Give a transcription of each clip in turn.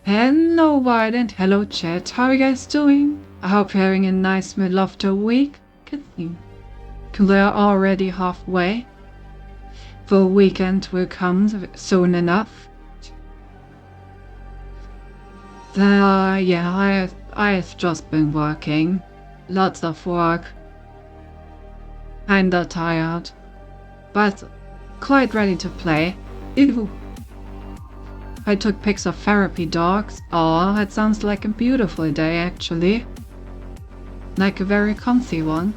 Hello Wild and hello chat, how are you guys doing? I hope you're having a nice middle of the week. We're already halfway. The weekend will come soon enough. Yeah, I've just been working. Lots of work. Kinda tired. But quite ready to play. Ew. I took pics of therapy dogs. Oh, that sounds like a beautiful day actually. Like a very comfy one.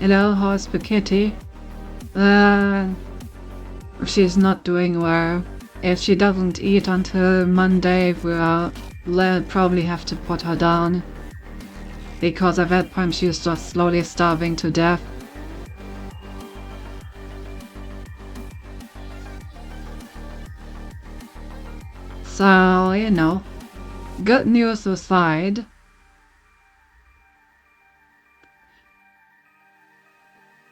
Hello, how's the kitty? She's not doing well. If she doesn't eat until Monday, we'll probably have to put her down. Because at that point she's just slowly starving to death. So, you know, good news aside,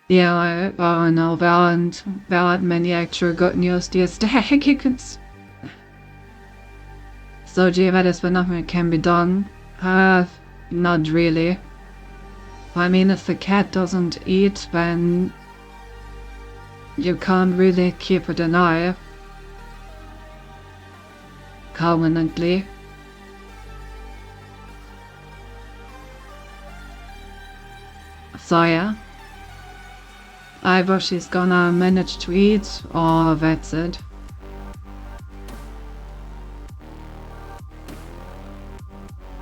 yeah, oh no, there aren't many actual good news these days. So gee, that is when nothing can be done. Not really. I mean, if the cat doesn't eat, then you can't really keep it alive permanently. So yeah, either she's gonna manage to eat or that's it.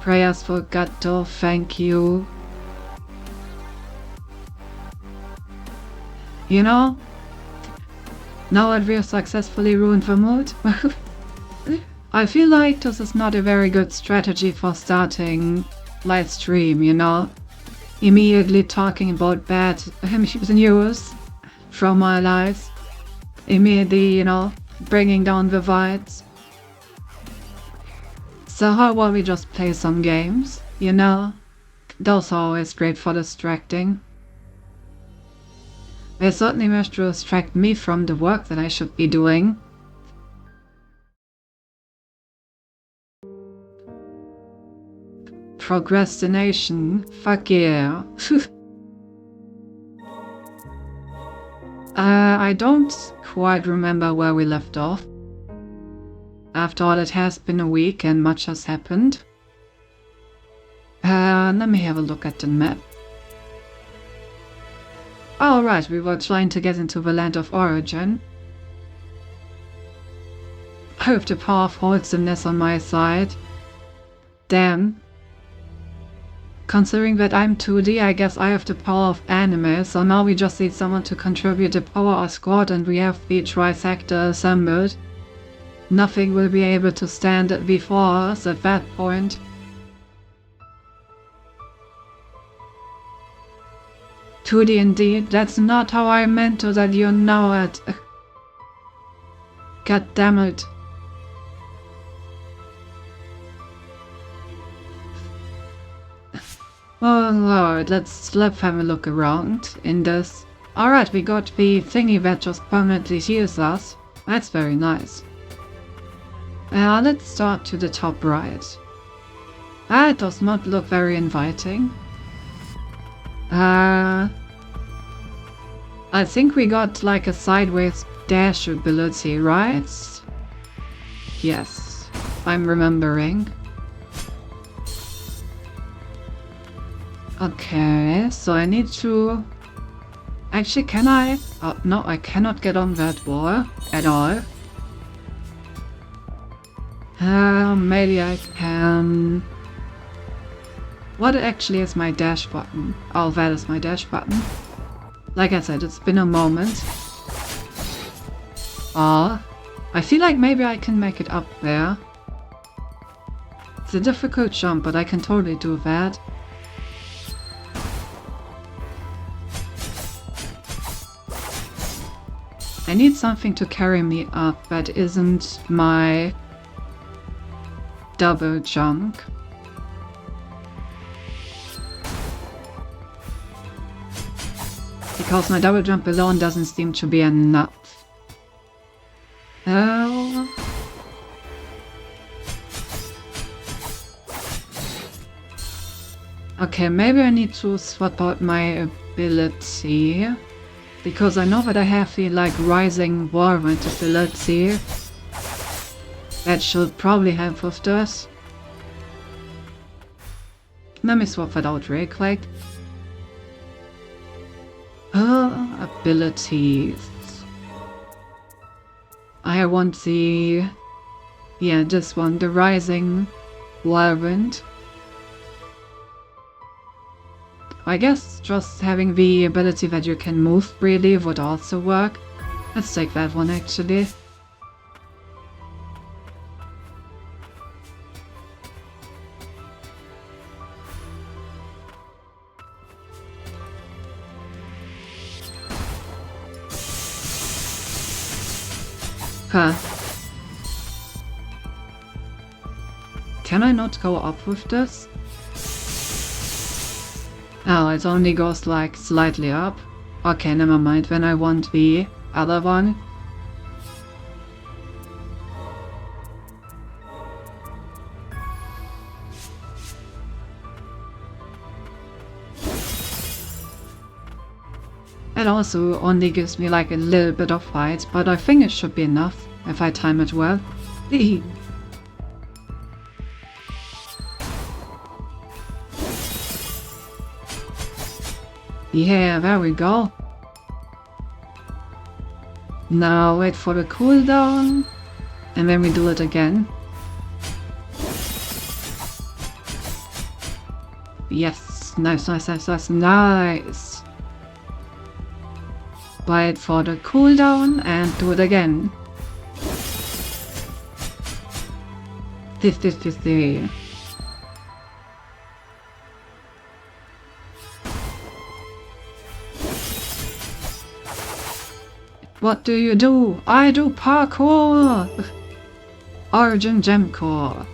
Prayers for Gatto, thank you. You know, now that we've successfully ruined the mood, I feel like this is not a very good strategy for starting my stream, you know? Immediately talking about bad news from my life. Immediately, you know, bringing down the vibes. So how about we just play some games, you know? Those are always great for distracting. They certainly managed to distract me from the work that I should be doing. Procrastination, fuck yeah. I don't quite remember where we left off. After all, it has been a week and much has happened. Let me have a look at the map. Oh, right, we were trying to get into the land of origin. I have the power of wholesomeness on my side. Damn. Considering that I'm 2D, I guess I have the power of anime, so now we just need someone to contribute the power of squad and we have the trifecta assembled. Nothing will be able to stand before us at that point. "2D indeed, that's not how I meant to that you know it." God damn it. Oh lord, let's have a look around in this. Alright, we got the thingy that just permanently heals us. That's very nice. Let's start to the top right. That does not look very inviting. I think we got like a sideways dash ability, right? Yes, I'm remembering. Okay, so I need to... Actually, can I? Oh, no, I cannot get on that wall at all. Maybe I can... What actually is my dash button? Oh, that is my dash button. Like I said, it's been a moment. I feel like maybe I can make it up there. It's a difficult jump, but I can totally do that. I need something to carry me up that isn't my double jump. Because my double jump alone doesn't seem to be enough. Oh. Okay, maybe I need to swap out my ability. Because I know that I have the like rising whirlwind ability. That should probably help with this. Let me swap that out real quick. Abilities. I want the... Yeah, this one, the rising whirlwind. I guess just having the ability that you can move freely would also work. Let's take that one actually. Huh. Can I not go up with this? Oh, it only goes like slightly up. Okay, never mind, then I want the other one. It also only gives me like a little bit of height, but I think it should be enough if I time it well. Yeah, there we go. Now wait for the cooldown, and then we do it again. Yes, nice, nice, nice, nice, nice. Wait for the cooldown and do it again. 53. What do you do? I do parkour! Origin Gem Core.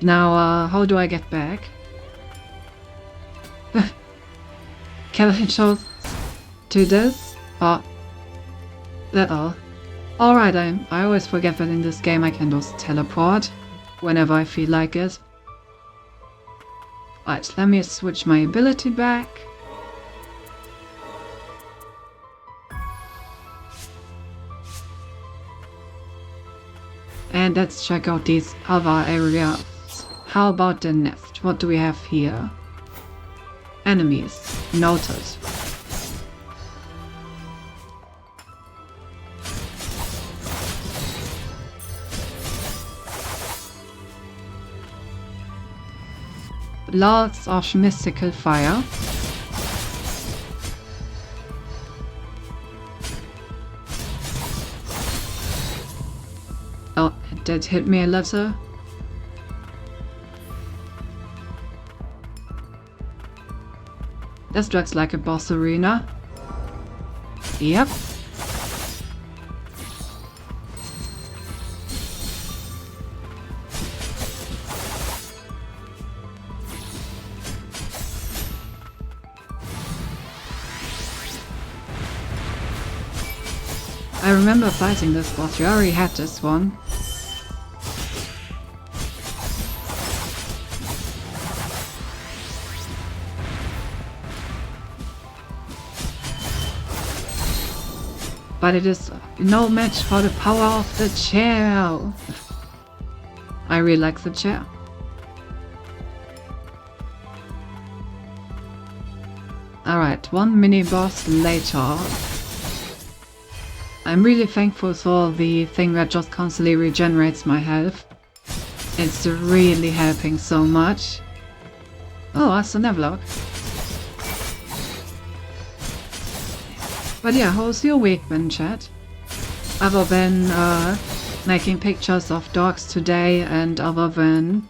Now, how do I get back? Can I choose to this? That all. Alright, I always forget that in this game I can just teleport whenever I feel like it. Right, let me switch my ability back. And let's check out these other areas. How about the nest? What do we have here? enemies. Noted. Lots of mystical fire. Oh, it did hit me a little. This looks like a boss arena. Yep. I remember fighting this boss. You already had this one. But it is no match for the power of the chair. I really like the chair. Alright, one mini boss later. I'm really thankful for the thing that just constantly regenerates my health. It's really helping so much. Oh, that's a Nevlog. But yeah, how's your week been, chat? Other than making pictures of dogs today, and other than...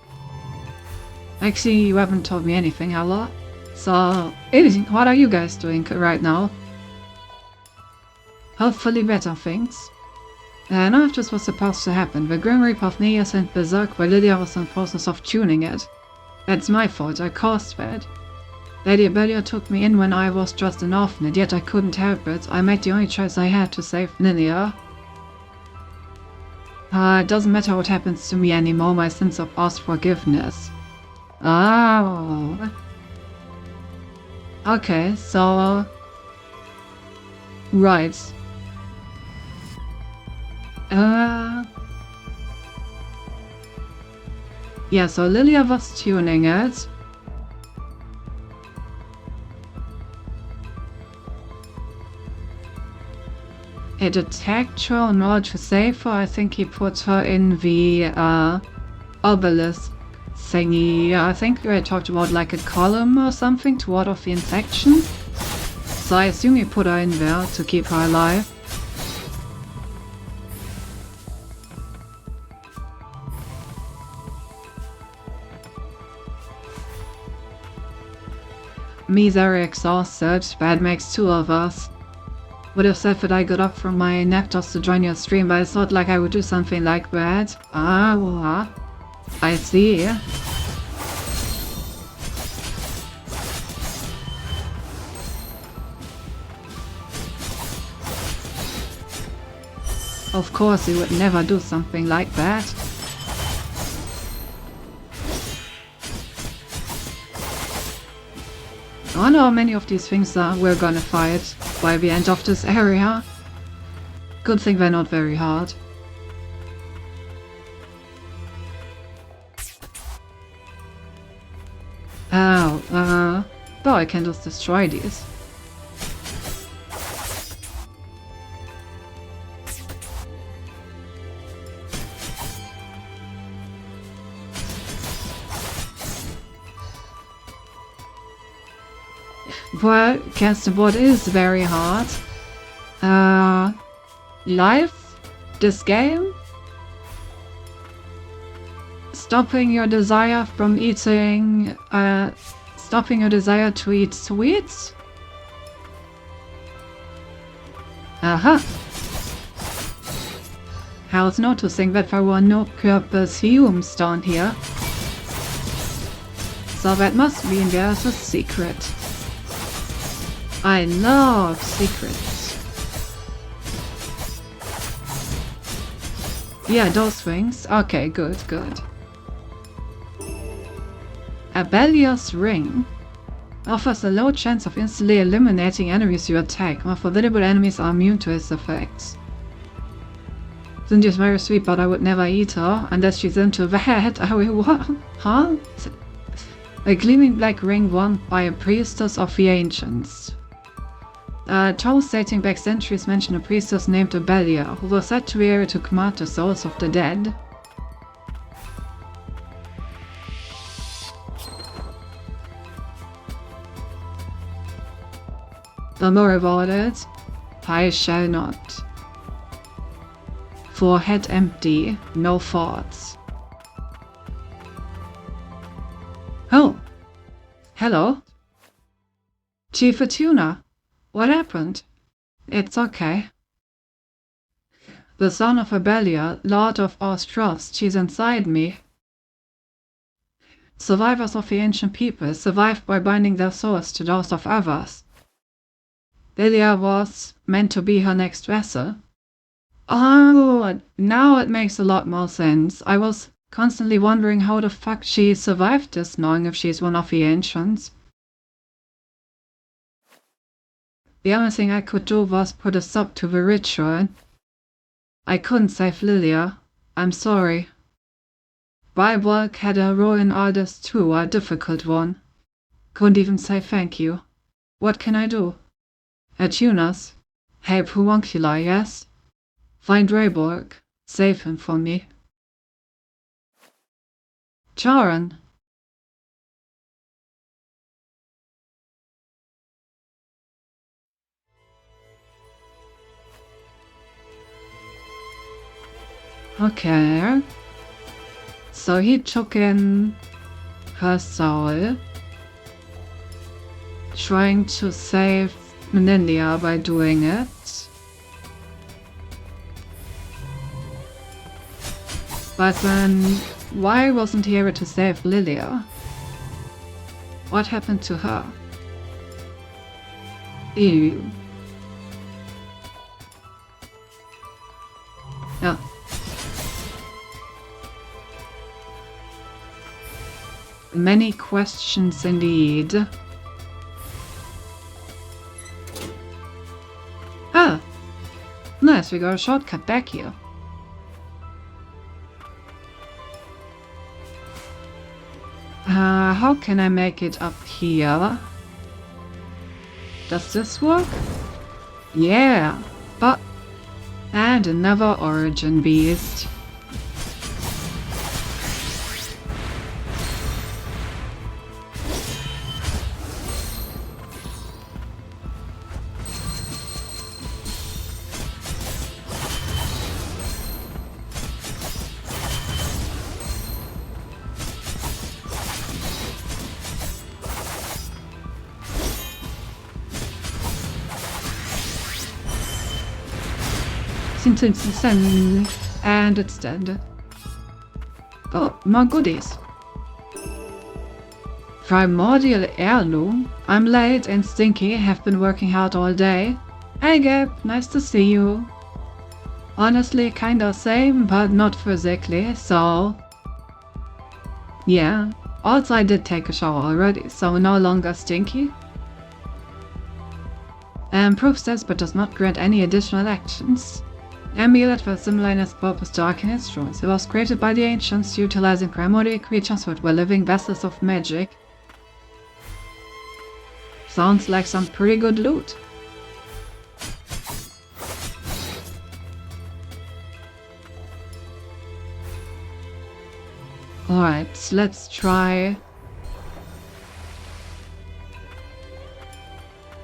Actually, you haven't told me anything, hello? So, what are you guys doing right now? Hopefully better things. None of this was supposed to happen. The Grim Reaper of Nia sent Berserk while Lydia was in the process of tuning it. That's my fault, I caused that. Lady Abelia took me in when I was just an orphan, and yet I couldn't help it. I made the only choice I had to save Linnea. It doesn't matter what happens to me anymore, my sins of asked forgiveness. Oh. Okay, so... Right. Yeah, so Lilia was tuning it. It attacked her in order to save her. I think he put her in the obelisk thingy. I think we talked about like a column or something to ward off the infection. So I assume he put her in there to keep her alive. Me very exhausted, that makes two of us. Would have said that I got up from my nap just to join your stream, but I thought like I would do something like that. Ah, I see. Of course, you would never do something like that. I wonder how many of these things we're gonna fight by the end of this area. Good thing they're not very hard. Oh, but I can just destroy these. Well, Castboard is very hard. Life? This game? Stopping your desire from eating... stopping your desire to eat sweets? Aha! I was noticing that there were no purple fumes down here. So that must mean there's a secret. I love secrets. Yeah, those things. Okay, good, good. Abelios Ring offers a low chance of instantly eliminating enemies you attack, while formidable enemies are immune to its effects. Cynthia's very sweet, but I would never eat her unless she's into that. What? Huh? A gleaming black ring worn by a priestess of the ancients. Tales dating back centuries mention a priestess named Obelia, who was said to be able to command the souls of the dead. Don't worry about it. I shall not. Forehead empty, no thoughts. Oh! Hello? Chief Atuna, what happened? It's okay. The son of Abelia, Lord of Ostros, she's inside me. Survivors of the ancient people survived by binding their souls to those of others. Belia was meant to be her next vessel. Oh, now it makes a lot more sense. I was constantly wondering how the fuck she survived this, knowing if she's one of the ancients. The only thing I could do was put a stop to the ritual. I couldn't save Lilia. I'm sorry. Byborg had a role in all this too, a difficult one. Couldn't even say thank you. What can I do? Atunas. Help Homunculi, yes? Find Rayborg. Save him for me. Charon. Okay. So he took in her soul, trying to save Menilia by doing it. But then, why wasn't he able to save Lilia? What happened to her? Ew. Yeah. Many questions indeed. Ah! Nice, we got a shortcut back here. How can I make it up here? Does this work? Yeah, but... And another origin beast. And it's dead. Oh, more goodies. Primordial heirloom. I'm late and stinky, have been working hard all day. Hey Gab, nice to see you. Honestly, kinda same, but not physically, so... Yeah. Also, I did take a shower already, so no longer stinky. Improves stats but does not grant any additional actions. Amulet was similar in its purpose to arcane instruments. It was created by the ancients, utilizing primordial creatures which were living vessels of magic. Sounds like some pretty good loot. Alright, let's try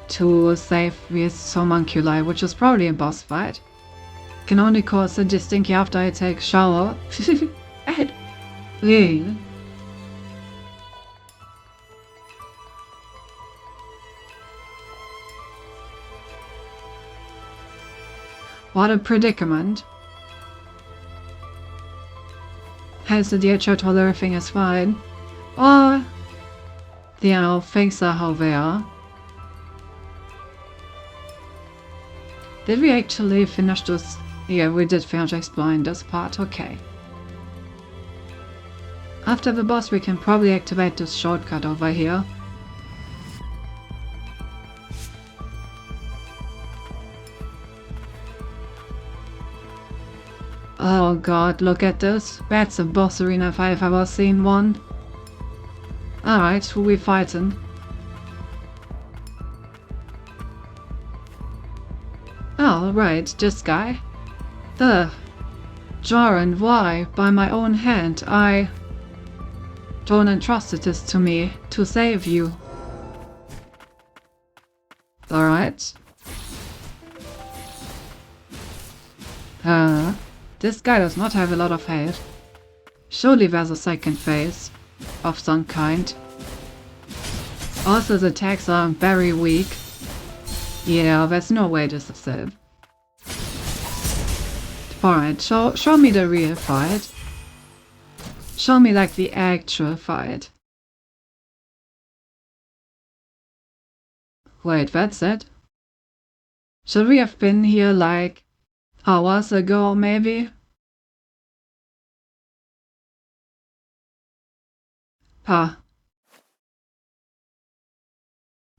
to save this homunculi, which is probably a boss fight. Can only cause a distinct after I take shower. Really? What a predicament. Has the DHO told everything is fine? Or things are how they are. Did we actually finish this? Yeah, we did finish exploring this part, okay. After the boss we can probably activate this shortcut over here. Oh god, look at this. That's a boss arena if I've ever seen one. Alright, who we fighting? Oh, right, this guy. Joran, why? By my own hand, John entrusted this to me, to save you. Alright. This guy does not have a lot of health. Surely there's a second phase of some kind. Also, the attacks are very weak. Yeah, there's no way this is it. Alright, show me the real fight. Show me like the actual fight. Wait, that's it? Should we have been here like hours ago, maybe?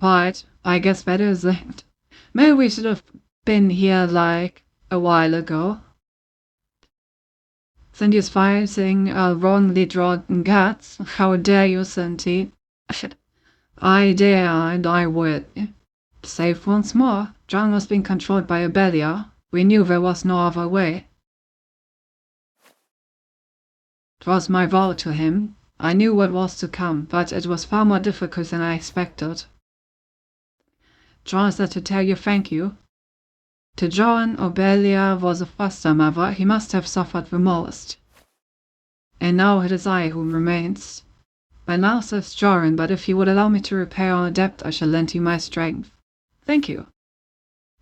Right, I guess that is it. Maybe we should have been here like a while ago. Cindy's fighting wrongly drawn guts. How dare you, Cindy? I dare and I would. Safe once more. John was being controlled by a Belia. We knew there was no other way. It was my vow to him. I knew what was to come, but it was far more difficult than I expected. John said to tell you thank you. To John, Obelia was a foster mother. He must have suffered the most. And now it is I who remains. My mouth is Joran, but if you would allow me to repair our debt, I shall lend you my strength. Thank you.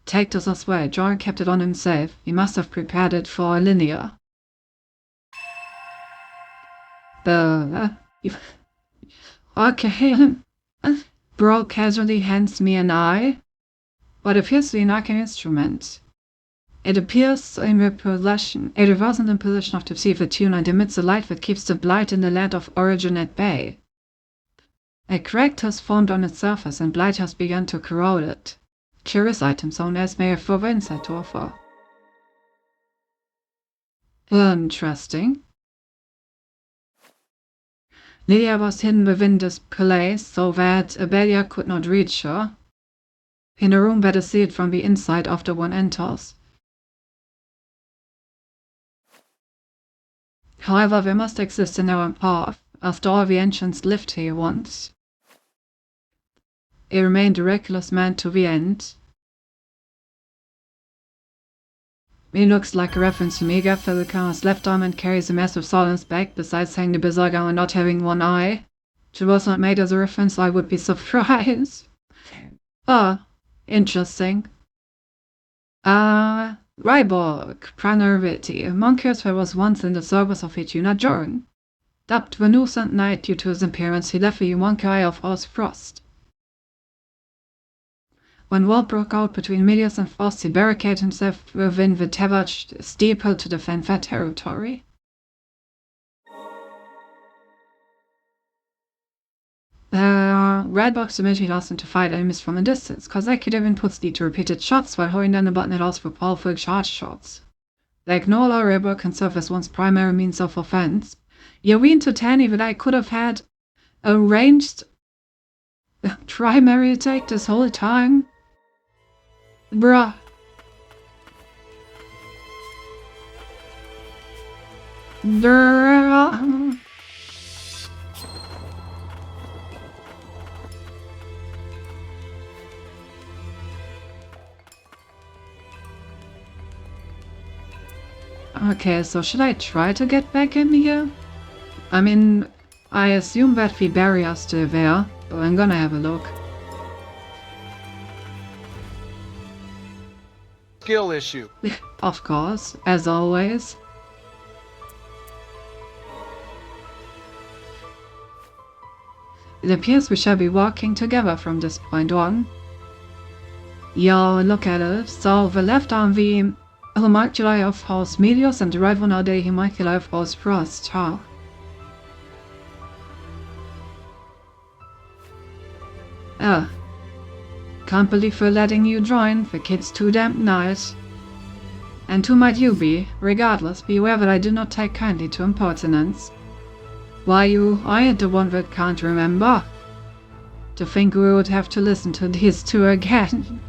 Take this as well. Joran kept it on himself. He must have prepared it for Linnea. Okay. Bro casually hands me an eye. What appears to be an arcane instrument. It appears in possession. It wasn't in possession of to see the tune and emits a light that keeps the blight in the land of origin at bay. A crack has formed on its surface and blight has begun to corrode it. Curious item, someone else may have further insight to offer. Interesting. Lydia was hidden within this place so that Abelia could not reach her. In a room that is sealed from the inside after one enters. However, there must exist a narrow path. After all, the ancients lived here once. It remained a reckless man to the end. It looks like a reference to me. Gaffel's left arm and carries a massive sword on his back, besides having the berserker and not having one eye. If it was not made as a reference, I would be surprised. Interesting. Ryborg, Pranerviti, a monkius who was once in the service of Etuna Joran. Dubbed the Nucent Knight due to his appearance, he left the homunculi of Oz Frost. When war broke out between Milius and Frost, he barricaded himself within the Tevach steeple to defend that territory. Redbox immediately asked him to fight enemies from a distance. Consecutive inputs lead to repeated shots, while holding down the button allows for powerful charge shots. The ignore or Redbox can serve as one's primary means of offense. You mean to tell me that I could have had a ranged primary attack this whole time? Bruh. Okay, so should I try to get back in here? I mean, I assume that the barrier's still there, but I'm gonna have a look. Skill issue. Of course, as always. It appears we shall be walking together from this point on. Yo, look at it. So the left arm, the homunculi of House Milius, and the right one are the homunculi of House Frost, huh? Can't believe we're letting you join. The kid's too damn nice. And who might you be? Regardless, be aware that I do not take kindly to impertinence. Why you aren't the one that can't remember? To think we would have to listen to these two again.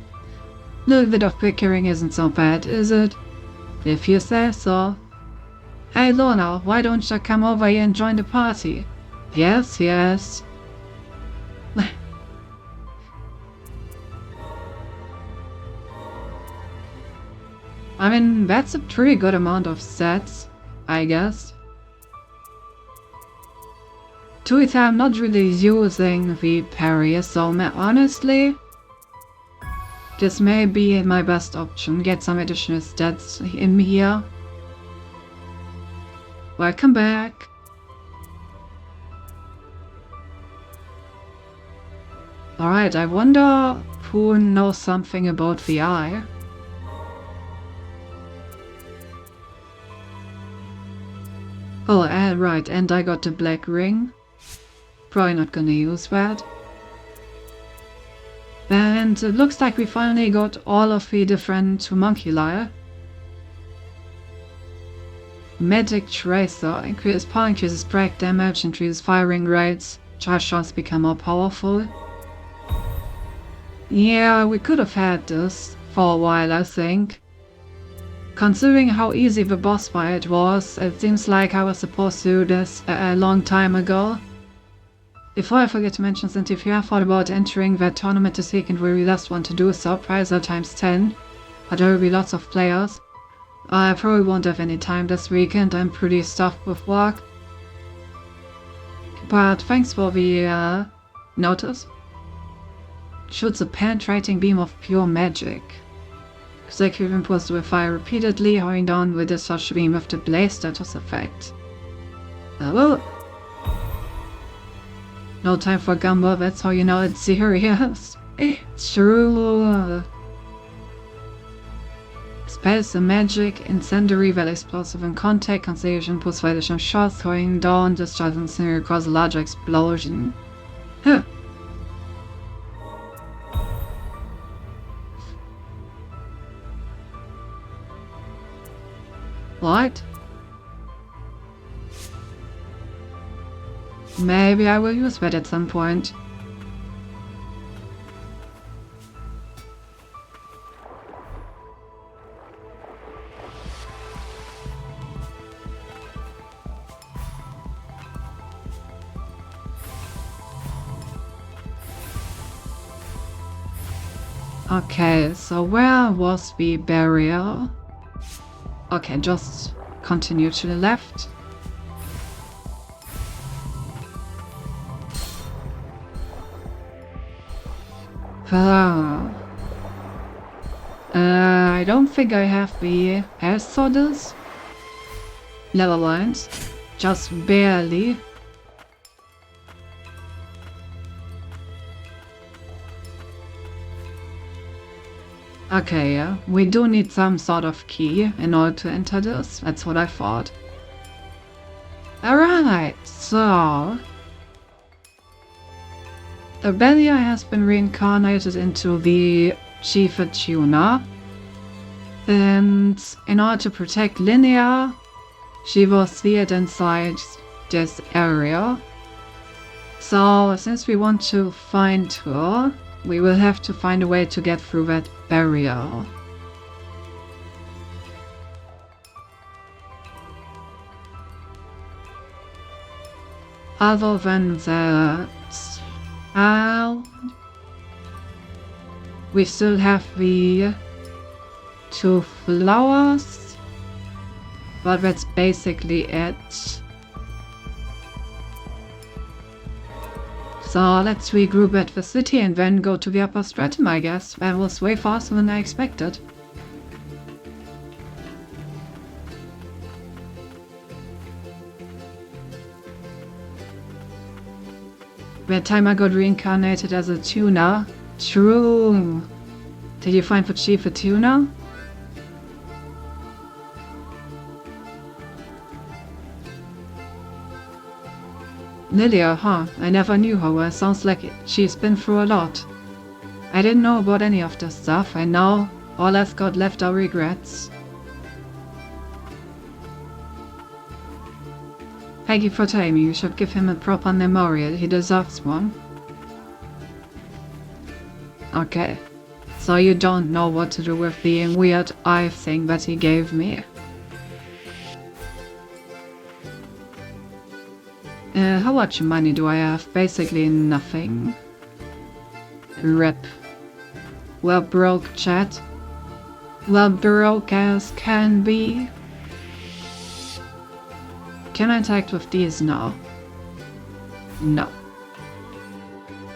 Little bit of bickering isn't so bad, is it? If you say so. Hey Lorna, why don't you come over here and join the party? Yes, yes. I mean, that's a pretty good amount of sets, I guess. To it, I'm not really using the parry, so honestly, this may be my best option. Get some additional stats in here. Welcome back. Alright, I wonder who knows something about the eye. Oh, right, and I got the black ring. Probably not gonna use that. And it looks like we finally got all of the different homunculi. Magic Tracer. Increases power, increases break damage, increases firing rates. Charge shots become more powerful. Yeah, we could have had this for a while, I think. Considering how easy the boss fight was, it seems like I was supposed to do this a long time ago. Before I forget to mention, since if you have thought about entering that tournament this week and really just want to do so, prize are times 10, but there will be lots of players. I probably won't have any time this weekend, I'm pretty stuffed with work. But thanks for the notice. Shoots a penetrating beam of pure magic. Executive impulse will fire repeatedly, hurrying down with a such beam with the blaze status effect. Well, no time for gumbo, that's how you know it's serious. It's true. Spells and magic, incendiary, well explosive in contact, concentration, pulse for additional shots, hurrying down, discharging scenery across a larger explosion. Huh. What? Maybe I will use that at some point. Okay, so where was the barrier? Okay, just continue to the left. I don't think I have the health sodas. Never mind. Just barely. Okay, yeah. We do need some sort of key in order to enter this. That's what I thought. Alright, so... the Belia has been reincarnated into the Chief Tuna. And in order to protect Linnea, she was sealed inside this area. So, since we want to find her, we will have to find a way to get through that barrier. Other than that, we still have the 2 flowers, but that's basically it. So let's regroup at the city and then go to the upper stratum, I guess. That was way faster than I expected. That time I got reincarnated as a tuna. True. Did you find the chief a tuna? Lilia, huh? I never knew her. Well, sounds like she's been through a lot. I didn't know about any of this stuff, and now all I've got left are regrets. Thank you for telling me. You should give him a proper memorial. He deserves one. Okay. So you don't know what to do with the weird eye thing that he gave me. How much money do I have? Basically nothing. Rip. Well, broke, chat. Well, broke as can be. Can I interact with these now? No.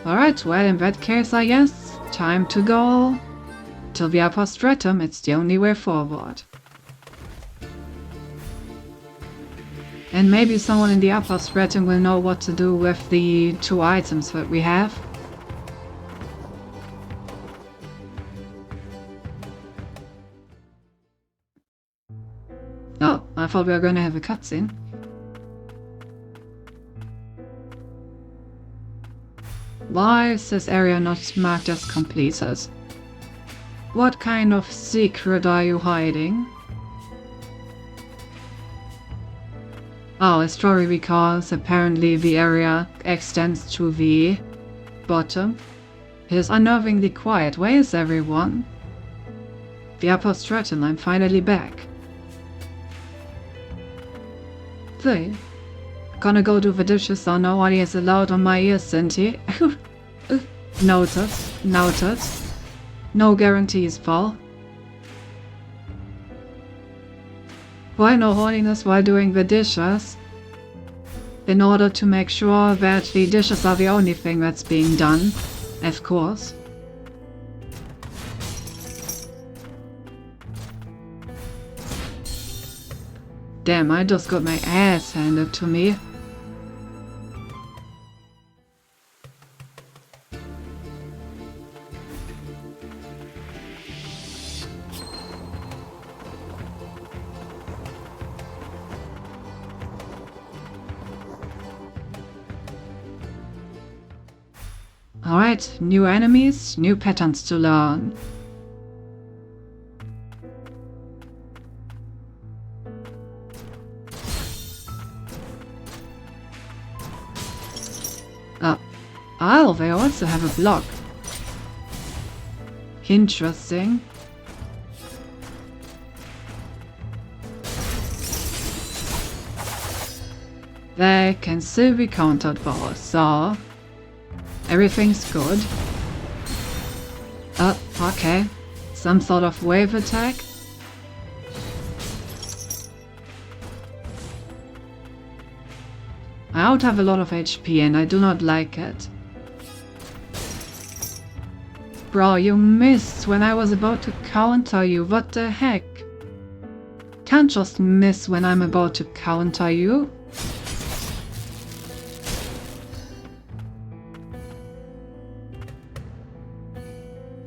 Alright, well, in that case, I guess, time to go to the upper stratum. It's the only way forward. And maybe someone in the upper stratum will know what to do with the 2 items that we have. Oh, I thought we were going to have a cutscene. Why is this area not marked as completed? What kind of secret are you hiding? Oh, it's probably because apparently the area extends to the bottom. It is unnervingly quiet. Where is everyone? The upper stratum, I'm finally back. So, gonna go do the dishes so no one is allowed on my ears, Cinti. Noted, noted. No guarantees, Paul. Why no holiness while doing the dishes? In order to make sure that the dishes are the only thing that's being done, of course. Damn, I just got my ass handed to me. Alright, new enemies, new patterns to learn. Oh, they also have a block. Interesting. They can still be countered for, so everything's good. Okay. Some sort of wave attack. I don't have a lot of HP and I do not like it. Bro, you missed when I was about to counter you. What the heck? Can't just miss when I'm about to counter you.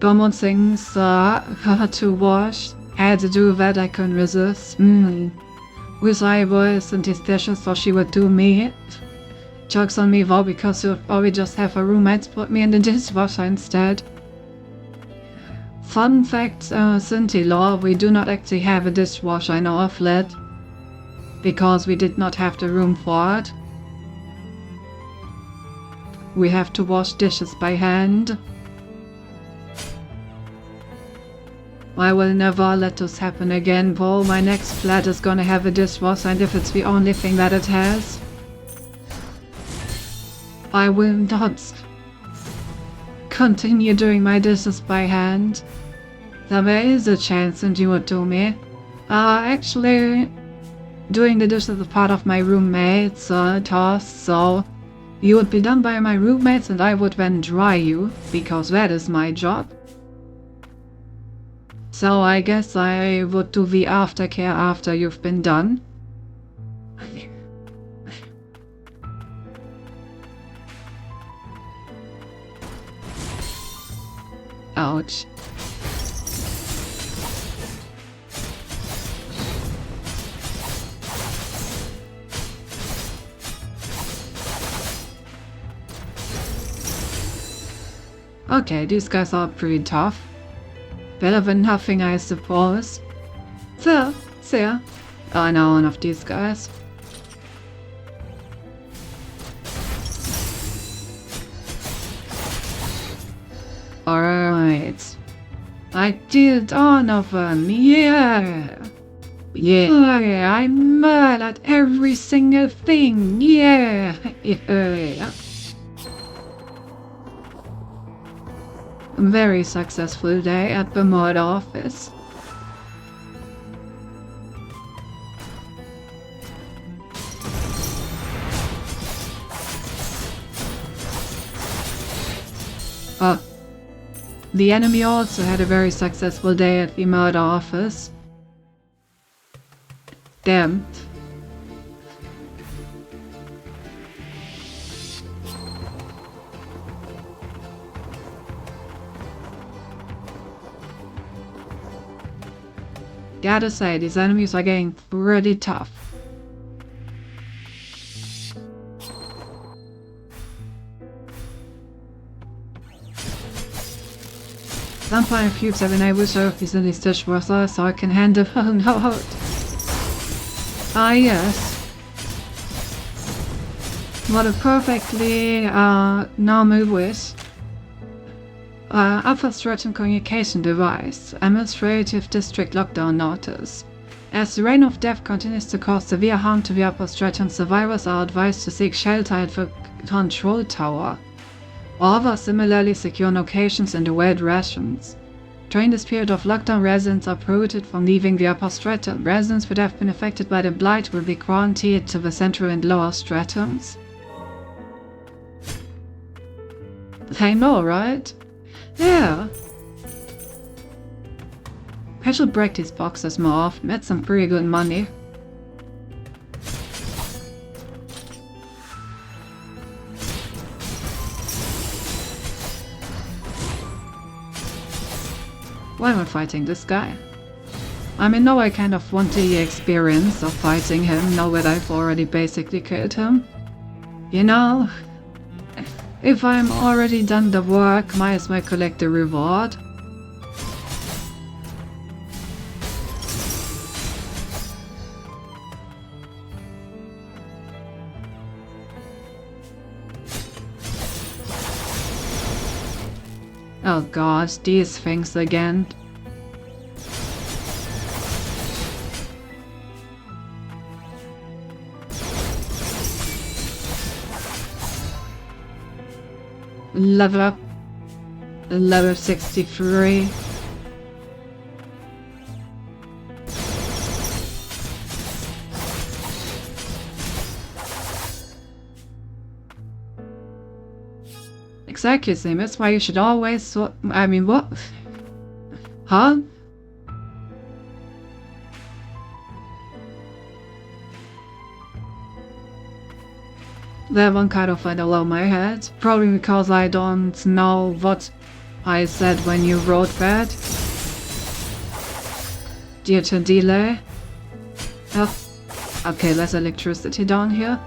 Common things to wash. Had to do that, I couldn't resist. Wish I was in these dishes so she would do me. Joke's on me though, because you'll probably just have a roommate put me in the dishwasher instead. Fun fact, Cinti Law, we do not actually have a dishwasher in our flat. Because we did not have the room for it. We have to wash dishes by hand. I will never let this happen again, Paul. My next flat is gonna have a dishwasher, and if it's the only thing that it has, I will not continue doing my dishes by hand. There is a chance that you would do me. Actually, doing the dishes is part of my roommate's task, so you would be done by my roommates and I would then dry you, because that is my job. So I guess I would do the aftercare after you've been done. Ouch. Okay, these guys are pretty tough. Better than nothing, I suppose. So, I know one of these guys. I killed all of them, yeah! Yeah, I'm mad at every single thing, yeah! Very successful day at the mod office. The enemy also had a very successful day at the murder office. Damn. Gotta say, these enemies are getting pretty tough. Some fire cubes have been able to open these dishwasher so I can hand them out. Ah yes. What a perfectly normal wish. Upper Stratum communication device. Administrative district lockdown notice. As the rain of death continues to cause severe harm to the Upper Stratum, survivors are advised to seek shelter at the control tower or other similarly secure locations in the Wild Rations. During this period of lockdown, residents are prohibited from leaving the Upper Stratum. Residents that have been affected by the blight will be quarantined to the Central and Lower Stratums. I know, right? Yeah. I should break these boxes more often. That's some pretty good money. Why am I fighting this guy? I mean, no, I kind of want the experience of fighting him, now that I've already basically killed him. You know, if I'm already done the work, might as well collect the reward. Oh gosh, these things again. Level up. Level 63. Exactly, Sam. That's why you should always I mean, what? Huh? That one kind of went below my head. Probably because I don't know what I said when you wrote that. Due to delay. Oh. Okay, less electricity down here.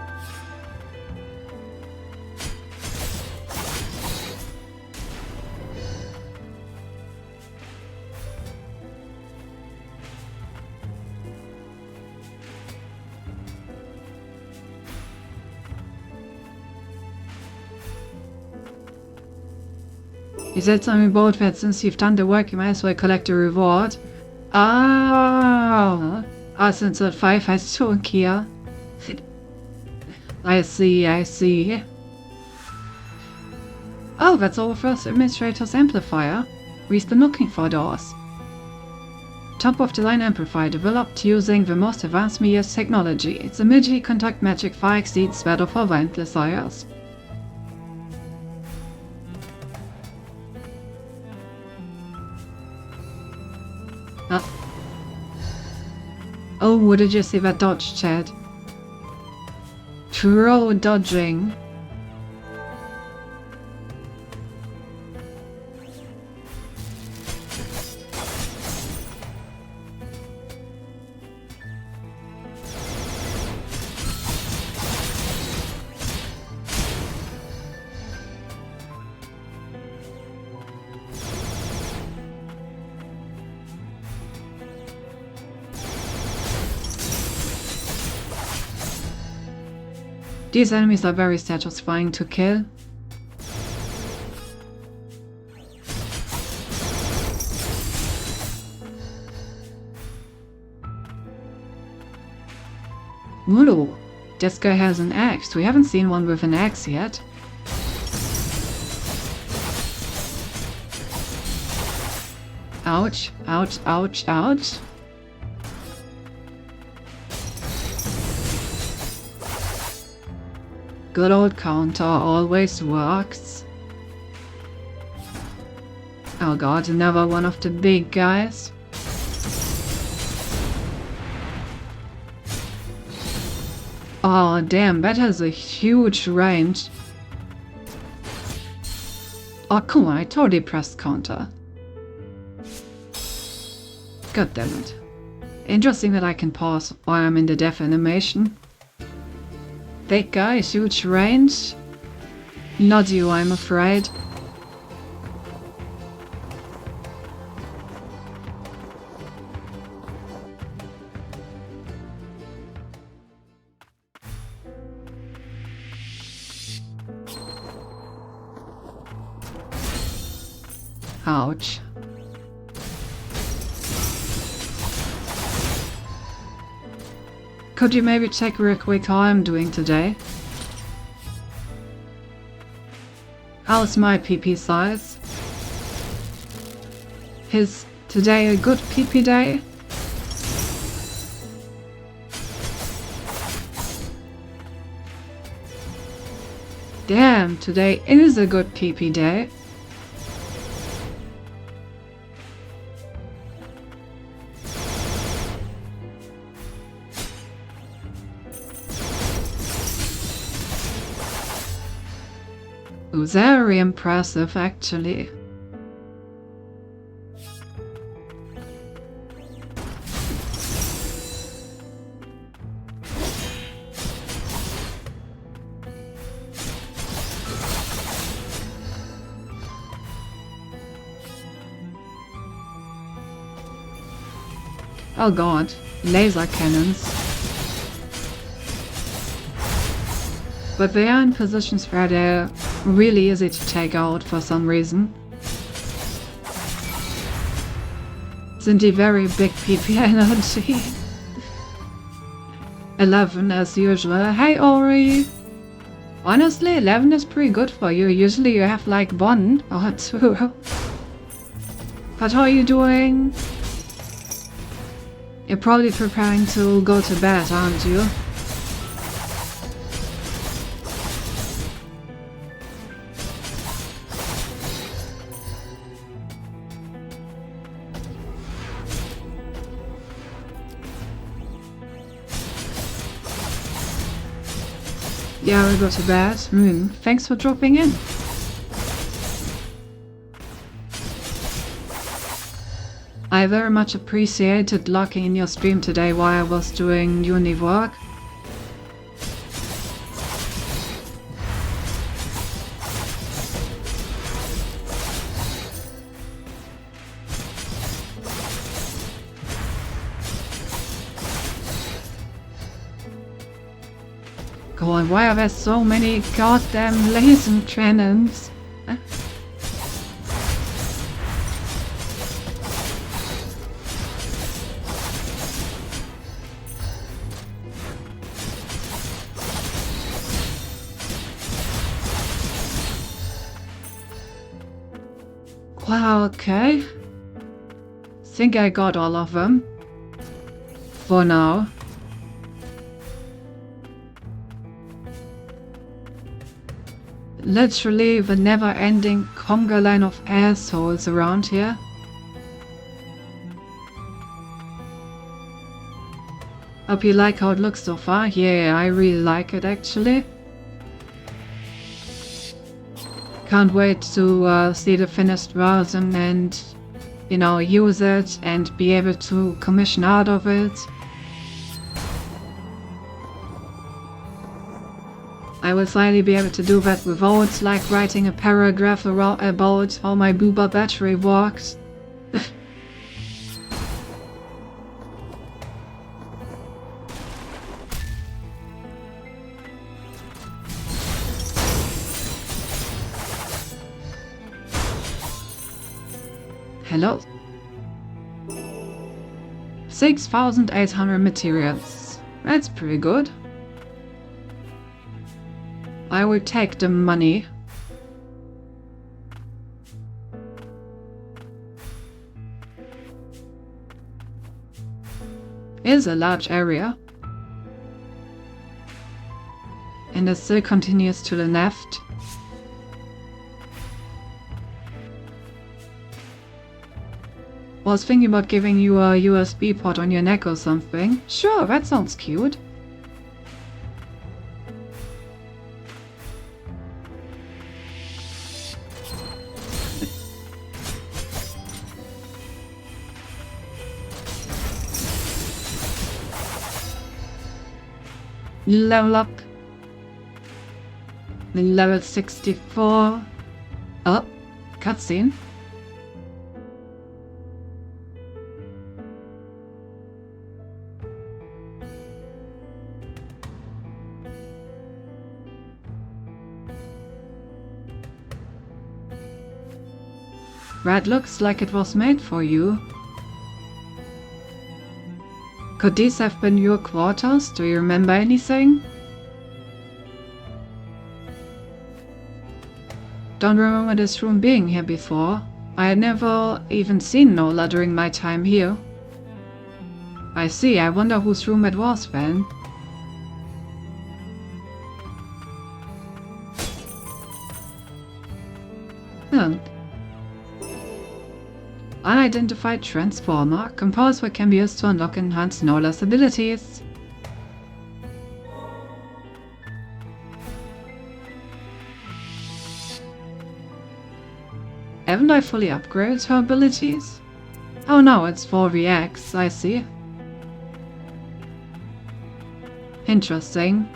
You said something about that since you've done the work, you might as well collect a reward. Oh, since that 5 has 2 here. I see. Oh, that's our first administrator's amplifier. We've been looking for those. Top-of-the-line amplifier developed using the most advanced Mia's technology. Its immediate contact magic far exceeds that of our amplifiers. Oh, did you see that dodge, Chad? Throw dodging. These enemies are very satisfying to kill. Mulu. This guy has an axe. We haven't seen one with an axe yet. Ouch, ouch, ouch, ouch. Good old counter always works. Oh god, another one of the big guys. Oh damn, that has a huge range. Oh come on, I totally pressed counter. God damn it. Interesting that I can pause while I'm in the death animation. Big guy, huge range. Not you, I'm afraid. Ouch. Could you maybe check real quick how I'm doing today? How's my PP size? Is today a good PP day? Damn, today is a good PP day. Very impressive, actually. Oh god, laser cannons. But they are in positions where they're really easy to take out for some reason. Sind die very big PP energy. 11 as usual. Hey Ori! Honestly, 11 is pretty good for you. Usually you have like 1 or 2. But how are you doing? You're probably preparing to go to bed, aren't you? Yeah, we'll go to bed. Thanks for dropping in. I very much appreciated locking in your stream today while I was doing uni work. God, why are there so many goddamn laser cannons? Wow, okay. Think I got all of them. For now. Literally the never-ending conga line of assholes around here. Hope you like how it looks so far. Yeah, I really like it actually. Can't wait to see the finished version and, you know, use it and be able to commission out of it. I will finally be able to do that without, like, writing a paragraph about how my booba battery works. Hello? 6,800 materials. That's pretty good. I will take the money. It's a large area. And it still continues to the left. Was thinking about giving you a USB port on your neck or something. Sure, that sounds cute. Level up. Level 64. Oh, cutscene. That looks like it was made for you. Could these have been your quarters? Do you remember anything? Don't remember this room being here before. I had never even seen Nola during my time here. I see, I wonder whose room it was then. Unidentified transformer. Compose what can be used to unlock and enhance Nola's abilities. Haven't I fully upgraded her abilities? Oh no, it's for VX, I see. Interesting.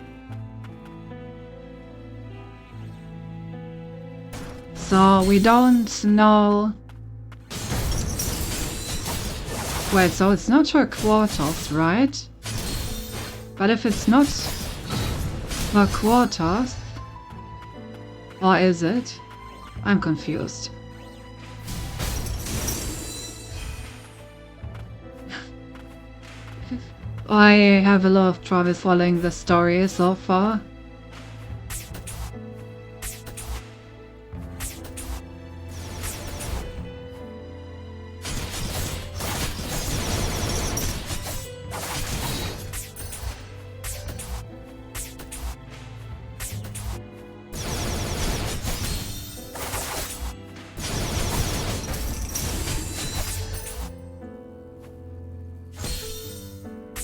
So we don't know... Wait, so it's not her quarters, right? But if it's not her quarters, or is it? I'm confused. I have a lot of trouble following the story so far.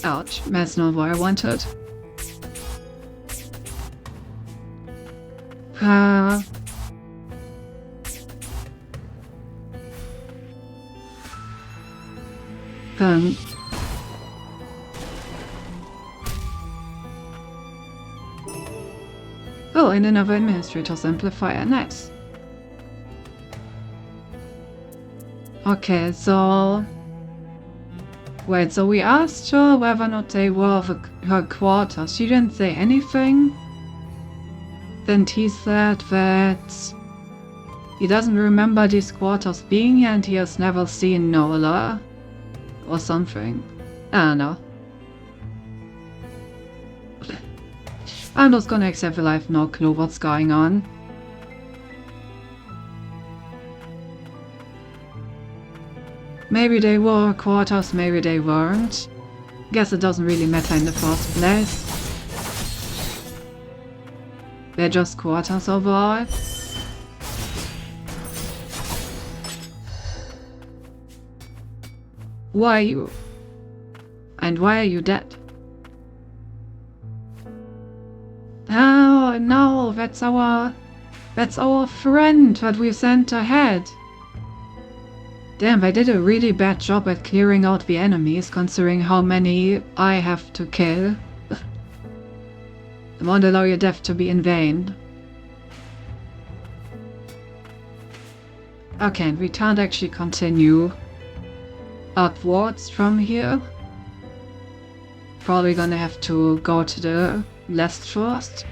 Ouch, that's not what I wanted. Oh, and another administrator's amplifier, nice. Okay, so... Wait, so we asked her whether or not they were her quarters. She didn't say anything. Then he said that he doesn't remember these quarters being here and he has never seen Nola. Or something. I don't know. I'm just gonna accept that I have no clue what's going on. Maybe they were quarters, maybe they weren't. Guess it doesn't really matter in the first place. They're just quarters overall. Who are you? And why are you dead? Oh no, that's our friend that we sent ahead. Damn, they did a really bad job at clearing out the enemies, considering how many I have to kill. I won't allow your death to be in vain. Okay, and we can't actually continue upwards from here. Probably gonna have to go to the left first.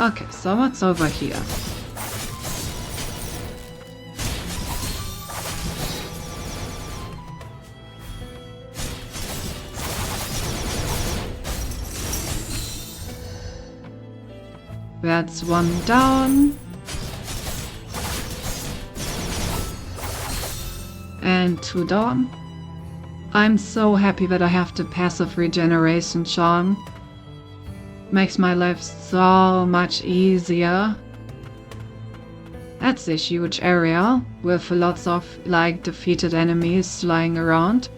Okay, so what's over here? That's one down. And two down. I'm so happy that I have the passive regeneration charm. Makes my life so much easier. That's a huge area with lots of like defeated enemies lying around.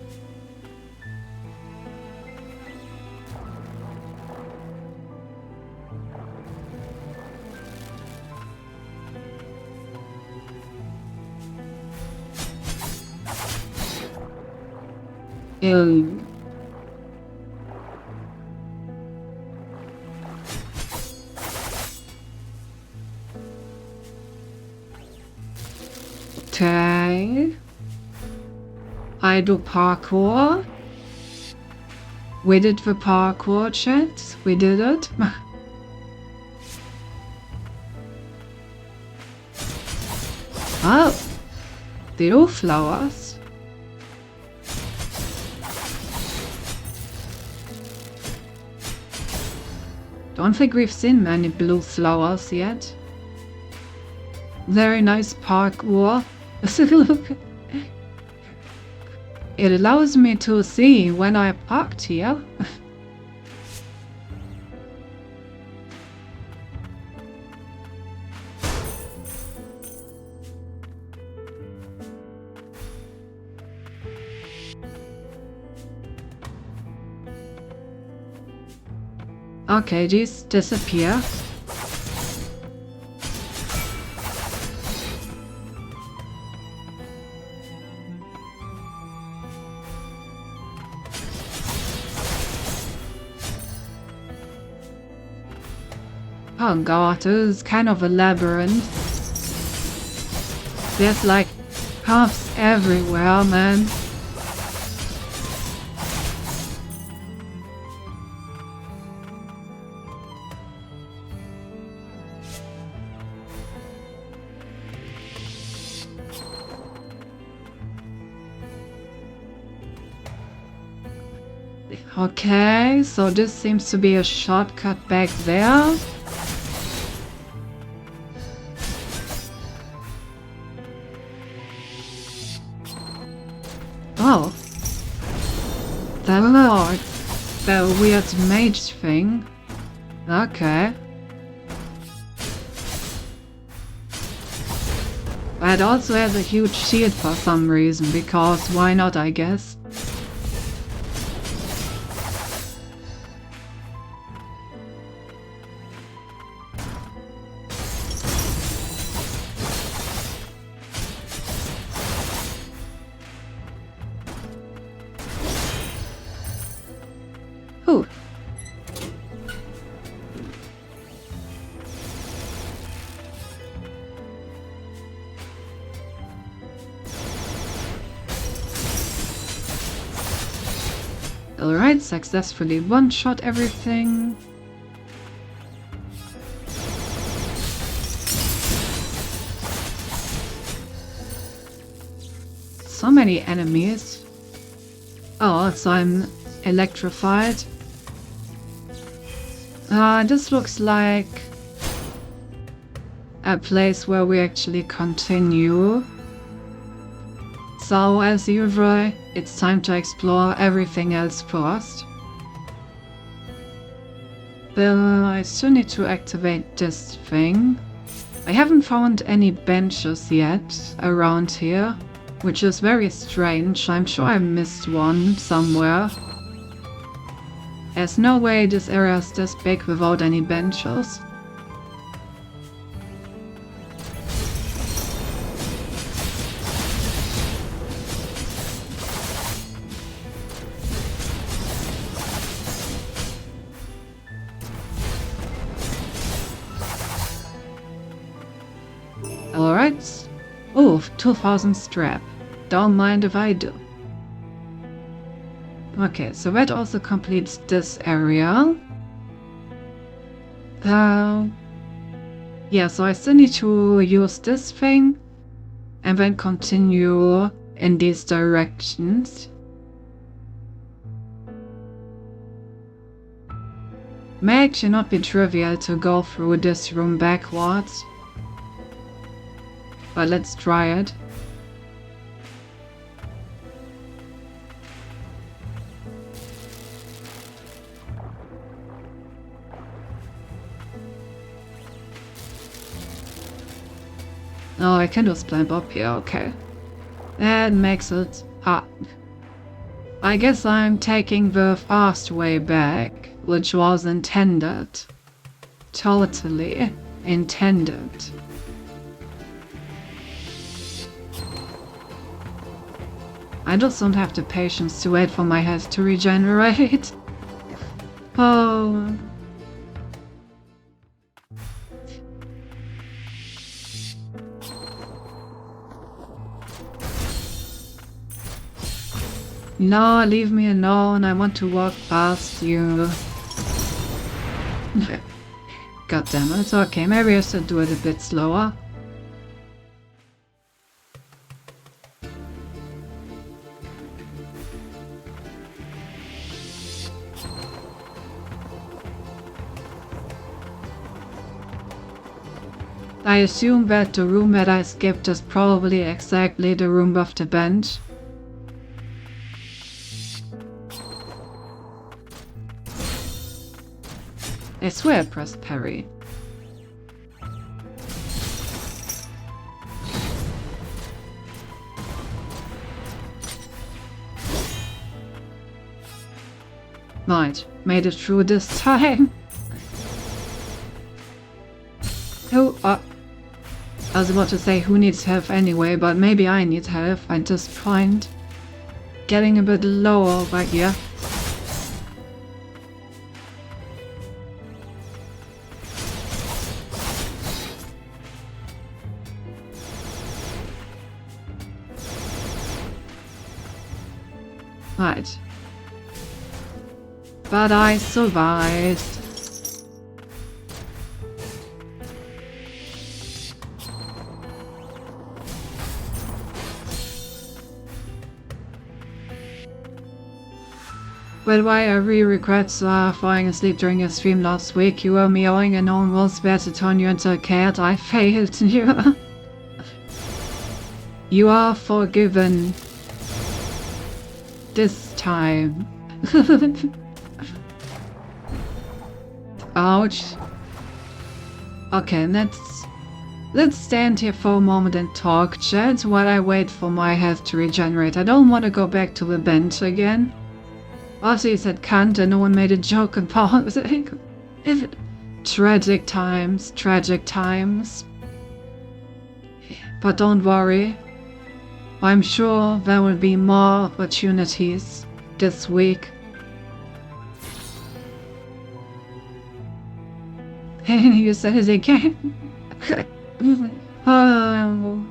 Ew. Okay. I do parkour. We did the parkour, chat. We did it. Oh. They do flowers. Don't think we've seen many blue flowers yet. Very nice parkour. Look. It allows me to see when I parked here. Okay, these disappear. Oh god, this is kind of a labyrinth. There's like paths everywhere, man. Okay, so this seems to be a shortcut back there. Oh. The weird mage thing. Okay. But it also has a huge shield for some reason, because why not, I guess. Ooh. Alright, successfully one-shot everything. So many enemies. Oh, so I'm electrified. This looks like a place where we actually continue. So, as usual, it's time to explore everything else first. Then I still need to activate this thing. I haven't found any benches yet around here, which is very strange. I'm sure I missed one somewhere. There's no way this area is this big without any benches. Alright. Oh, 2000 strap. Don't mind if I do. Okay, so that also completes this area. Yeah, so I still need to use this thing and then continue in these directions. May actually not be trivial to go through this room backwards, but let's try it. Oh, I can just climb up here, okay. That makes it hard. I guess I'm taking the fast way back, which was intended. Totally intended. I just don't have the patience to wait for my head to regenerate. Oh. No, leave me alone. I want to walk past you. God damn it. Okay, maybe I should do it a bit slower. I assume that the room that I skipped is probably exactly the room of the bench. I swear I pressed parry. Right, made it through this time. Oh, I was about to say who needs help anyway, but maybe I need help at this point. Getting a bit lower right here. Right. But I survived. Well, why I really regret falling asleep during your stream last week. You were meowing and no one was there to turn you into a cat. I failed you. You are forgiven. This time. Ouch. Okay, let's stand here for a moment and talk, chat, while I wait for my health to regenerate. I don't want to go back to the bench again. Also, you said cunt and no one made a joke about it. Tragic times, tragic times. But don't worry. I'm sure there will be more opportunities this week. You said it again. Oh.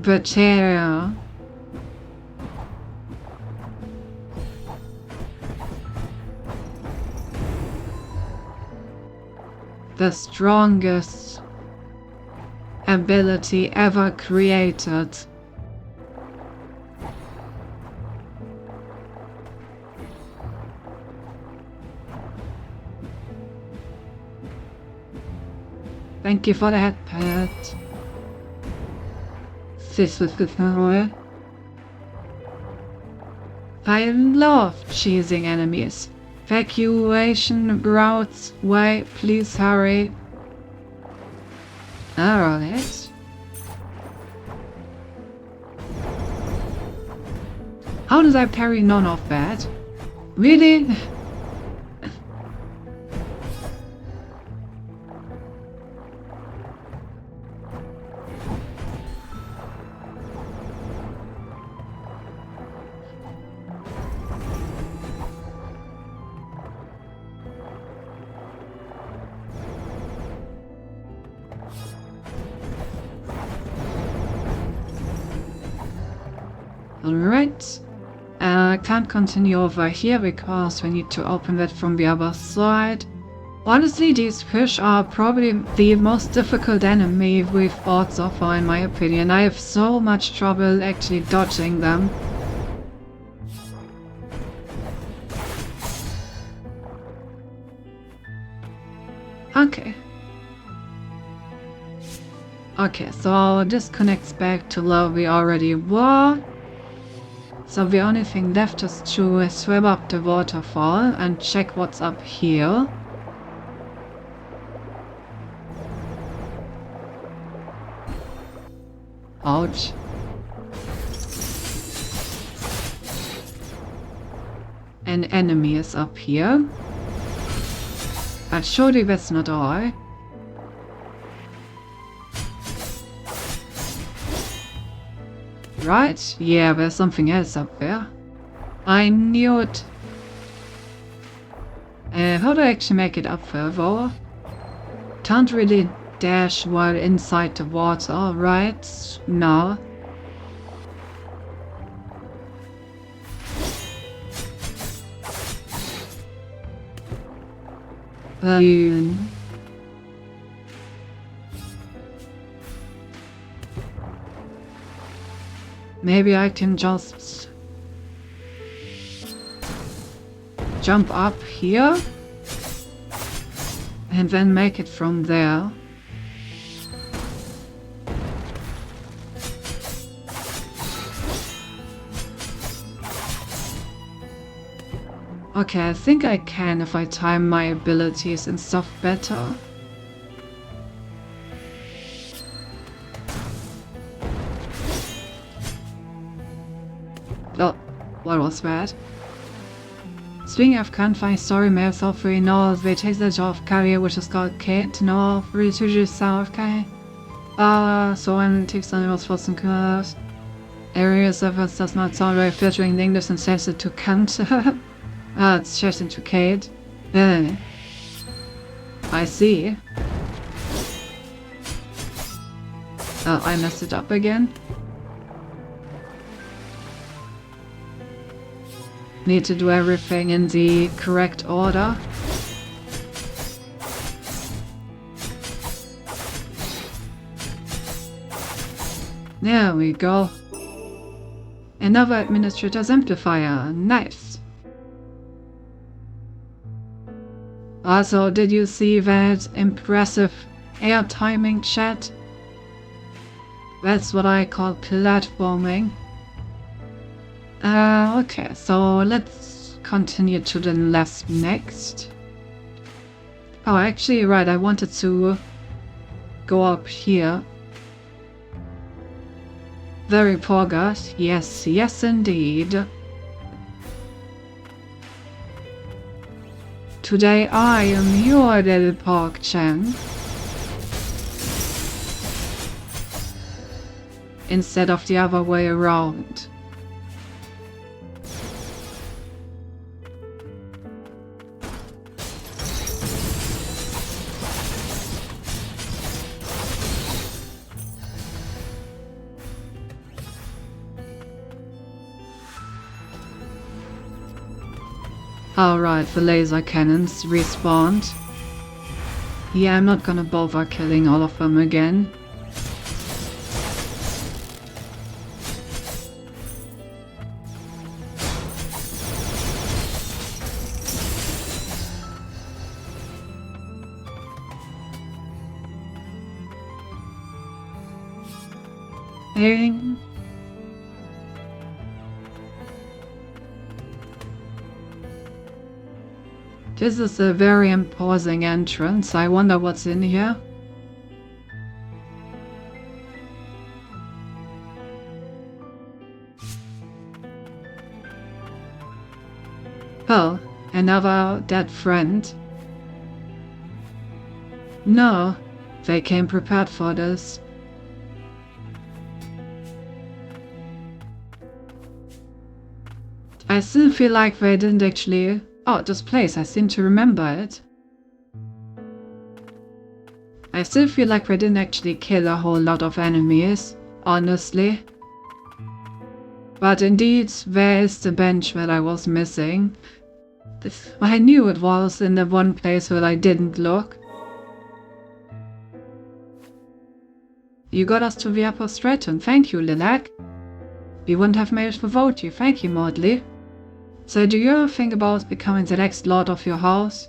But yeah. The strongest ability ever created. Thank you for that, pet. I love cheesing enemies. Evacuation routes. Wait, please hurry. Alright. How did I parry none of that? Really? Alright. I can't continue over here because we need to open that from the other side. Honestly, these fish are probably the most difficult enemy we've fought so far, in my opinion. I have so much trouble actually dodging them. Okay. Okay, so this connects back to where we already were. So the only thing left is to swim up the waterfall and check what's up here. Ouch. An enemy is up here. But surely that's not all. Right? Yeah, there's something else up there. I knew it. How do I actually make it up there though? Can't really dash while inside the water, right? No. Maybe I can just jump up here and then make it from there. Okay, I think I can if I time my abilities and stuff better. Oh, what was that? Speaking of campfire story, maps of three north, they take the job of carrier which is called Kate North, 3 to south, okay? So when it takes on was first and curves. Areas of us does not sound very filtering the English and says it to Kant. It's changed into Kate. I see. I messed it up again. Need to do everything in the correct order. There we go. Another administrator's amplifier. Nice. Also, did you see that impressive air timing, chat? That's what I call platforming. Okay, so let's continue to the left next. Oh, actually, right, I wanted to go up here. Very poor God. Yes, yes indeed. Today I am your little pork chan. Instead of the other way around. Alright, the laser cannons respawned. Yeah, I'm not gonna bother killing all of them again. Ding. This is a very imposing entrance. I wonder what's in here. Oh, another dead friend. No, they came prepared for this. I still feel like they didn't actually... Oh, this place, I seem to remember it. I still feel like they didn't actually kill a whole lot of enemies, honestly. But indeed, there is the bench that I was missing. I knew it was in the one place where I didn't look. You got us to the upper Stratum. Thank you, Lilac. We wouldn't have managed to vote you. Thank you, Maudley. So do you ever think about becoming the next lord of your house?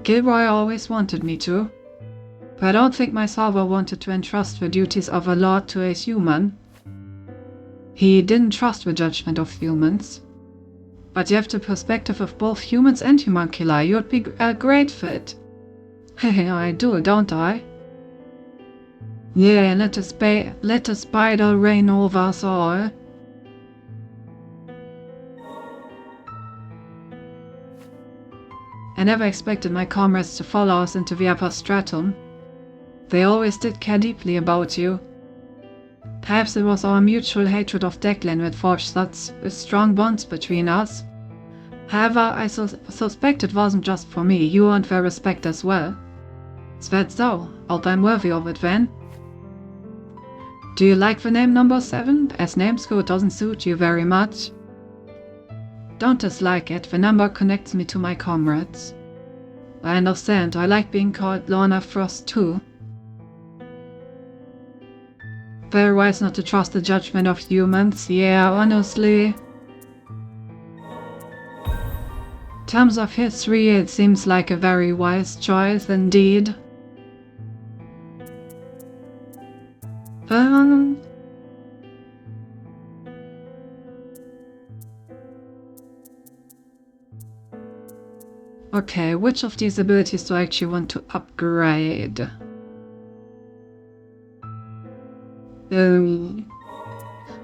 Gilroy always wanted me to. But I don't think my father wanted to entrust the duties of a lord to a human. He didn't trust the judgment of humans. But you have the perspective of both humans and homunculi. You'd be a great fit. I do, don't I? Yeah, let the spider reign over us all. I never expected my comrades to follow us into the upper stratum. They always did care deeply about you. Perhaps it was our mutual hatred of Declan that forged such strong bonds between us. However, I suspect it wasn't just for me. You earned their respect as well. Is that so? I'll be worthy of it then. Do you like the name number 7? As namescore doesn't suit you very much. Don't dislike it, the number connects me to my comrades. I understand, I like being called Lorna Frost too. Very wise not to trust the judgment of humans, yeah, honestly. In terms of history, it seems like a very wise choice indeed. Okay, which of these abilities do I actually want to upgrade?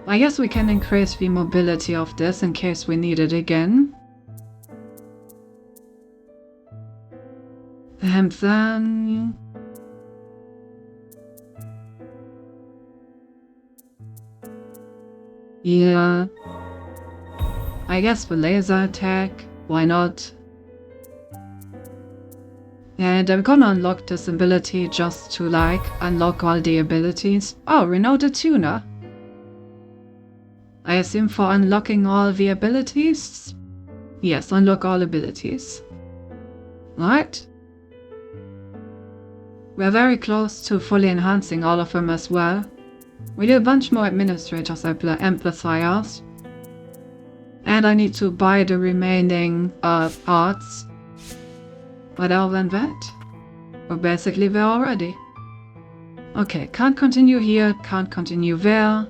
I guess we can increase the mobility of this in case we need it again. And then... yeah... I guess the laser attack, why not? And I'm gonna unlock this ability just to, like, unlock all the abilities. Oh, Renault the Tuner. I assume for unlocking all the abilities? Yes, unlock all abilities. Right. We're very close to fully enhancing all of them as well. We need a bunch more administrators amplifiers. And I need to buy the remaining parts. But other than that, we're basically there already. Okay, can't continue here, can't continue there.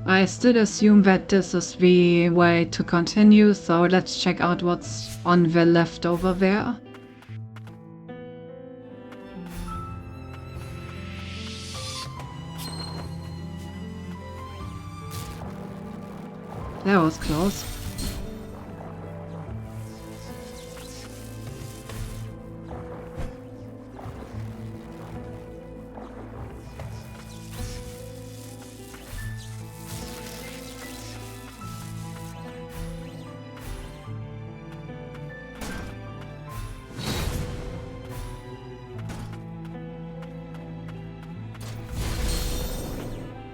I still assume that this is the way to continue, so let's check out what's on the left over there. That was close.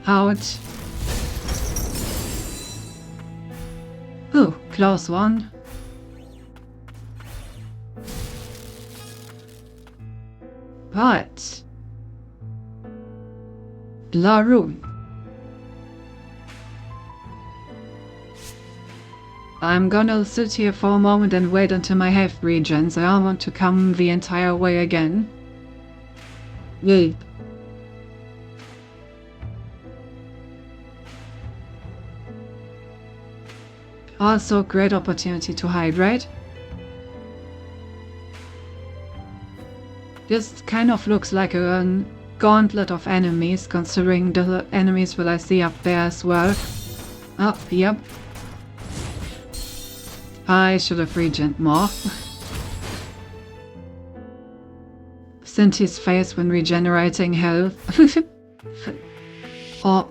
Ouch. Ooh, close one. But... La Rune. I'm gonna sit here for a moment and wait until my health regens. I don't want to come the entire way again. Yay. Also, great opportunity to hydrate. This kind of looks like a gauntlet of enemies, considering the enemies that I see up there as well. Oh, yep. I should have regened more. Cynthi's face when regenerating health. Oh.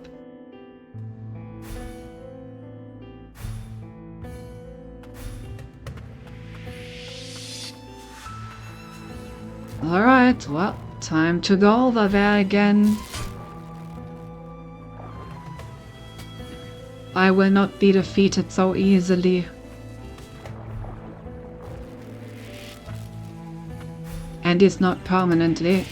Alright, well, time to go over there again. I will not be defeated so easily. And it's not permanently.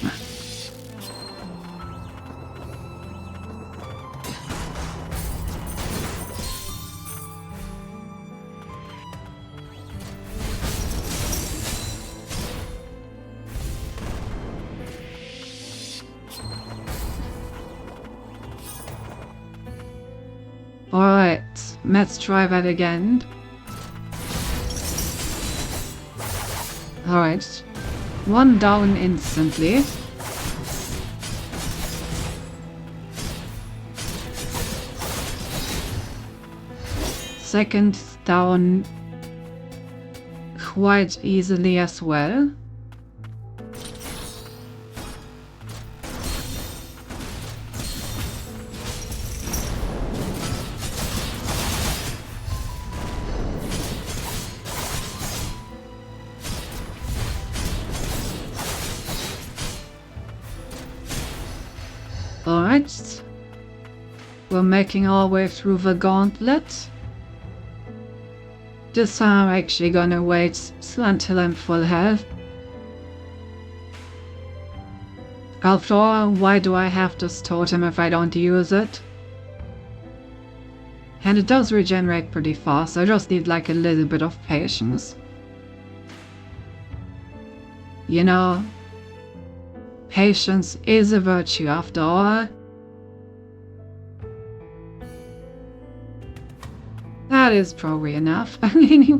Alright, let's try that again. Alright, one down instantly. Second down quite easily as well. Alright, we're making our way through the gauntlet. This time I'm actually gonna wait until I'm full health. After all, why do I have this totem if I don't use it? And it does regenerate pretty fast, I just need like a little bit of patience. You know, patience is a virtue after all. That is probably enough. I mean,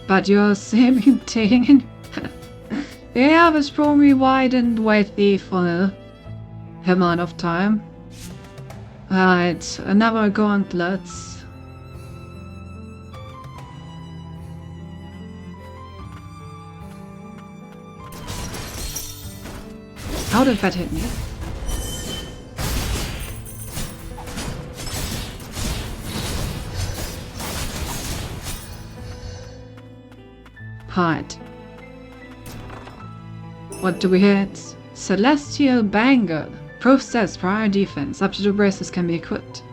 but you're simulating. Yeah, that's probably why I didn't wait the full amount of time. Alright, another gauntlet. How did that hit me? Right. What do we hit? Celestial Bangle. Process prior defense. Up to 2 bracelets can be equipped.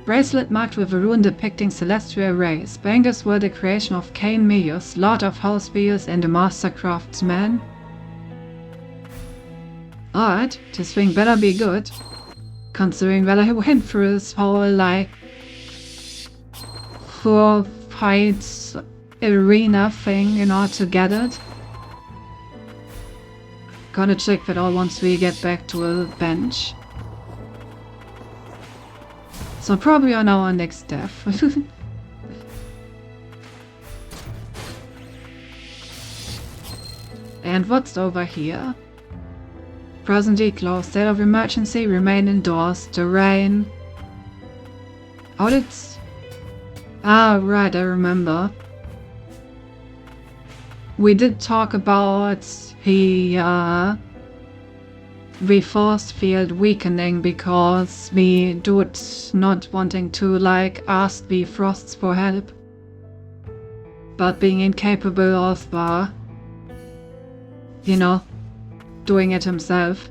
Bracelet marked with a rune depicting celestial rays. Bangles were the creation of Cain Meus, Lord of House Wheels and a master craftsman. Alright, this thing better be good. Considering that I went through this whole, like, 4 fights arena thing in order to get it. Gonna check that out once we get back to a bench. So probably on our next death. And what's over here? Presently closed. State of emergency. Remain indoors. Terrain. Audits. Ah, right, I remember. We did talk about the force field weakening because we dude not wanting to like ask the frosts for help, but being incapable of you know, doing it himself.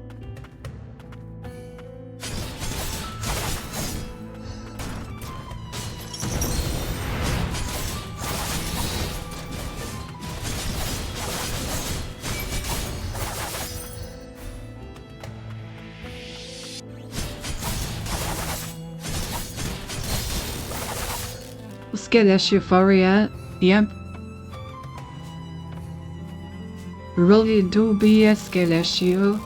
Skill issue for real. Yep. Really do be a skill issue.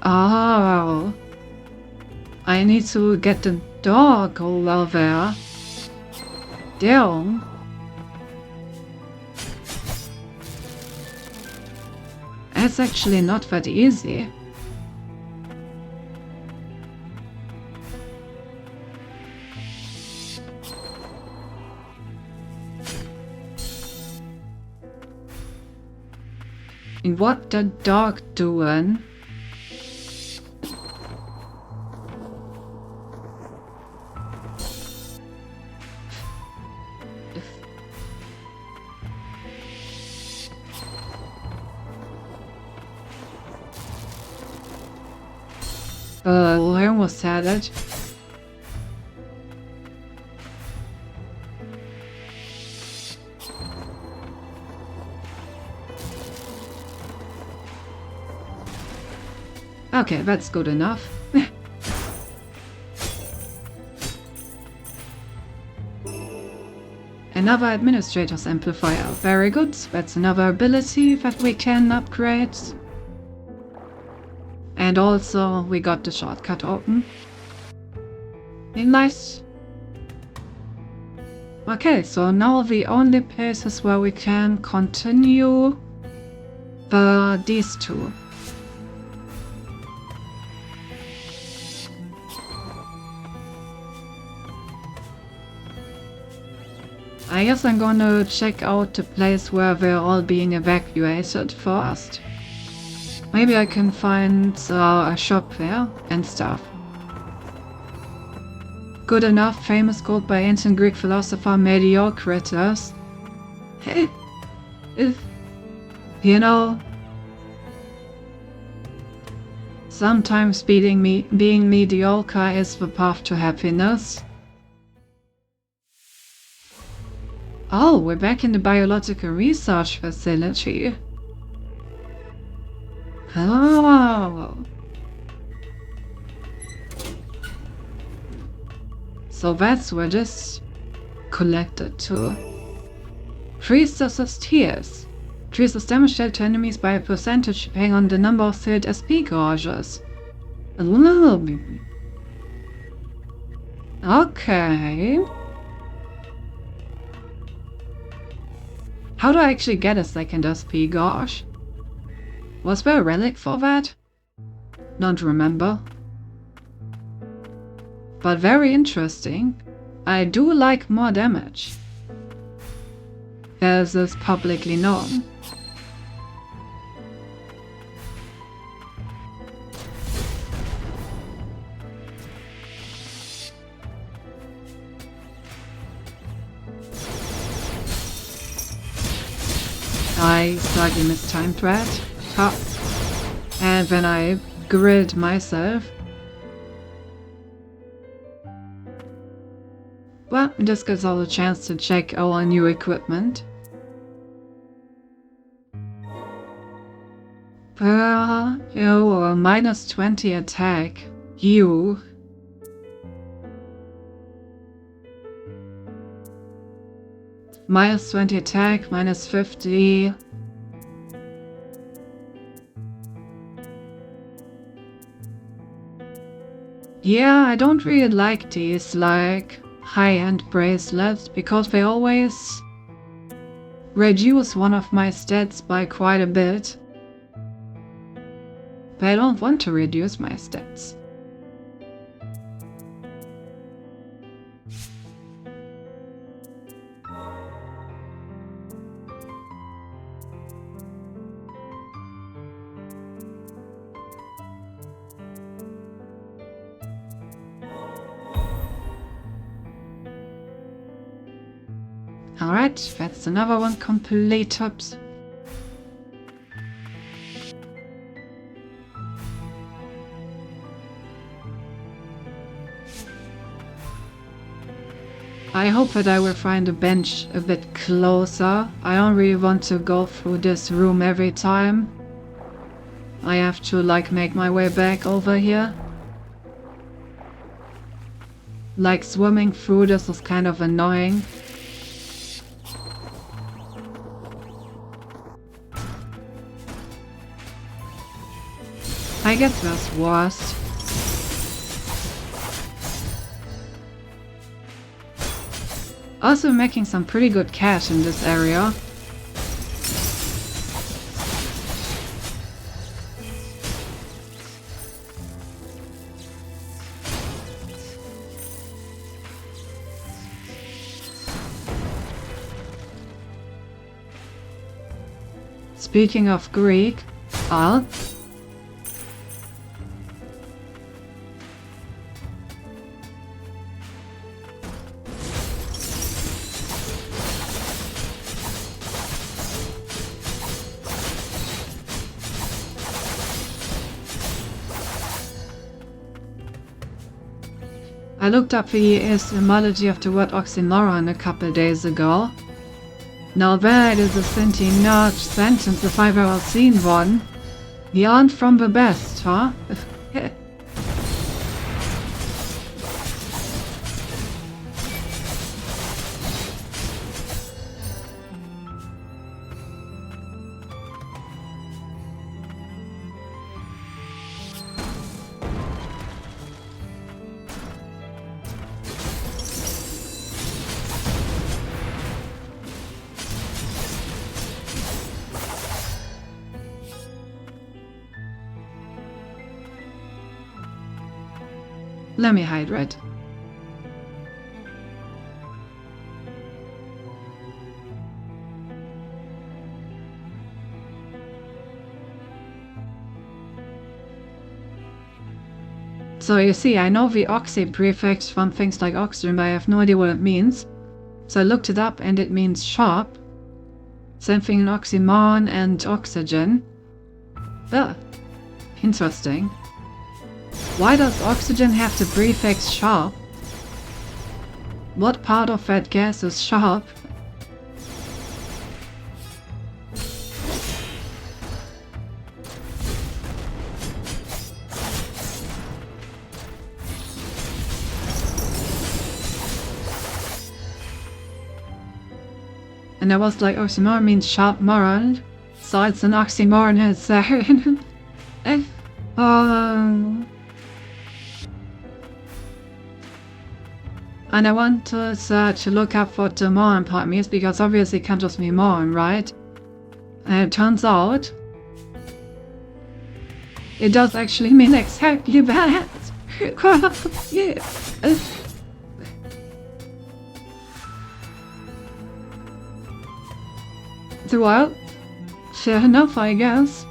Oh. I need to get the dog over there. Damn. It's actually not that easy. What the dog doing? I almost said it. Okay, that's good enough. Another Administrator's Amplifier. Very good. That's another ability that we can upgrade. And also, we got the shortcut open. Nice. Okay, so now the only places where we can continue are these two. I guess I'm gonna check out the place where they're all being evacuated first. Maybe I can find a shop there and stuff. Good enough, famous quote by ancient Greek philosopher Mediocritus. You know, sometimes being mediocre is the path to happiness. Oh, we're back in the biological research facility. Oh. So that's where this collected to. Priestess's Tears. Increases damage dealt to enemies by a percentage depending on the number of filled SP gauges. Okay. How do I actually get a second SP gauge? Was there a relic for that? Don't remember. But very interesting. I do like more damage, as is publicly known. I slightly mistimed that. Ha. And then I grilled myself. Well, this gives us a chance to check our new equipment. Minus 20 attack. You. Minus 20 attack, minus 50. Yeah, I don't really like these, like, high-end bracelets, because they always reduce one of my stats by quite a bit. But I don't want to reduce my stats. Alright, that's another one completed. I hope that I will find a bench a bit closer. I don't really want to go through this room every time. I have to like make my way back over here. Like swimming through this is kind of annoying. I guess that's worse. Also making some pretty good cash in this area. Speaking of Greek, Al. I looked up the etymology of the word oxymoron a couple days ago. Now that is a sentient sentence if I've ever seen one. The aren't from the best, huh? Let me hydrate. So you see, I know the oxy prefix from things like oxygen, but I have no idea what it means. So I looked it up and it means sharp. Same thing in oxymoron and oxygen. Ah, interesting. Why does oxygen have the prefix sharp? What part of that gas is sharp? And I was like, oxymoron means sharp moron, so it's an oxymoron itself. And I wanted to look up what the moron part means, because obviously it can't just be moron, right? And it turns out it does actually mean exactly that. Yeah. Well, fair enough, I guess.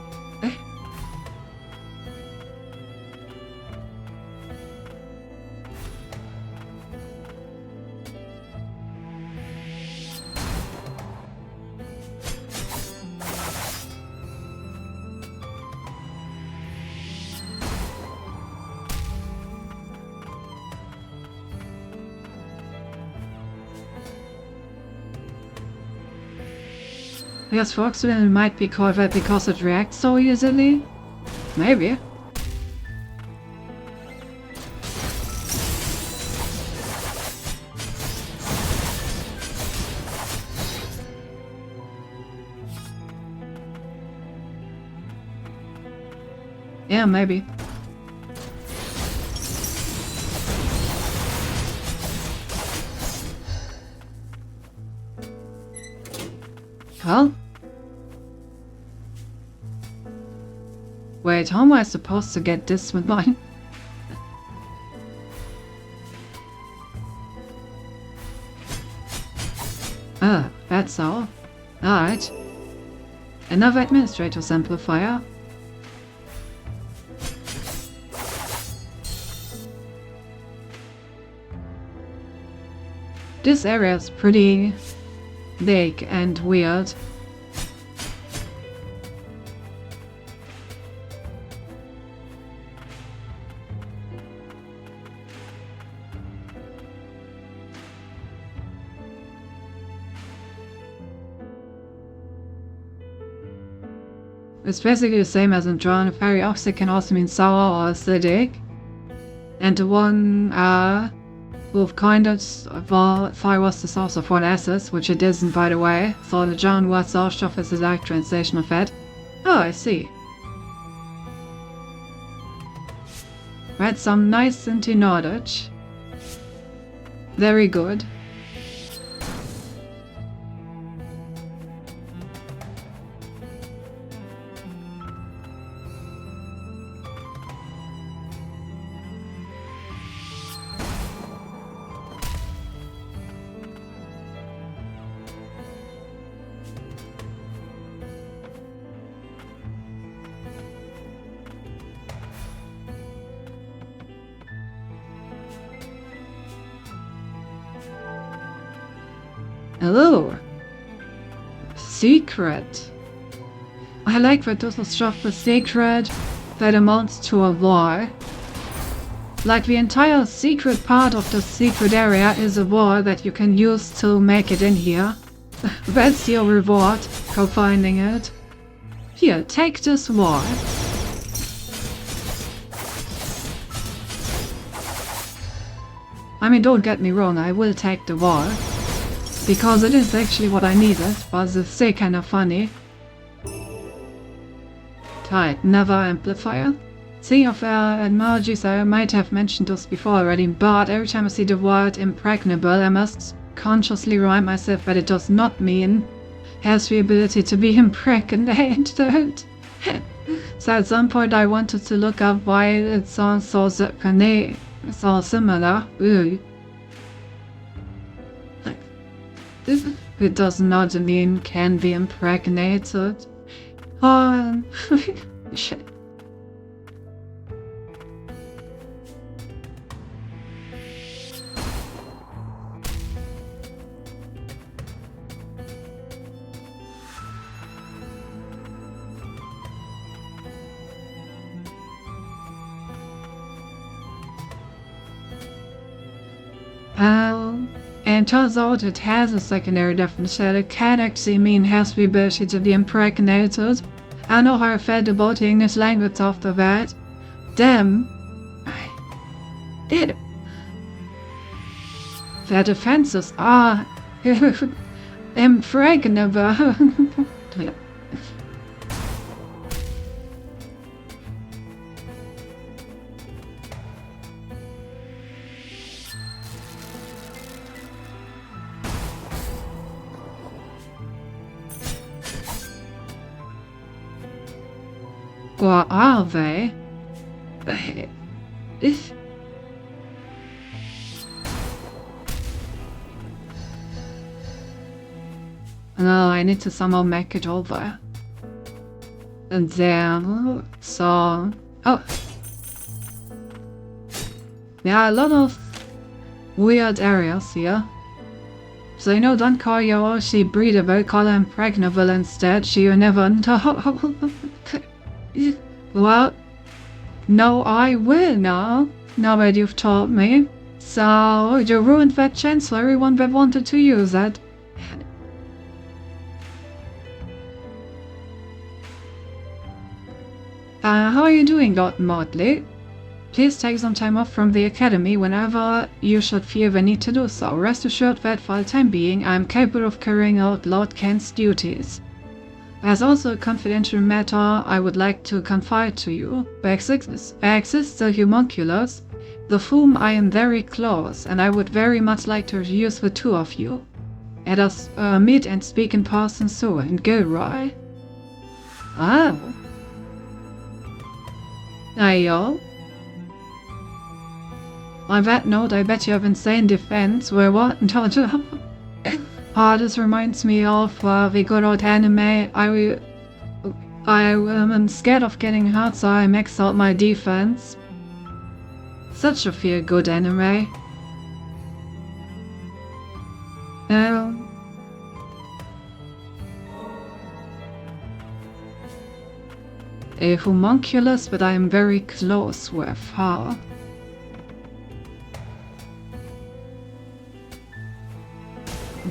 I guess for oxygen it might be called that because it reacts so easily? Maybe. Yeah, maybe. Well? Wait, how am I supposed to get this with mine? That's all. Alright. Another administrator's amplifier. This area is pretty big and weird. It's basically the same as in Drawn. Ferrioxide can also mean sour or acidic. And the one with kind of fire was the source of one acid, which it isn't by the way, so the John was Sauerstoff is the direct translation of it. Oh, I see. Right, some nice into knowledge. Very good. Hello. Secret. I like that this is just a secret that amounts to a lie. Like the entire secret part of the secret area is a wall that you can use to make it in here. That's your reward for finding it. Here, take this wall. I mean, don't get me wrong, I will take the wall. Because it is actually what I needed, but it's still kind of funny. Tight, never amplifier. Seeing of emojis, I might have mentioned this before already, but every time I see the word impregnable, I must consciously remind myself that it does not mean has the ability to be impregnated. So at some point I wanted to look up why it sounds so similar. Ooh. It does not mean can be impregnated. Oh, shit. And turns out it has a secondary definition. It can actually mean has the ability to be impregnated. I know how I felt about the English language after that. Damn. Their defenses are impregnable. Or are they? No, I need to somehow make it over. And then, so... Oh! There are a lot of weird areas here. So don't call your Oshi breedable, call her impregnable instead, she will never know. Well, no, I will now that you've told me. So, you ruined that chance for everyone that wanted to use it. How are you doing, Lord Motley? Please take some time off from the academy whenever you should feel the need to do so. Rest assured that for the time being, I am capable of carrying out Lord Kent's duties. There's also a confidential matter I would like to confide to you. There exists a homunculus, with whom I am very close, and I would very much like to introduce the two of you. Let us meet and speak in person soon, in Gilroy. Oh. Ayo. On that note, I bet you have insane defense. Where what? This reminds me of the good old anime. I am scared of getting hurt, so I max out my defense. Such a feel-good anime. A homunculus, but I am very close with her.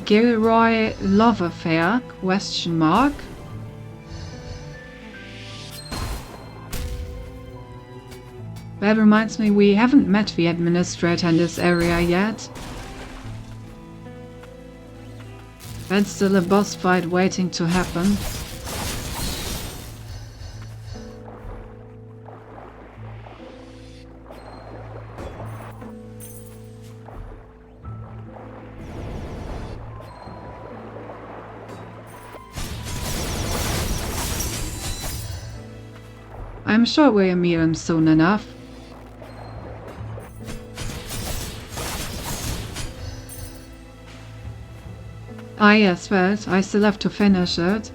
Gilroy love affair? Question mark. That reminds me, we haven't met the administrator in this area yet. That's still a boss fight waiting to happen. I'm sure we'll meet him soon enough. Ah yes, but I still have to finish it.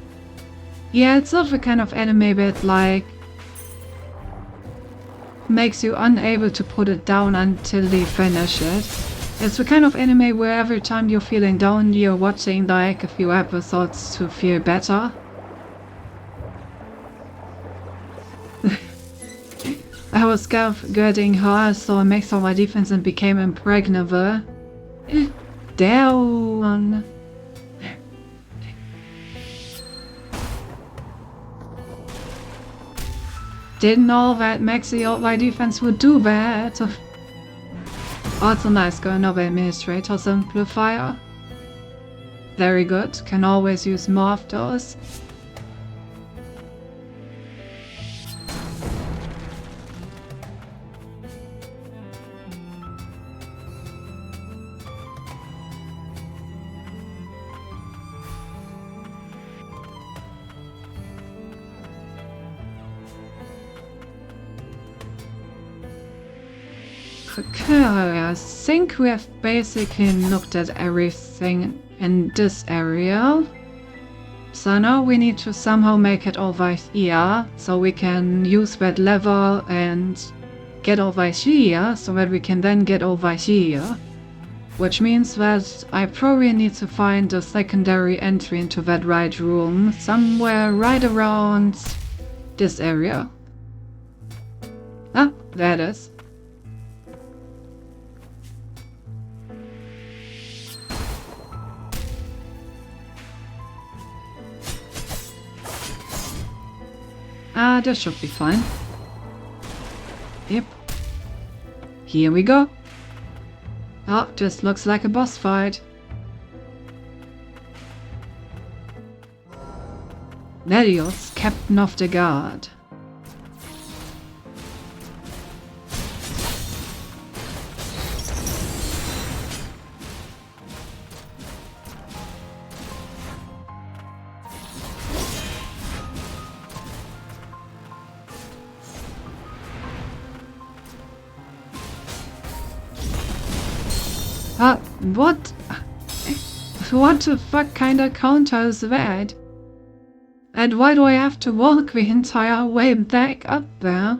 Yeah, it's not the kind of anime that like makes you unable to put it down until you finish it. It's the kind of anime where every time you're feeling down, you're watching like a few episodes to feel better. I was getting her, so I maxed out my defense and became impregnable. Down. Didn't know that maxing out my defense would do that. Also nice, got another administrator simplifier. Very good, can always use more of those. Okay, I think we have basically looked at everything in this area. So now we need to somehow make it over here, so we can use that lever and get over here, so that we can then get over here. Which means that I probably need to find a secondary entry into that right room, somewhere right around this area. Ah, there it is. This should be fine. Yep. Here we go. Oh, this looks like a boss fight. Lelios, Captain of the Guard. What? What the fuck kind of counter is that? And why do I have to walk the entire way back up there?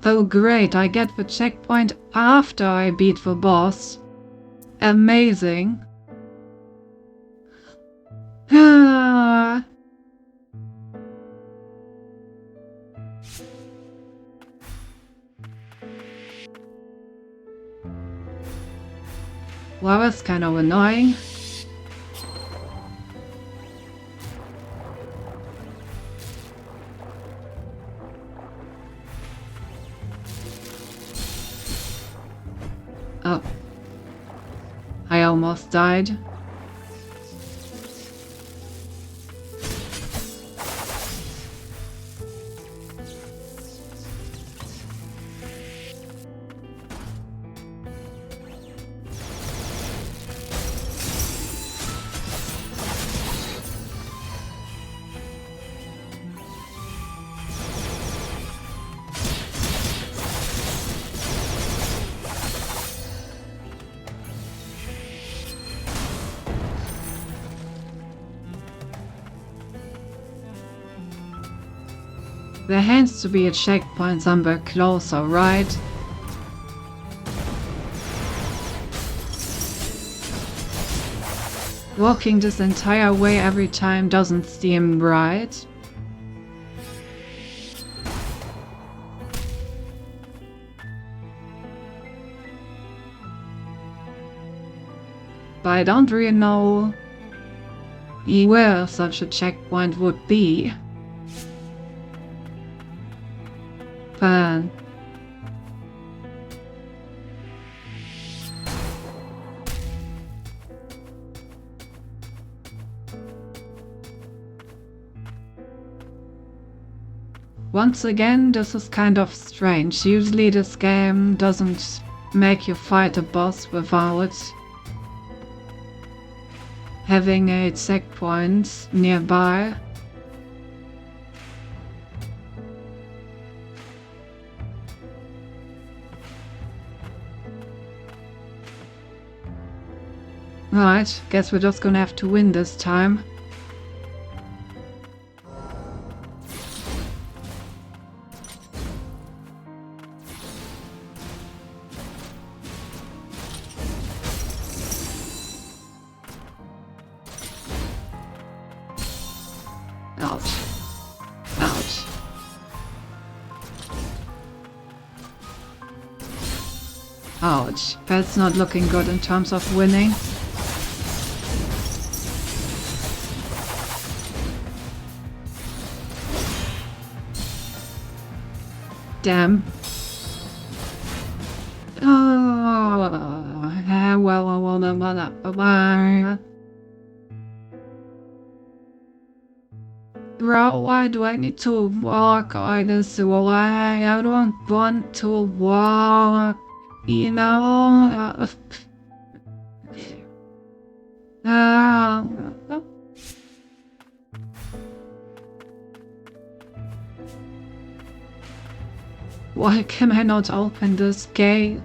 Oh great, I get the checkpoint after I beat the boss. Amazing. Well, that's kind of annoying. Oh. I almost died. There has to be a checkpoint somewhere closer, right? Walking this entire way every time doesn't seem right. But I don't really know where such a checkpoint would be. Fun. Once again, this is kind of strange. Usually this game doesn't make you fight a boss without having a checkpoint nearby. Right, guess we're just gonna have to win this time. Ouch. Ouch. Ouch. That's not looking good in terms of winning. Damn. Oh, Bro, why do I need to walk all this way? I don't want to walk, you know? Uh, why can I not open this gate?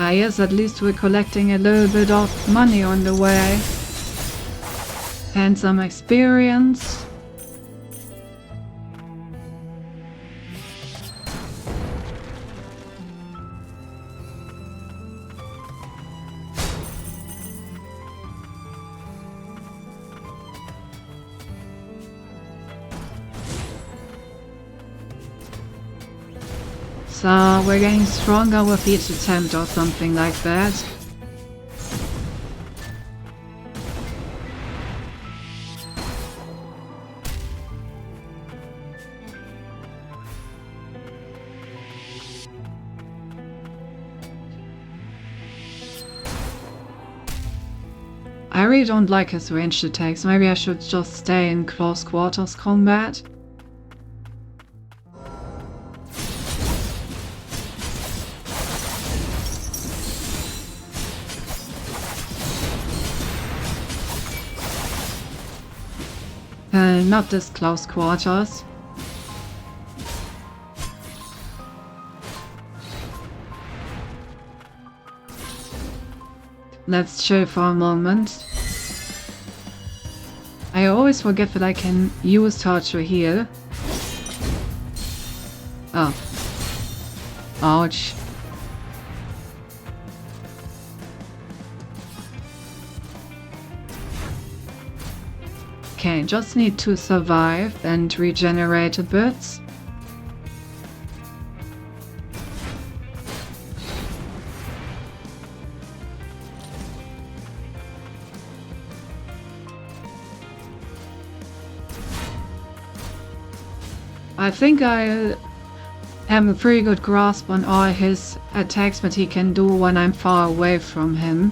Yes, at least we're collecting a little bit of money on the way. And some experience. So we're getting stronger with each attempt or something like that. I really don't like his ranged attacks. Maybe I should just stay in close quarters combat. Not this close quarters. Let's chill for a moment. I always forget that I can use torture here. Oh. Ouch. Okay, just need to survive and regenerate a bit. I think I have a pretty good grasp on all his attacks that he can do when I'm far away from him.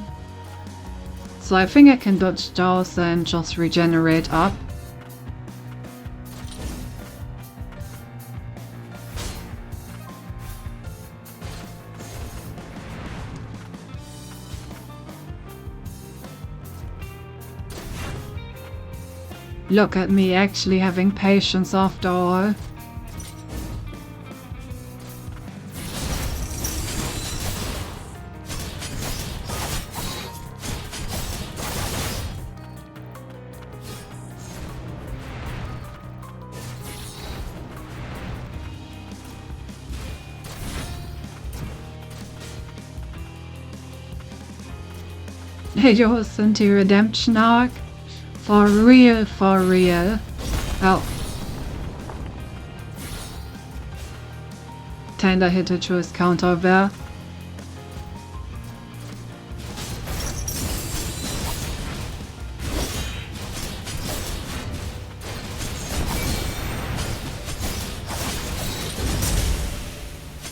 So I think I can dodge those and just regenerate up. Look at me actually having patience after all. Hey, yo, anti-redemption arc? For real, for real. Oh. Kinda hit a choice counter there.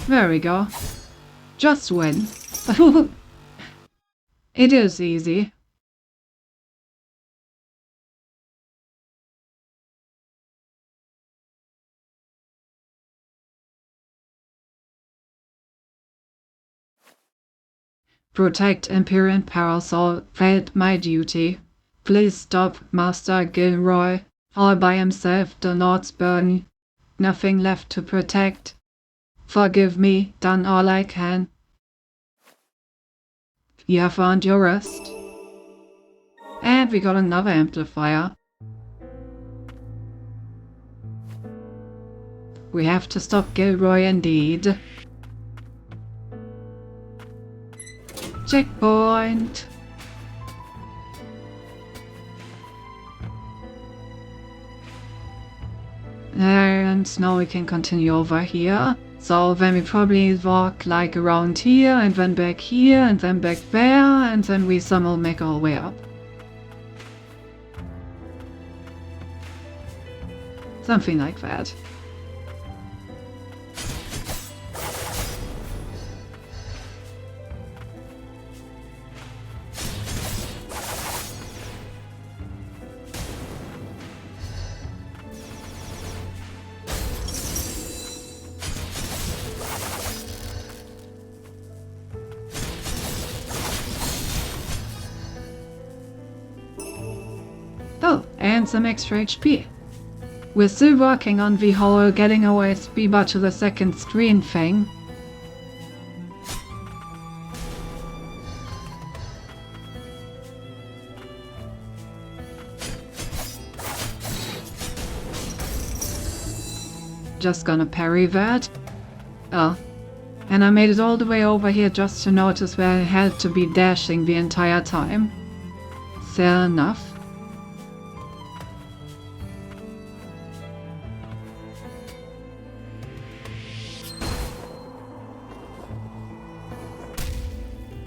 There we go. Just win. It is easy. Protect Imperial Parasol failed my duty. Please stop, Master Gilroy. All by himself, the Lord's burden. Nothing left to protect. Forgive me, done all I can. You have earned your rest. And we got another amplifier. We have to stop Gilroy indeed. Checkpoint! And now we can continue over here. So then we probably walk like around here and then back here and then back there and then we somehow make our way up. Something like that. Oh, and some extra HP. We're still working on the whole getting our SP bar to the second screen thing. Just gonna parry that. Oh. And I made it all the way over here just to notice where I had to be dashing the entire time. Fair enough.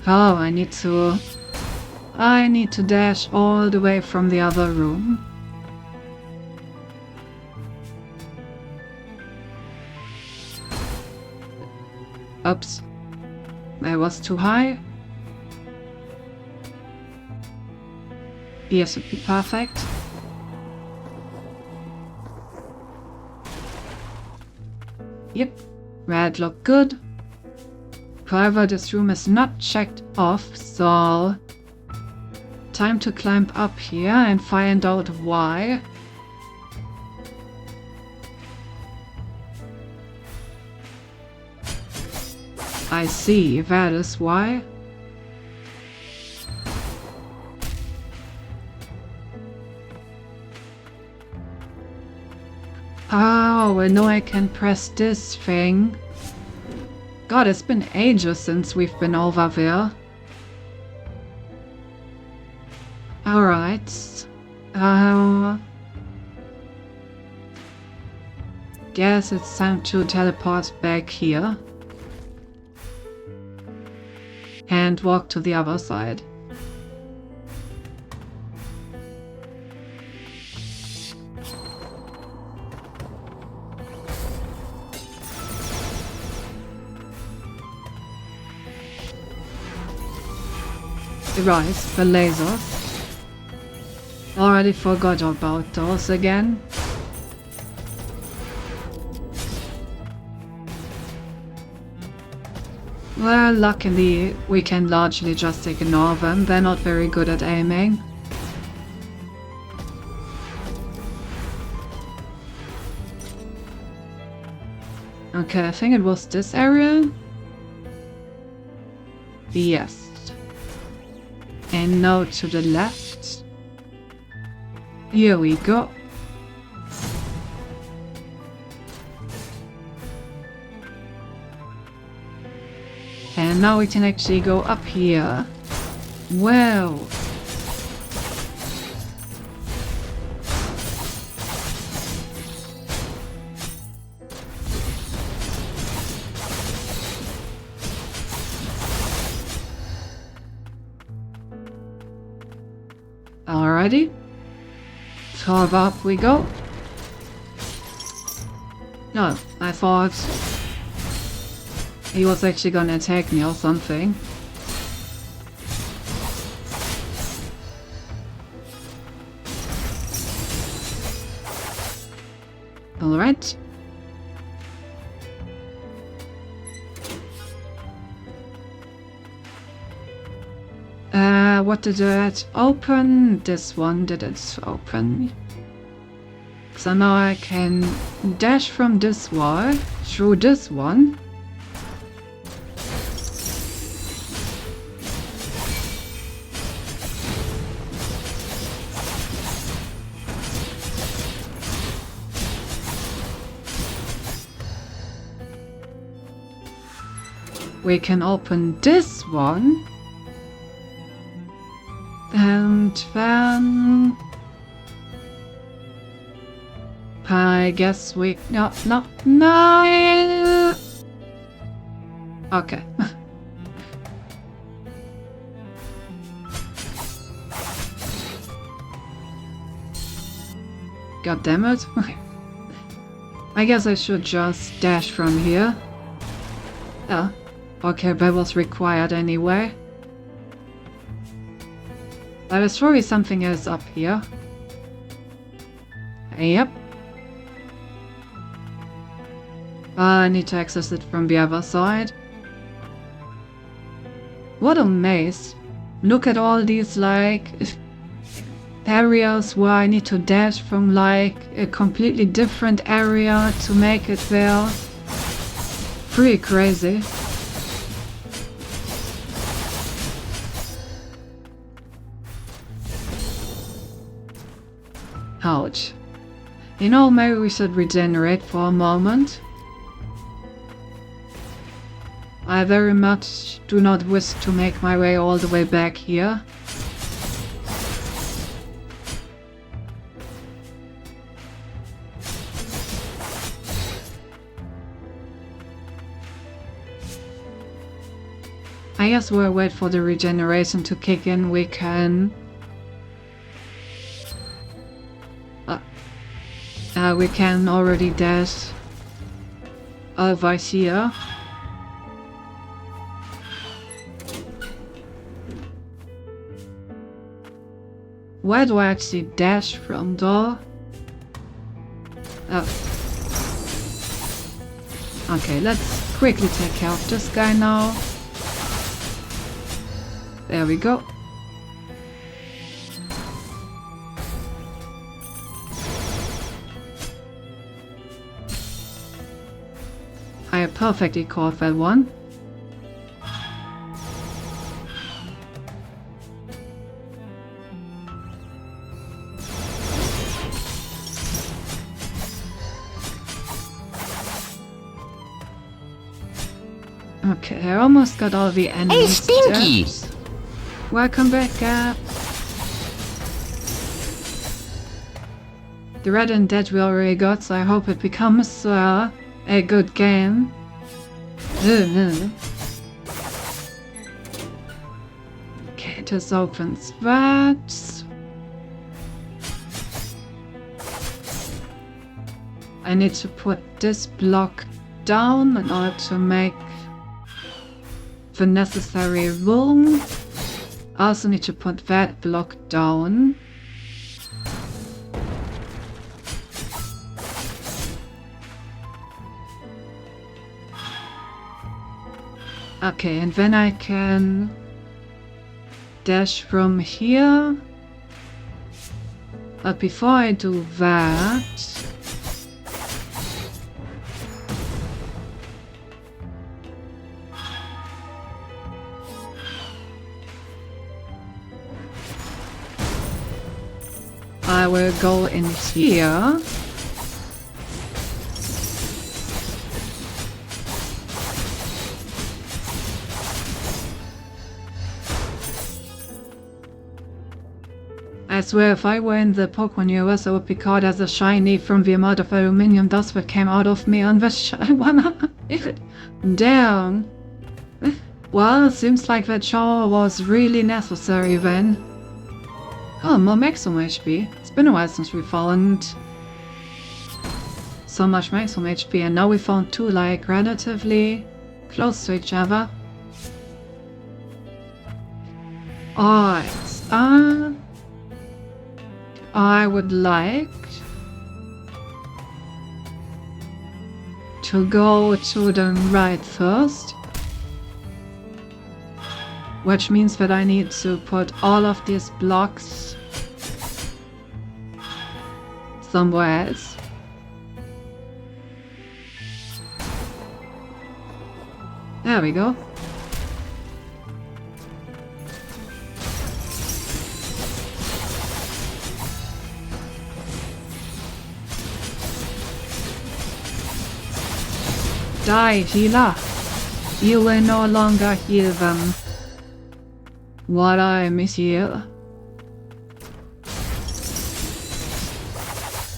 Oh, I need to dash all the way from the other room. Oops. That was too high. Yes, would be perfect. Yep. Red looked good. However, this room is not checked off, so time to climb up here and find out why. I see, that is why. Oh, I know I can press this thing. God, it's been ages since we've been over there. Alright. Guess it's time to teleport back here. And walk to the other side. Right, the lasers. Already forgot about those again. Well, luckily we can largely just ignore them, they're not very good at aiming. Okay, I think it was this area? Yes. And now to the left. Here we go. And now we can actually go up here. Wow. Alrighty. Carve up we go. No, I thought he was actually gonna attack me or something. Alright. What did it open? This one did it open. So now I can dash from this wall through this one. We can open this one. And then I guess we no. Okay. God damn it. I guess I should just dash from here. Yeah. Okay, that was required anyway. But there's probably something else up here. Yep. I need to access it from the other side. What a maze. Look at all these, like, areas where I need to dash from, like, a completely different area to make it there. Pretty crazy. Ouch. You know, maybe we should regenerate for a moment. I very much do not wish to make my way all the way back here. I guess we'll wait for the regeneration to kick in. We can... we can already dash over here. Where do I actually dash from though? Oh. Okay, let's quickly take care of this guy now. There we go. I perfectly caught that one. Okay, I almost got all the enemies. Hey, Stinky! Dead. Welcome back, The Red and Dead we already got, so I hope it becomes a good game. Okay, this opens that. I need to put this block down in order to make the necessary room. I also need to put that block down. Okay, and then I can dash from here. But before I do that, I will go in here. I swear, if I were in the Pokemon universe, I would be caught as a shiny from the amount of aluminium dust that came out of me on the one. Damn. Well, it seems like that shower was really necessary then. Oh, more maximum HP. It's been a while since we found so much maximum HP, and now we found two, like, relatively close to each other. Alright, I would like to go to the right first. which means that I need to put all of these blocks somewhere else. There we go. Die, healer! You will no longer heal them. What I miss here.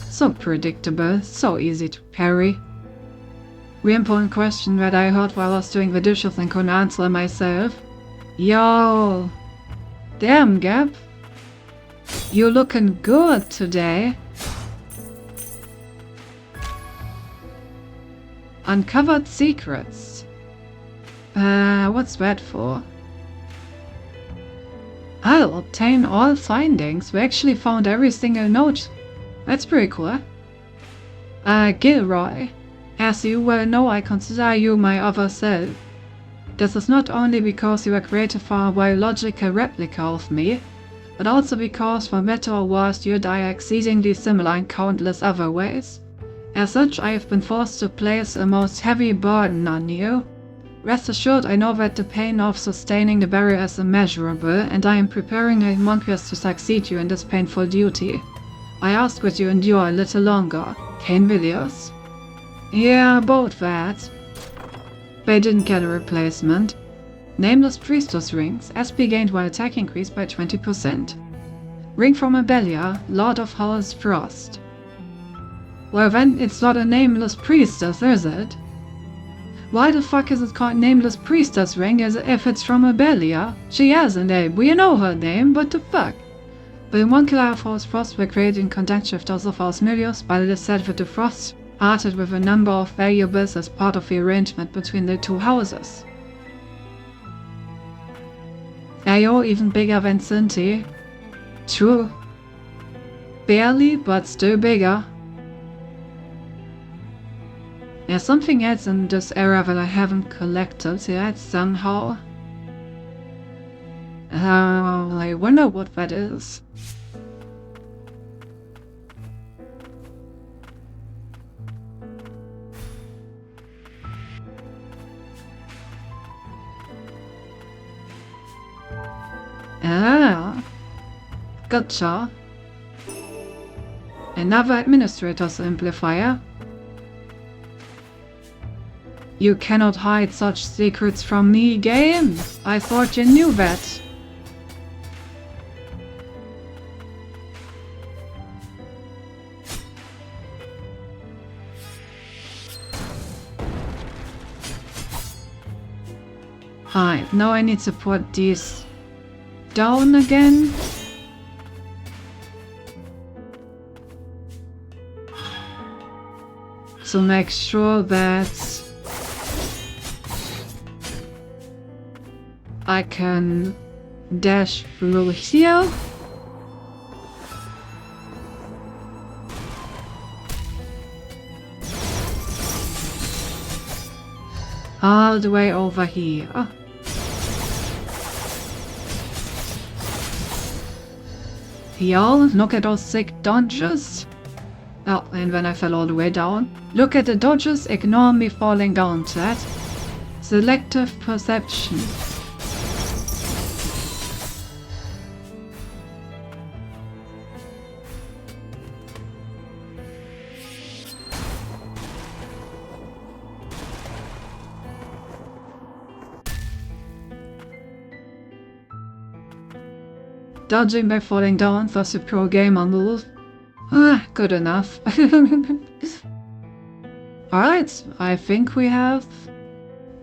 So predictable, so easy to parry. The important question that I heard while I was doing the dishes and couldn't answer myself. Yo! Damn, Gap! You looking good today. Uncovered secrets. What's that for? I'll obtain all findings. We actually found every single note. That's pretty cool. Gilroy. As you well know, I consider you my other self. This is not only because you were created for a biological replica of me, but also because for better or worse you and I are exceedingly similar in countless other ways. As such, I have been forced to place a most heavy burden on you. Rest assured, I know that the pain of sustaining the barrier is immeasurable, and I am preparing a homunculus to succeed you in this painful duty. I ask that you endure a little longer. Kane Villiers. Yeah, about that. They didn't get a replacement. Nameless Priestess Rings. SP gained while attack increased by 20%. Ring from Abelia, Lord of House Frost. Well then, it's not a Nameless Priestess, is it? Why the fuck is it called Nameless Priestess Ring as if it's from Abelia? She has a name, we know her name, but the fuck? The homunculi of House Frost were created in conjunction with those of House Milius, but it is said that the Frost parted with a number of valuables as part of the arrangement between the two houses. Ayo even bigger than Sinti. True. Barely, but still bigger. There's something else in this area that I haven't collected yet somehow. I wonder what that is. Ah, gotcha. Another administrator's amplifier. You cannot hide such secrets from me, game. I thought you knew that. Hi, now I need to put these down again. So make sure that I can dash through here. All the way over here. Y'all, look at those sick dodges. Oh, and then I fell all the way down. Look at the dodges, ignore me falling down, chat. Selective perception. Dodging by falling down, thus a pro gamer move. Ah, good enough. Alright, I think we have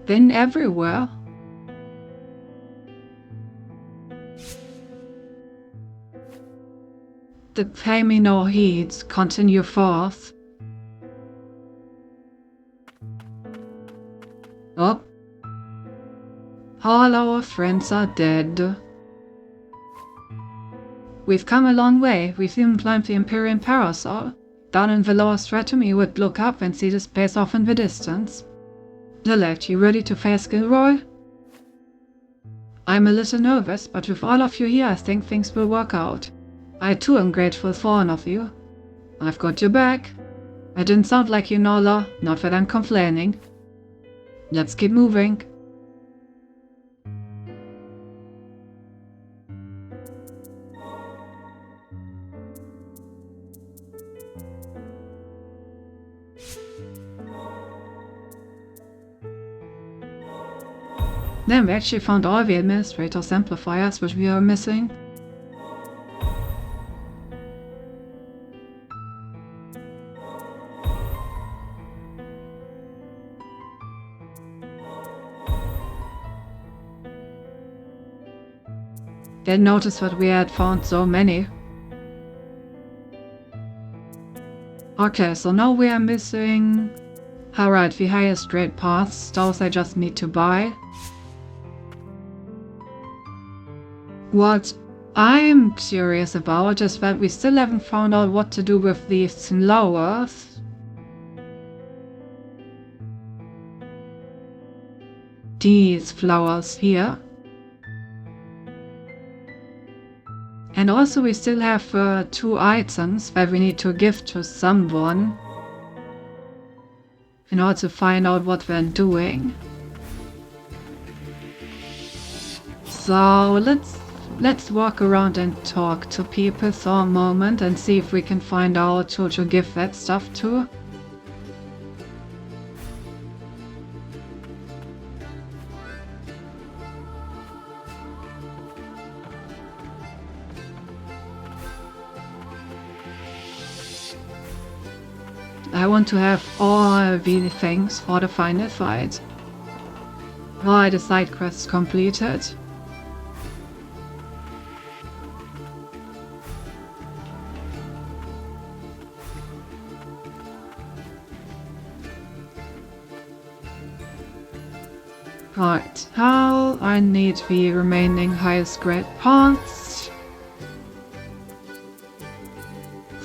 been everywhere. The pay me no heed, continue forth. Oh. All our friends are dead. We've come a long way. We've even climbed the Imperial Parasol. Down in the lower stratum, you would look up and see the space off in the distance. The left, you ready to face Gilroy? I'm a little nervous, but with all of you here, I think things will work out. I too am grateful for all of you. I've got your back. I didn't sound like you, Nola, not that I'm complaining. Let's keep moving. Then we actually found all the administrator's amplifiers which we were missing. Didn't notice that we had found so many. Okay, so now we are missing... Alright, the highest grade paths, those I just need to buy. What I'm curious about is that we still haven't found out what to do with these flowers. These flowers here. And also we still have 2 items that we need to give to someone in order to find out what they're doing. So let's walk around and talk to people for a moment and see if we can find out who to give that stuff to. I want to have all the things for the final fight. All the side quests completed. Right, how I need the remaining highest grade parts.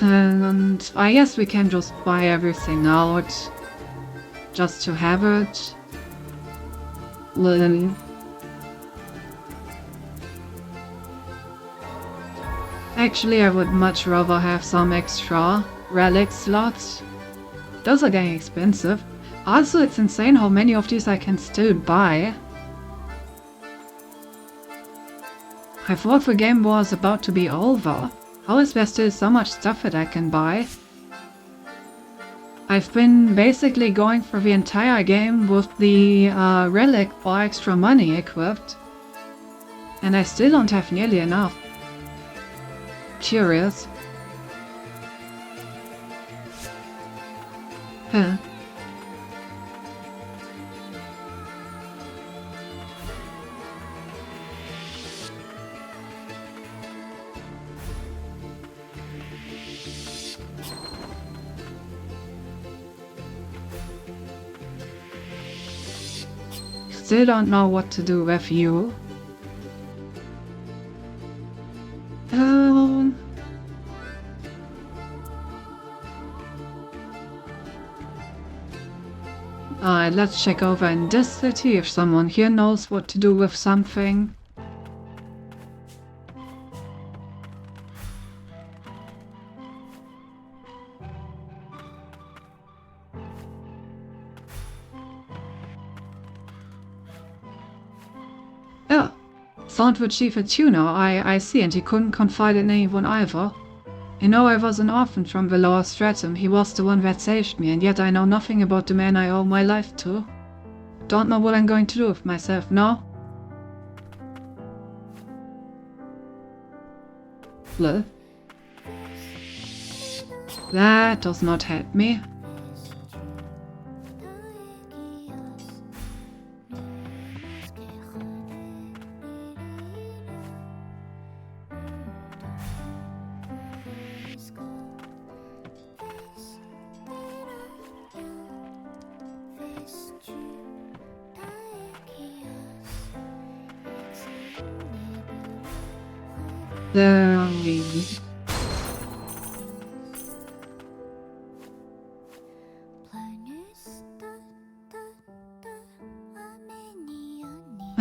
And I guess we can just buy everything out just to have it. Then actually I would much rather have some extra relic slots. Those are getting expensive. Also, it's insane how many of these I can still buy. I thought the game was about to be over. How is there still so much stuff that I can buy? I've been basically going for the entire game with the relic for extra money equipped. And I still don't have nearly enough. Curious. Huh. Still don't know what to do with you. Alright, let's check over in this city if someone here knows what to do with something. Oh, found the chief at Tuna, I see, and he couldn't confide in anyone either. You know, I was an orphan from the lower Stratum. He was the one that saved me, and yet I know nothing about the man I owe my life to. Don't know what I'm going to do with myself now. Bleh. That does not help me.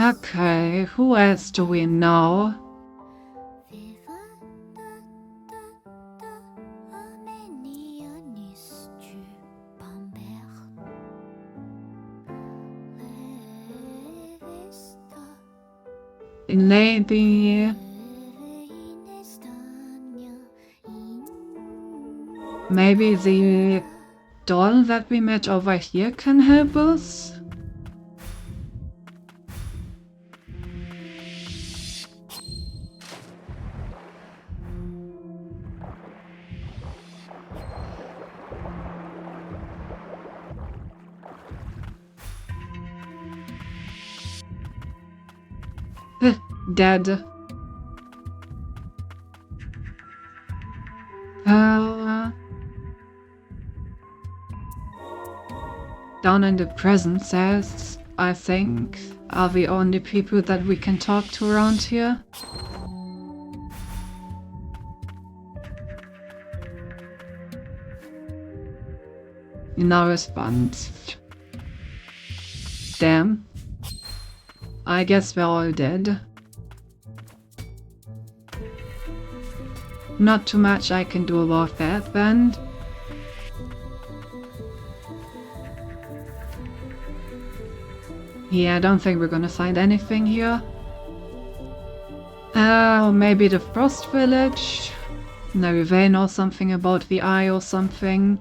Okay, who else do we know? Maybe the doll that we met over here can help us? Dead. Down in the prison cells, I think, are the only people that we can talk to around here. No response. Damn. I guess we're all dead. Not too much I can do about that then. Yeah, I don't think we're gonna find anything here. Maybe the Frost Village? Maybe they know something about the eye or something.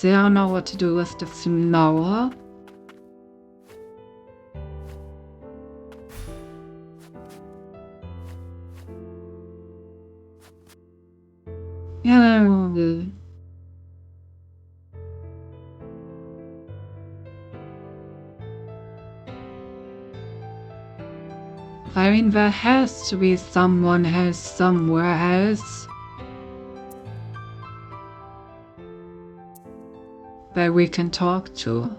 They don't know what to do with the flower. Yeah. I mean, there has to be someone else somewhere else that we can talk to.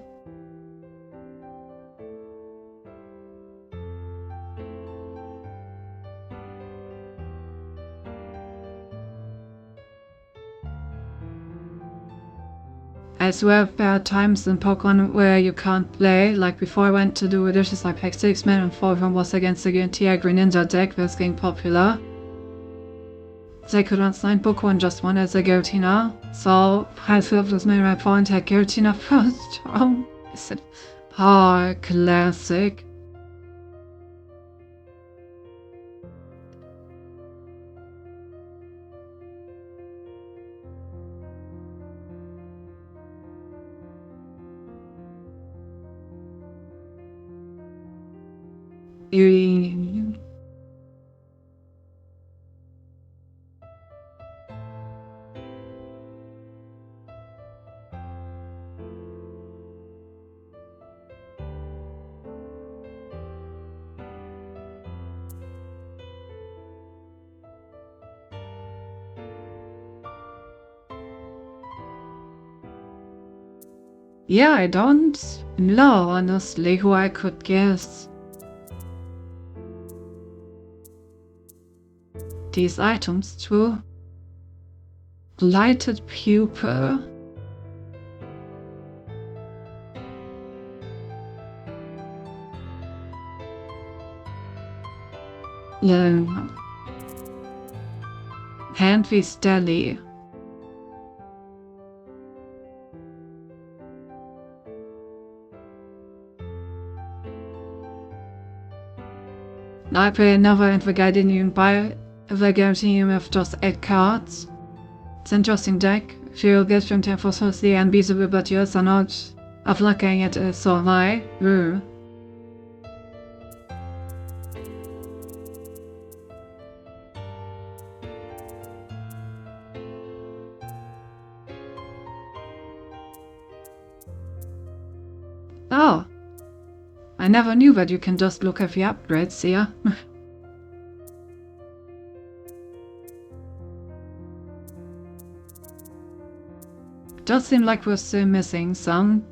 I swear there are times in Pokemon where you can't play, like before I went to do the dishes I packed 6 men and 4 of them was against the Guarantee Greninja deck that's getting popular. They could assign Pokemon just one as a Giratina, so I feel this made my point at Giratina first. I said, classic. Yeah, I don't know, honestly, who I could guess. These items too. Blighted pupil. Handvis Deli. I play another and the guy didn't even buy the guarantee with just 8 cards. It's an interesting deck. She'll get from 10 for Thursday and be the but yours are not of looking at it so high. Oh. I never knew that you can just look at the upgrades here. Does seem like we're still missing some.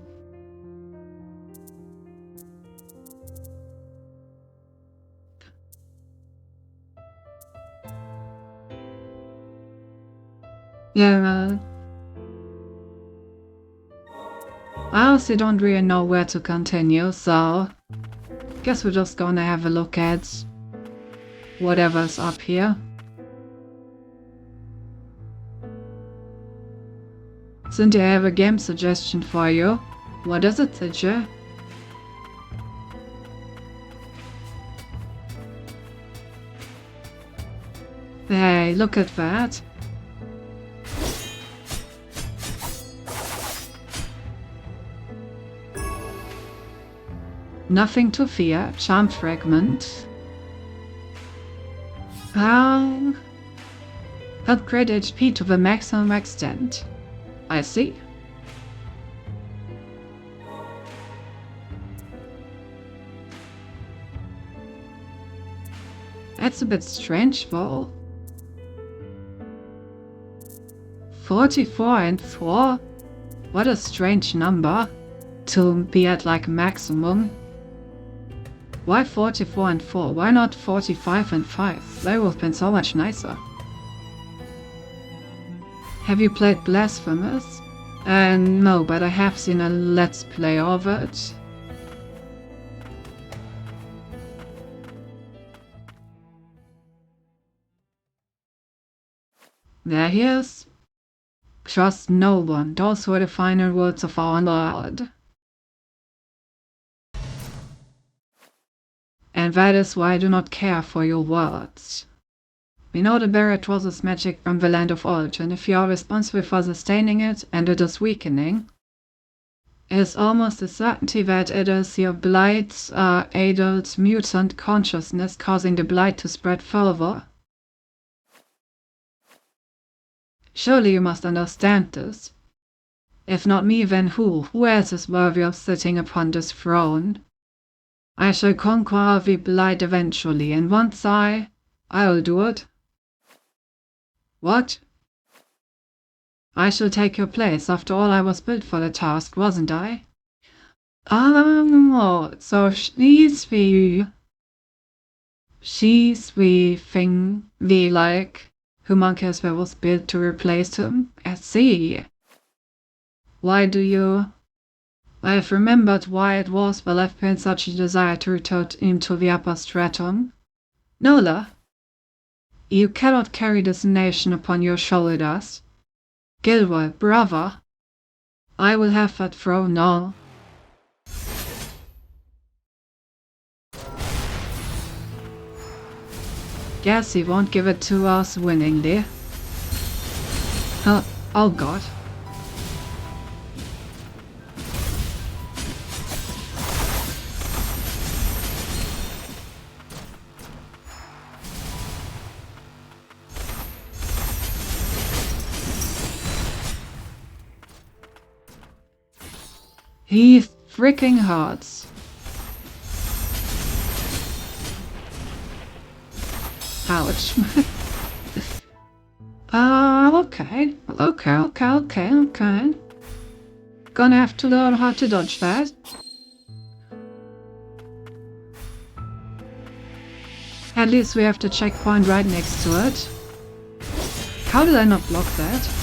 Yeah, I honestly don't really know where to continue, so guess we're just gonna have a look at whatever's up here. Cynthia, I have a game suggestion for you. What is it, Cynthia? Hey, look at that. Nothing to fear. Charm fragment. Upgrade HP to the maximum extent. I see. That's a bit strange though. 44 and 4? What a strange number to be at like maximum. Why 44 and 4? Why not 45 and 5? That would have been so much nicer. Have you played Blasphemous? No, but I have seen a Let's Play of it. There he is. Trust no one. Those were the final words of our Lord. And that is why I do not care for your words. We know the barrier is magic from the land of origin. If you are responsible for sustaining it, and it is weakening, it is almost a certainty that it is your blight's adult mutant consciousness causing the blight to spread further. Surely you must understand this. If not me, then who? Who else is worthy of sitting upon this throne? I shall conquer the blight eventually, and once I'll do it. What? I shall take your place. After all, I was built for the task, wasn't I? So she's the thing, the like, homunculus that was built to replace him? I see. Why do you... I've remembered why it was that left me such a desire to return into the upper stratum. Nola, you cannot carry this nation upon your shoulders. Gilroy, brother, I will have that throne now. Guess he won't give it to us willingly. Oh god. He freaking hurts. Ouch. Okay. Gonna have to learn how to dodge that. At least we have the checkpoint right next to it. How did I not block that?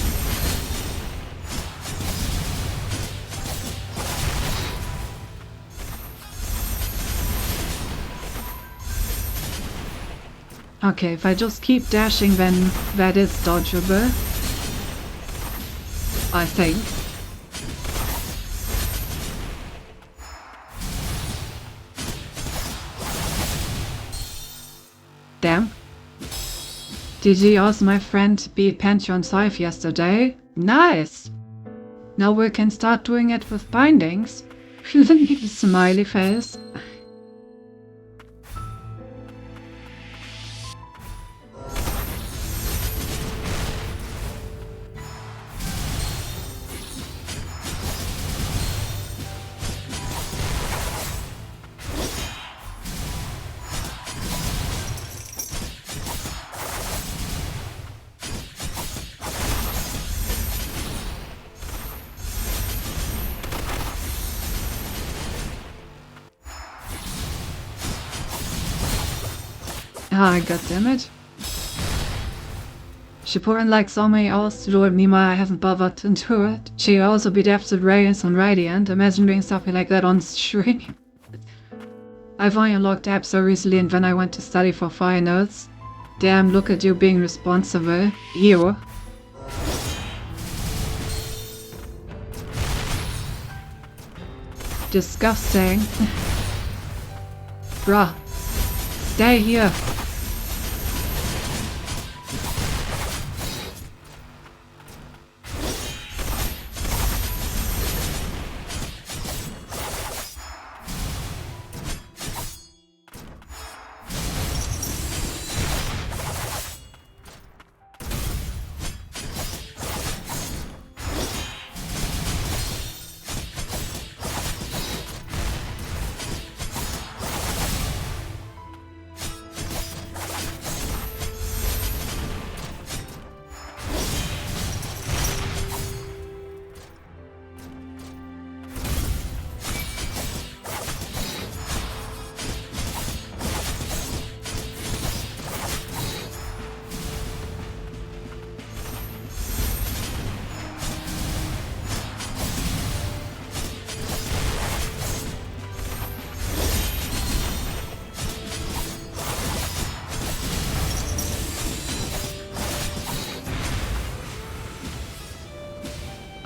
Okay, if I just keep dashing, then that is dodgeable. I think. Damn. GG, also my friend beat Pantheon 5 yesterday. Nice! Now we can start doing it with bindings. Smiley face. Ah, goddammit. She put in like so many hours to do it, meanwhile I haven't bothered to do it. She also beat Deficit Radiance on Radiant. Imagine doing something like that on stream. I've only unlocked apps so recently and when I went to study for finals. Damn, look at you being responsible. You. Disgusting. Bruh. Stay here.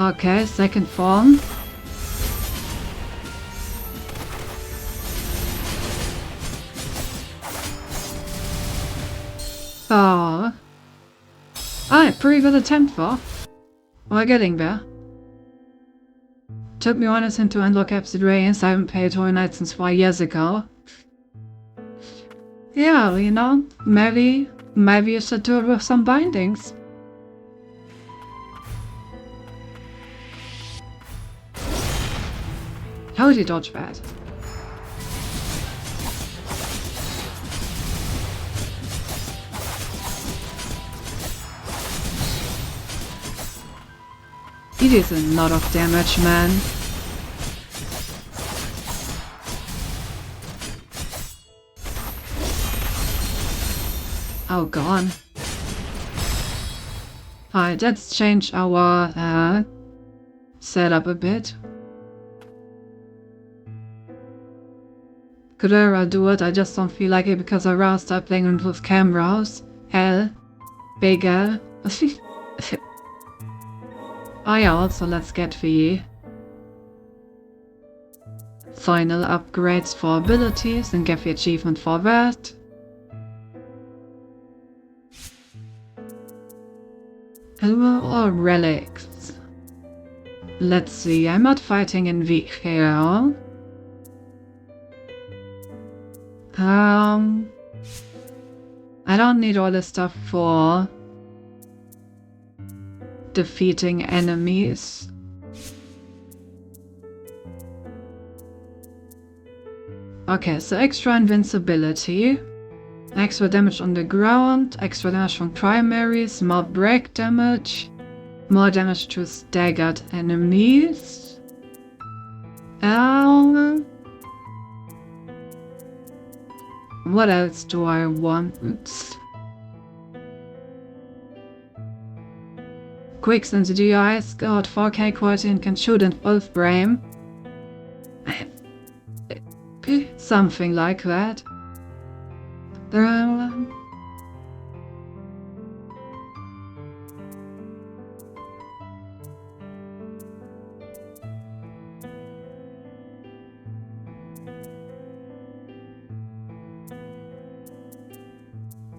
Okay, second form. Oh. Alright, pretty good attempt though. We're getting there. Took me honest to unlock Absolute Radiance. I haven't played Holy Knight since 4 years ago. Yeah, you know, maybe you should do it with some bindings. How did he dodge that? It is a lot of damage, man. Oh, gone. Alright, let's change our setup a bit. Could I do it? I just don't feel like it because I rather start playing with cameras. Hell. Big L. Oh yeah, also let's get the final upgrades for abilities and get the achievement for that. Or relics. Let's see, I'm not fighting in the here. I don't need all this stuff for defeating enemies. Okay, so extra invincibility, extra damage on the ground, extra damage from primaries, more break damage, more damage to staggered enemies. What else do I want? Quick sensitivity eyes, got 4K quality and can shoot in full frame. Something like that.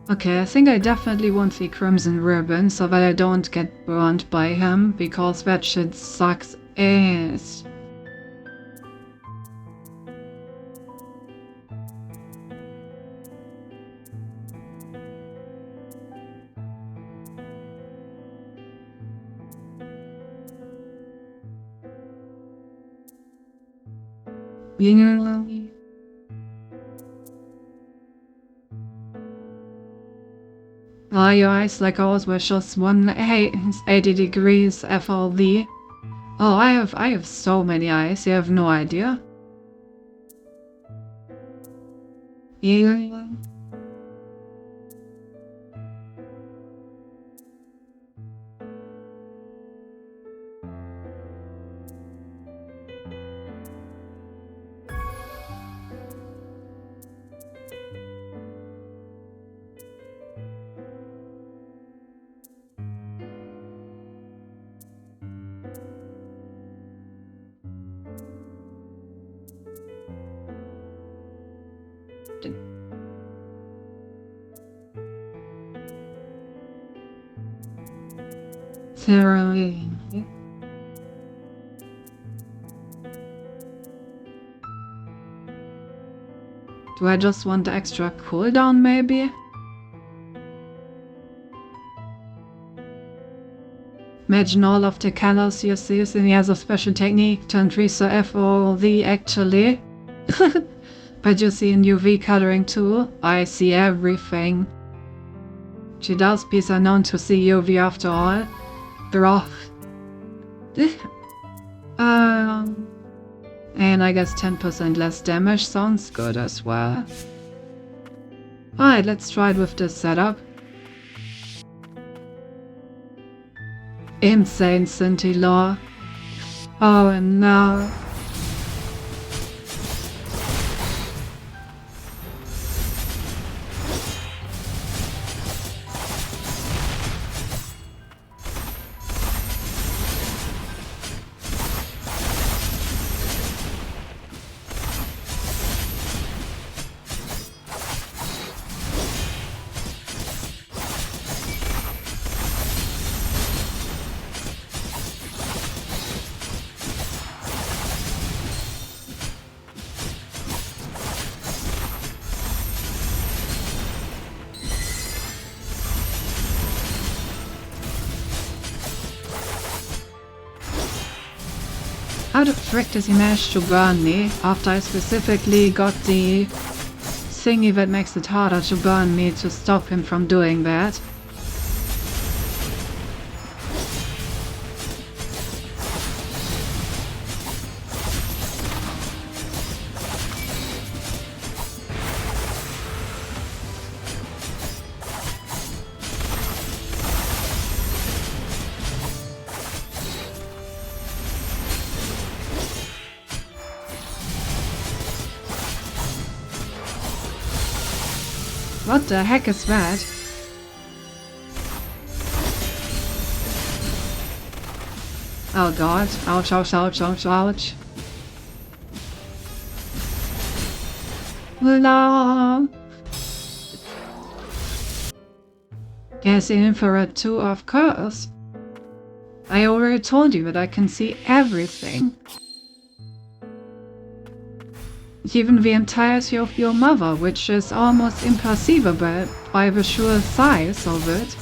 Okay, I think I definitely want the Crimson Ribbon so that I don't get burned by him, because that shit sucks ass. Oh, your eyes like ours were just 180 degrees FLV. Oh, I have so many eyes, you have no idea. Yeah. Thoroughly. Do I just want the extra cooldown, maybe? Imagine all of the colors you see, and he has a special technique to increase the FOV actually. But you see in UV coloring too, I see everything. She does be are known to see UV after all. Bro. And I guess 10% less damage sounds good as well. Alright, let's try it with this setup. Insane Scintilla. Oh no. How the frick does he manage to burn me after I specifically got the thingy that makes it harder to burn me to stop him from doing that? What the heck is that? Oh god. Ouch, ouch, ouch, ouch, ouch. No. Yes, in infrared too, of course. I already told you that I can see everything. Even the entirety of your mother, which is almost imperceivable by the sheer size of it.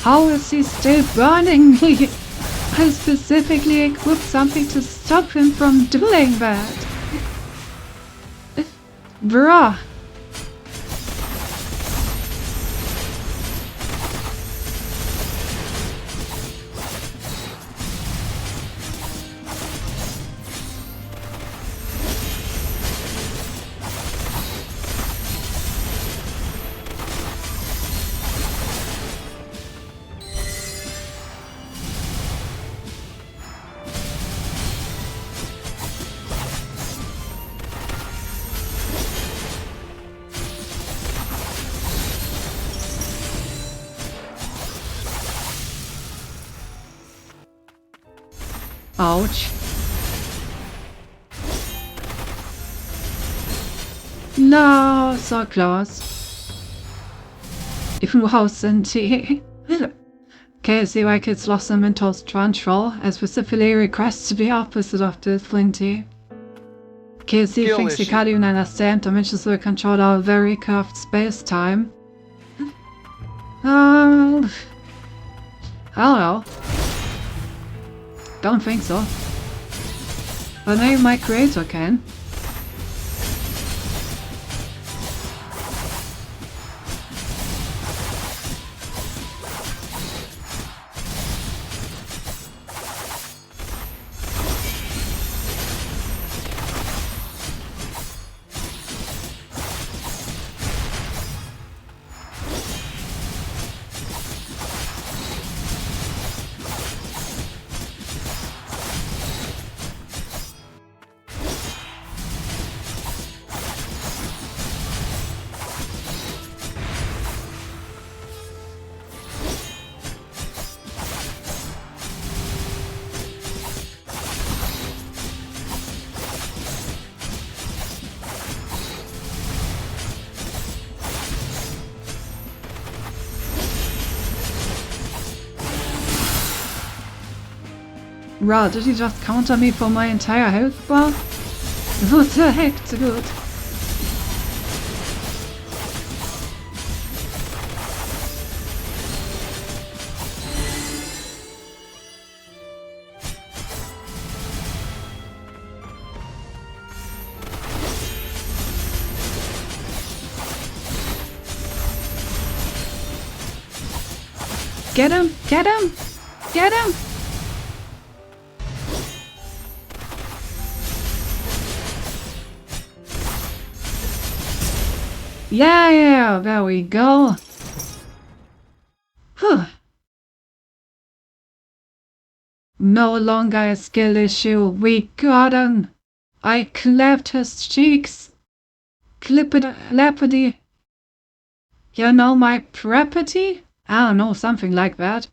How is he still burning me? I specifically equipped something to stop him from doing that. Bruh. Ouch. No, so close. Even wow, Cinti. Okay, see why kids lost their mental control. I specifically request to be opposite of this, Flinty. KC thinks you can't even understand dimensions will control our very curved space-time. I don't know. Don't think so. But maybe my creator can. Wow, did he just counter me for my entire health bar? What the heck, dude? Get him! Get him! Get him! Yeah, there we go. Whew. No longer a skill issue. We got him. I clapped his cheeks. Clippity. You know my property? I don't know, something like that.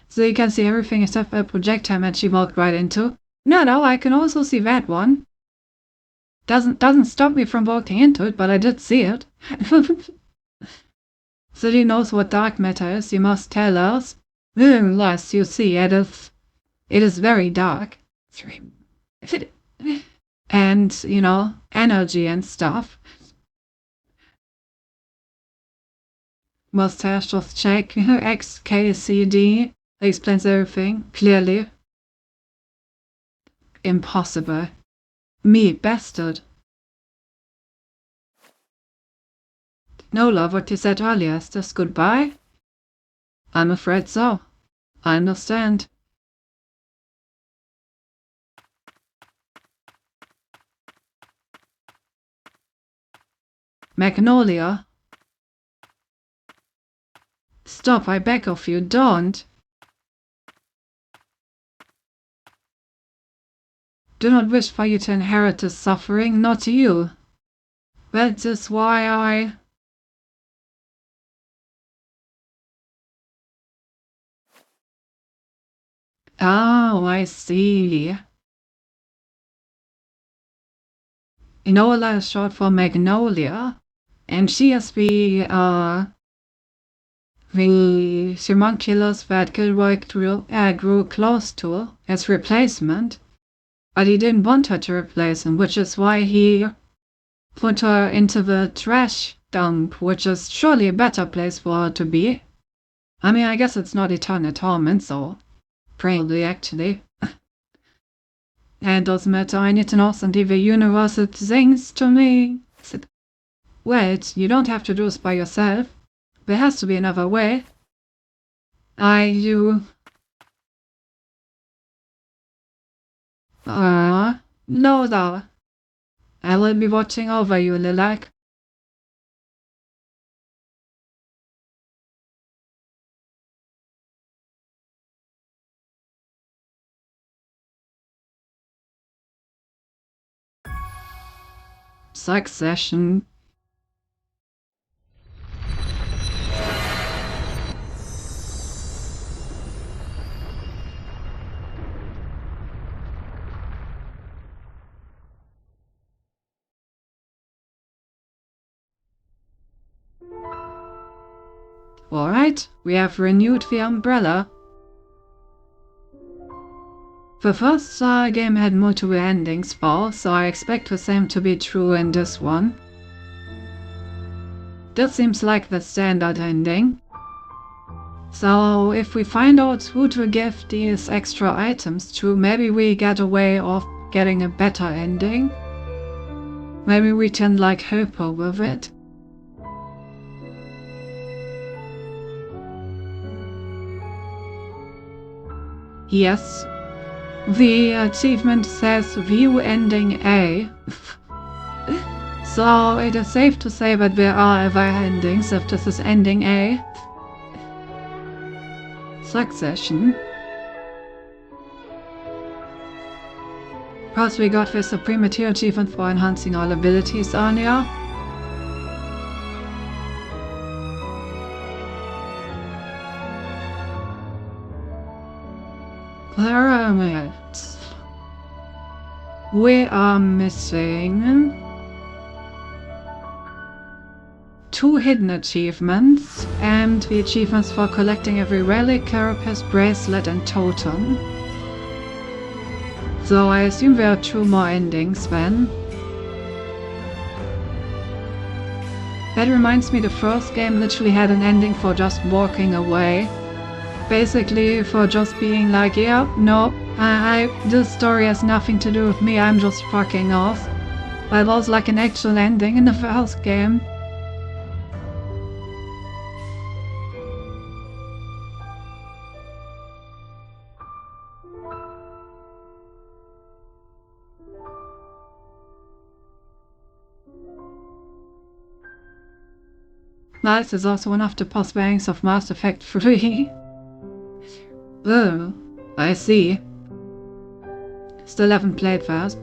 So you can see everything except for a projectile that she walked right into. No, I can also see that one. Doesn't stop me from walking into it, but I did see it. So he knows what dark matter is, you must tell us. Unless you see it is very dark. And, you know, energy and stuff. Mustache just check. XKCD explains everything, clearly. Impossible. Me, bastard. No, love, what you said earlier, is this goodbye? I'm afraid so. I understand. Magnolia? Stop, I beg of you, don't. Do not wish for you to inherit this suffering, not you. That is why I... Oh, I see. Enola is short for Magnolia, and she is the homunculus that Gilroy grew close to as replacement. But he didn't want her to replace him, which is why he put her into the trash dump, which is surely a better place for her to be. I mean, I guess it's not eternal torment, so probably actually. And it doesn't matter, I need to know something the universe it sings to me. Wait, you don't have to do this by yourself. There has to be another way. No though. I will be watching over you, Lilac. Succession. Alright, we have renewed the umbrella. The first game had multiple endings for, so I expect the same to be true in this one. This seems like the standard ending. So if we find out who to give these extra items to, maybe we get a way of getting a better ending. Maybe we can like help her with it. Yes. The achievement says view ending A. So it is safe to say that there are other endings if this is ending A. Succession. Plus we got the Supreme Material achievement for enhancing all abilities earlier. Pyramids. We are missing 2 hidden achievements and the achievements for collecting every relic, carapace, bracelet and totem. So I assume there are 2 more endings then. That reminds me, the first game literally had an ending for just walking away. Basically for just being like, yeah, no, this story has nothing to do with me, I'm just fucking off. But it was like an actual ending in the first game. This is also one of the post-bangs of Mass Effect 3. Oh, I see. Still haven't played that.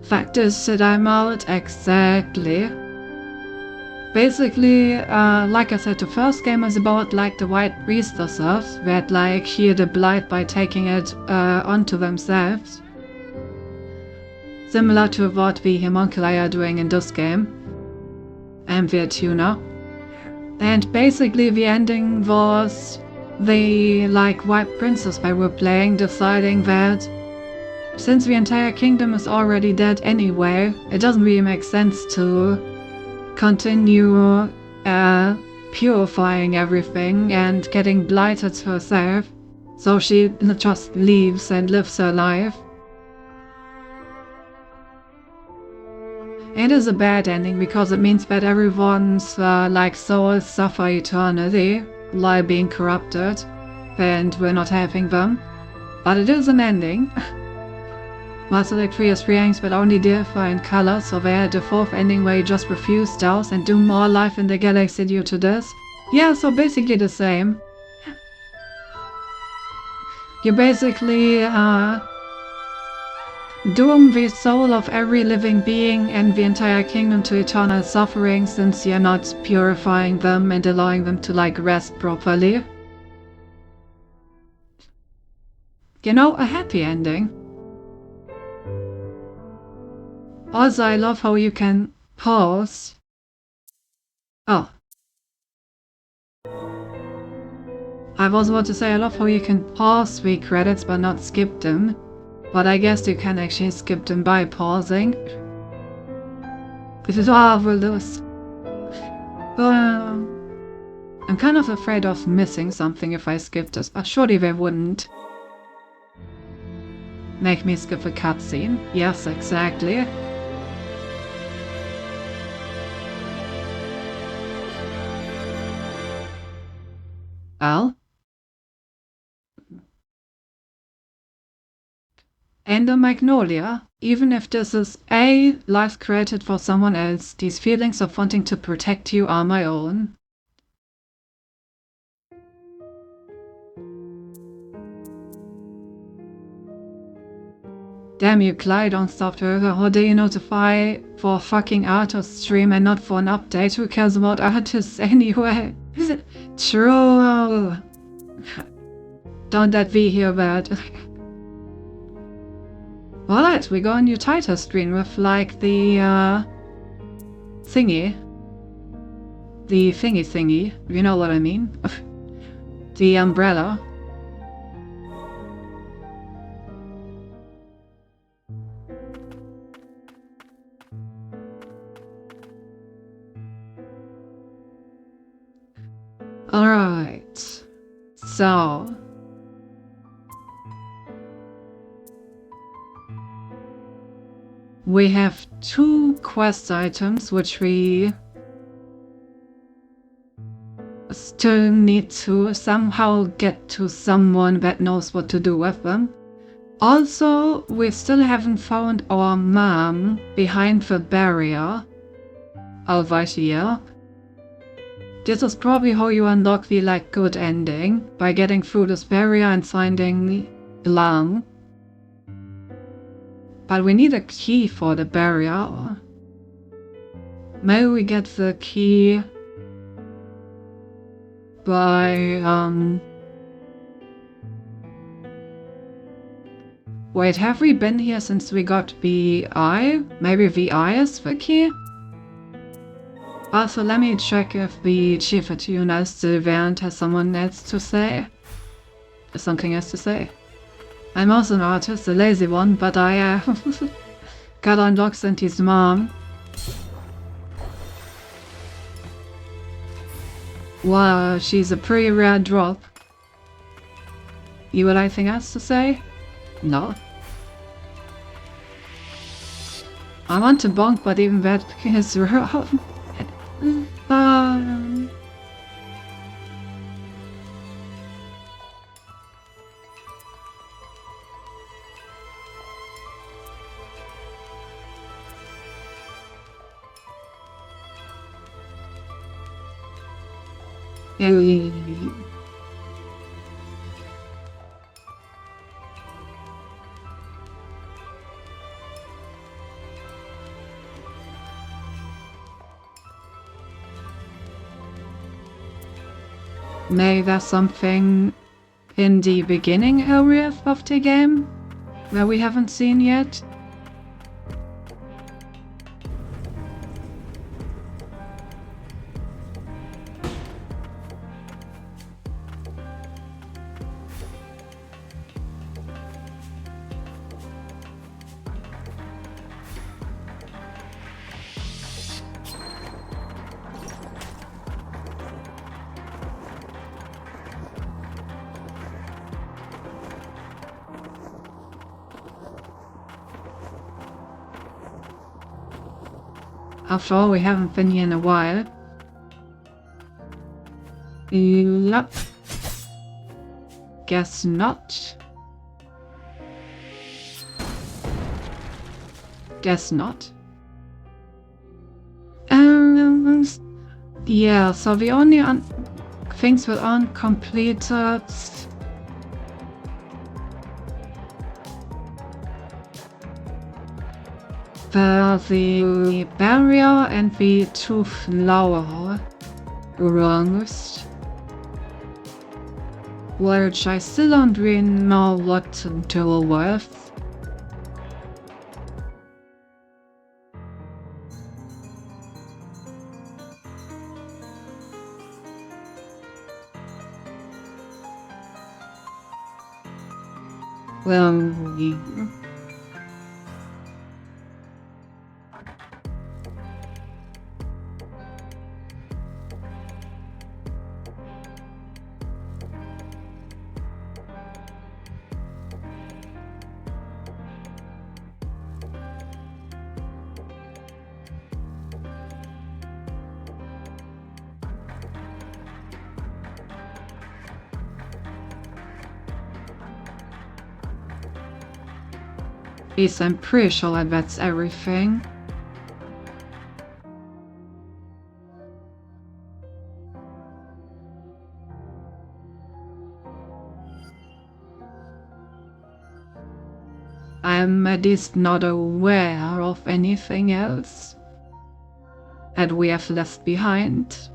Fact is that I'm out, exactly. Basically, like I said, the first game is about like the White Priestesses that like heal the blight by taking it onto themselves. Similar to what the homunculi are doing in this game. And the tuna. And basically the ending was the like White Princess that we're playing deciding that since the entire kingdom is already dead anyway, it doesn't really make sense to continue purifying everything and getting blighted herself. So she just leaves and lives her life. It is a bad ending because it means that everyone's like souls suffer eternity while being corrupted, and we're not having them. But it is an ending. Mass Effect 3 has 3 endings but only differ in color, so they had the 4th ending where you just refuse death and do more life in the galaxy due to this. Yeah, so basically the same. You basically doom the soul of every living being and the entire kingdom to eternal suffering since you're not purifying them and allowing them to like rest properly. You know, a happy ending. Also, I love how you can pause. Oh. I was about to say I love how you can pause the credits but not skip them. But I guess you can actually skip them by pausing. This is marvelous. I'm kind of afraid of missing something if I skip this. Surely they wouldn't. Make me skip a cutscene. Yes, exactly. Well. And a Magnolia, even if this is a life created for someone else, these feelings of wanting to protect you are my own. Damn you, Clyde, don't stop her. How do you notify for fucking artist stream and not for an update? Who cares about artists anyway? True. Don't let V hear that. Alright, we go on your title screen with like the thingy. The thingy, you know what I mean? The umbrella. Alright, so we have 2 quest items which we still need to somehow get to someone that knows what to do with them. Also, we still haven't found our mom behind the barrier over here. This is probably how you unlock the like good ending, by getting through this barrier and finding Lang. But we need a key for the barrier. Maybe we get the key by wait, have we been here since we got VI? Maybe VI is the key? Also, let me check if the chief at Tuna is still there and has someone else to say. something else to say. I'm also an artist, a lazy one, but I got unlocked Santi's mom. Wow, she's a pretty rare drop. You have anything else to say? No. I want to bonk, but even that is maybe there's something in the beginning area of the game where we haven't seen yet. After all, we haven't been here in a while. Yep. Guess not. Guess not. Yeah, so the only things that aren't completed. The barrier and the two flower rungs, which I still don't really know what to do with. Well, yes, I'm pretty sure that that's everything. I'm at least not aware of anything else that we have left behind.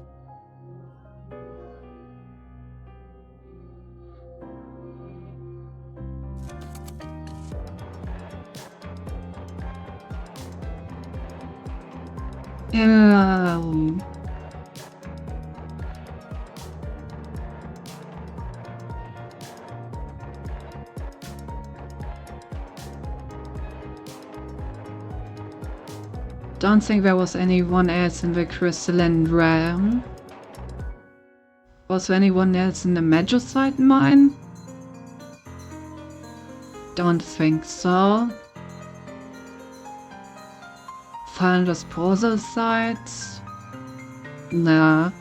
Don't think there was anyone else in the crystalline realm. Was there anyone else in the Magicite mine? Don't think so. Final disposal sites? Nah.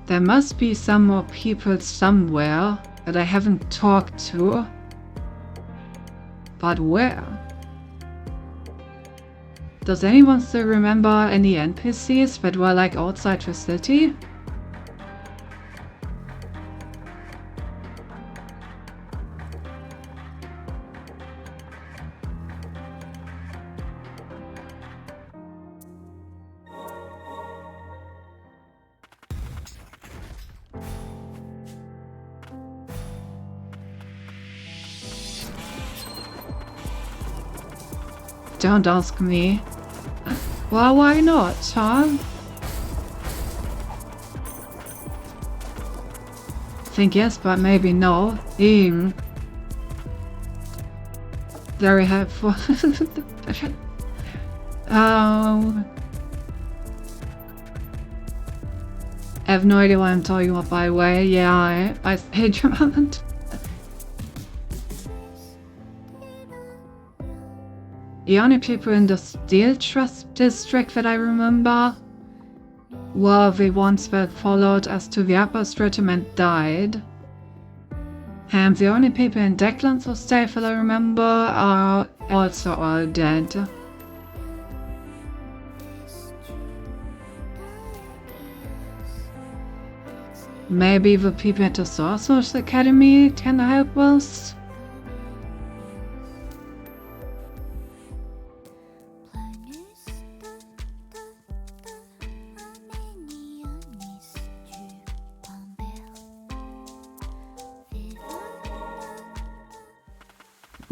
There must be some more people somewhere that I haven't talked to. But where? Does anyone still remember any NPCs that were like outside the city? Don't ask me. Well, why not, huh? Think yes, but maybe no. Very helpful. I have no idea what I'm talking about, by the way. Yeah, I hate German. The only people in the Steel Trust district that I remember were the ones that followed us to the upper stratum and died. And the only people in Declan's estate that I remember are also all dead. Maybe the people at the Sorcerer's Academy can help us?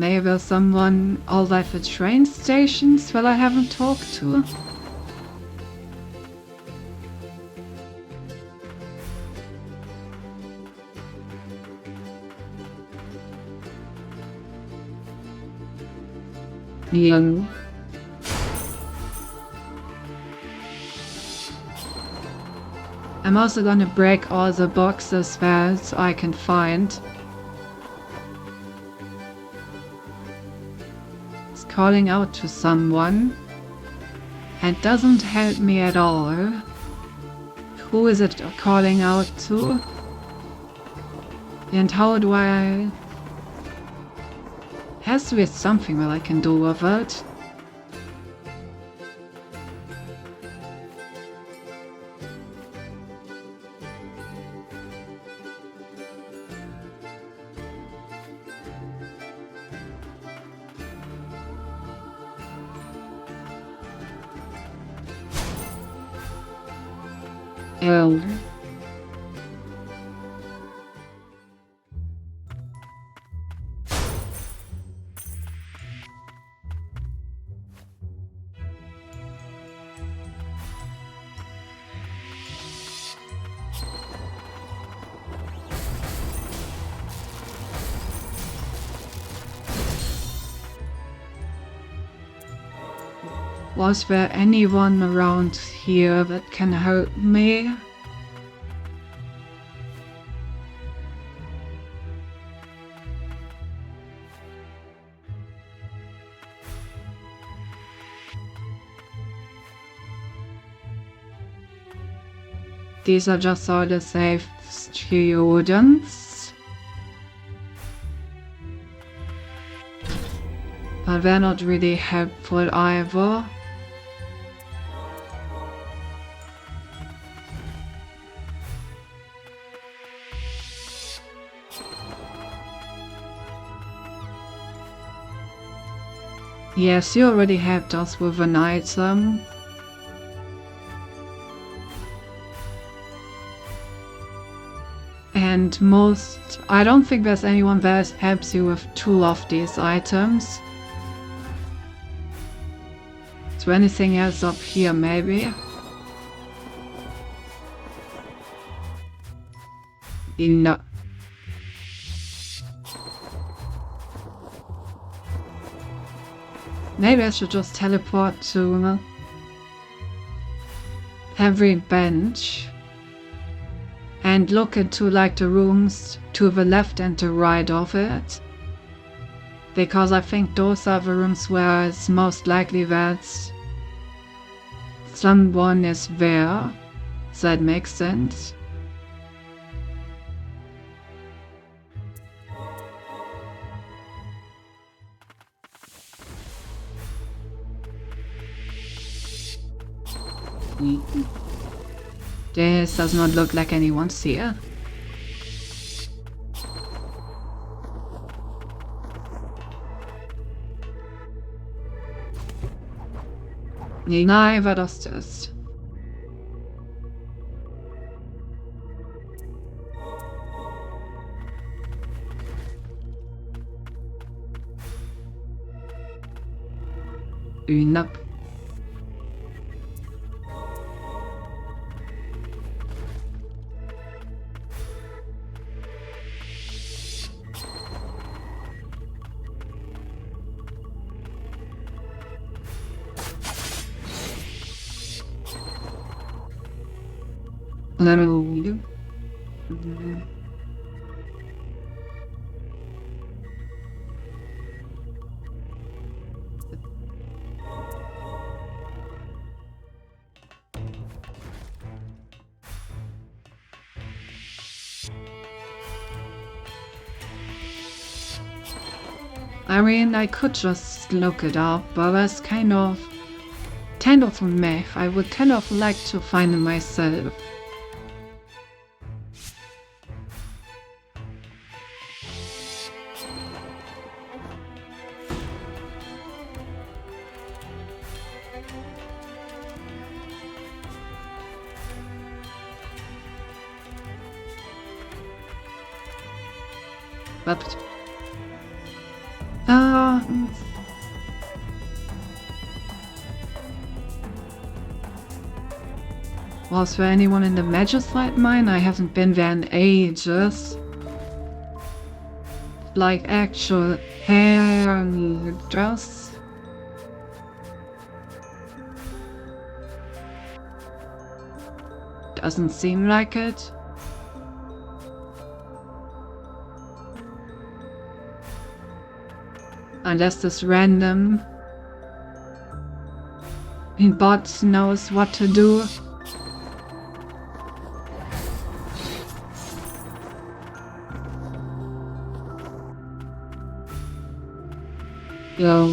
Maybe there's someone all at the train stations that I haven't talked to. Young. I'm also gonna break all the boxes that I can find. It's calling out to someone and doesn't help me at all. Who is it calling out to? And how do I... Has to be something that I can do with it. Oh. Was there anyone around here that can help me? These are just all the safe students. But they're not really helpful either. Yes, you already helped us with an item. And I don't think there's anyone that helps you with 2 of these items. Is there anything else up here, maybe? No. Maybe I should just teleport to every bench and look into like the rooms to the left and the right of it. Because I think those are the rooms where it's most likely that someone is there. Does that make sense? This does not look like anyone's here. Neither does this. Nope. Little. I mean, I could just look it up, but that's kind of a meh. I would kind of like to find it myself. But was there anyone in the Magicite mine? I haven't been there in ages. Like actual hair dress. Doesn't seem like it. Unless this random bot knows what to do. So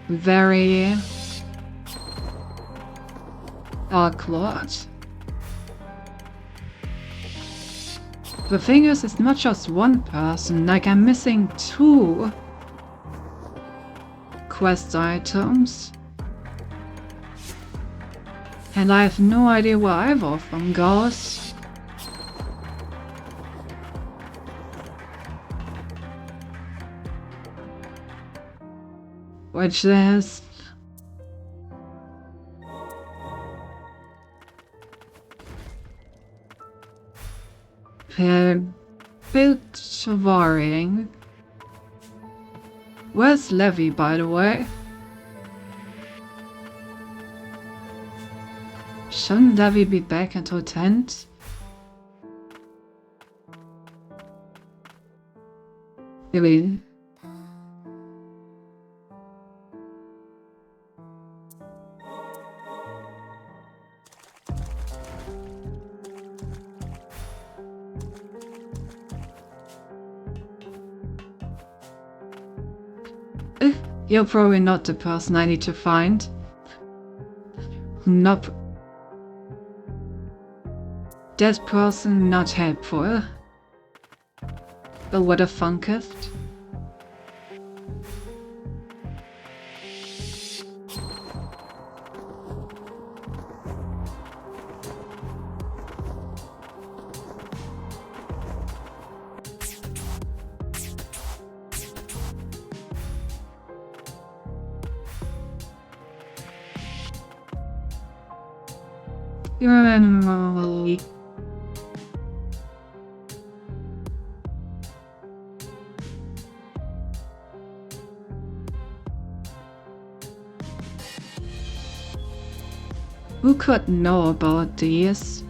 very dark lord. The thing is, it's not just one person, like I'm missing 2 quest items. And I have no idea where either of them goes. Which is a bit worrying. Where's Levy, by the way? Shouldn't Levy be back into tent? I mean, you're probably not the person I need to find. Nope. That person not helpful. But what a funkest. Who could know about these?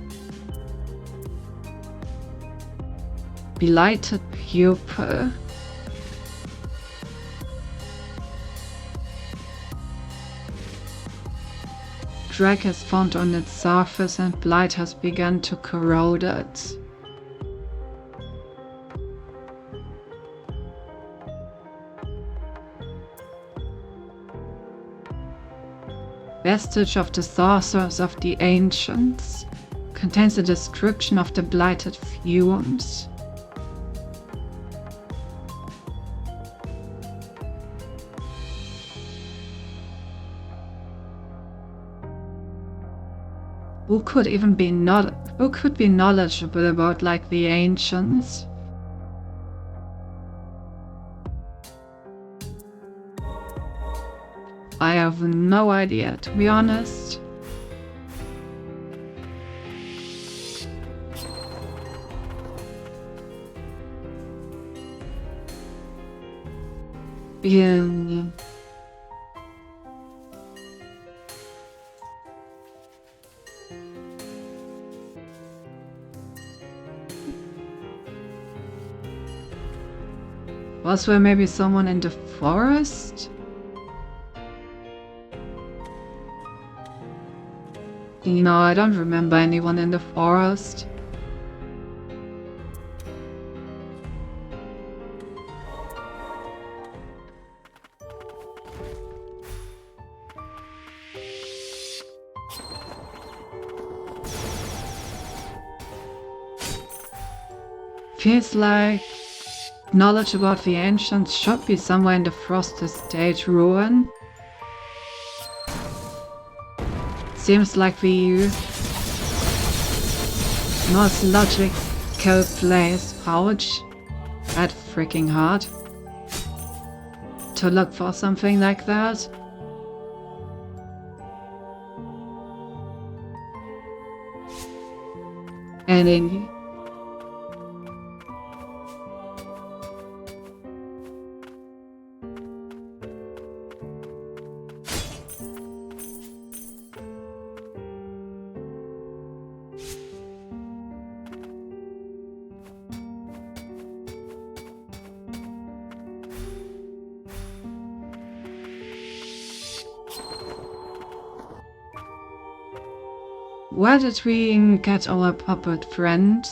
Blighted pupil. Drag has formed on its surface and blight has begun to corrode it. Vestige of the Sorcerers of the Ancients contains a description of the blighted fumes. Who could even be who could be knowledgeable about like the ancients? I have no idea, to be honest. Yeah. Was there maybe someone in the forest? No, I don't remember anyone in the forest. Feels like knowledge about the ancients should be somewhere in the Frosted Stage ruin. Seems like the most logical place, ouch, that freaking hard, to look for something like that. And in where did we get our puppet friend?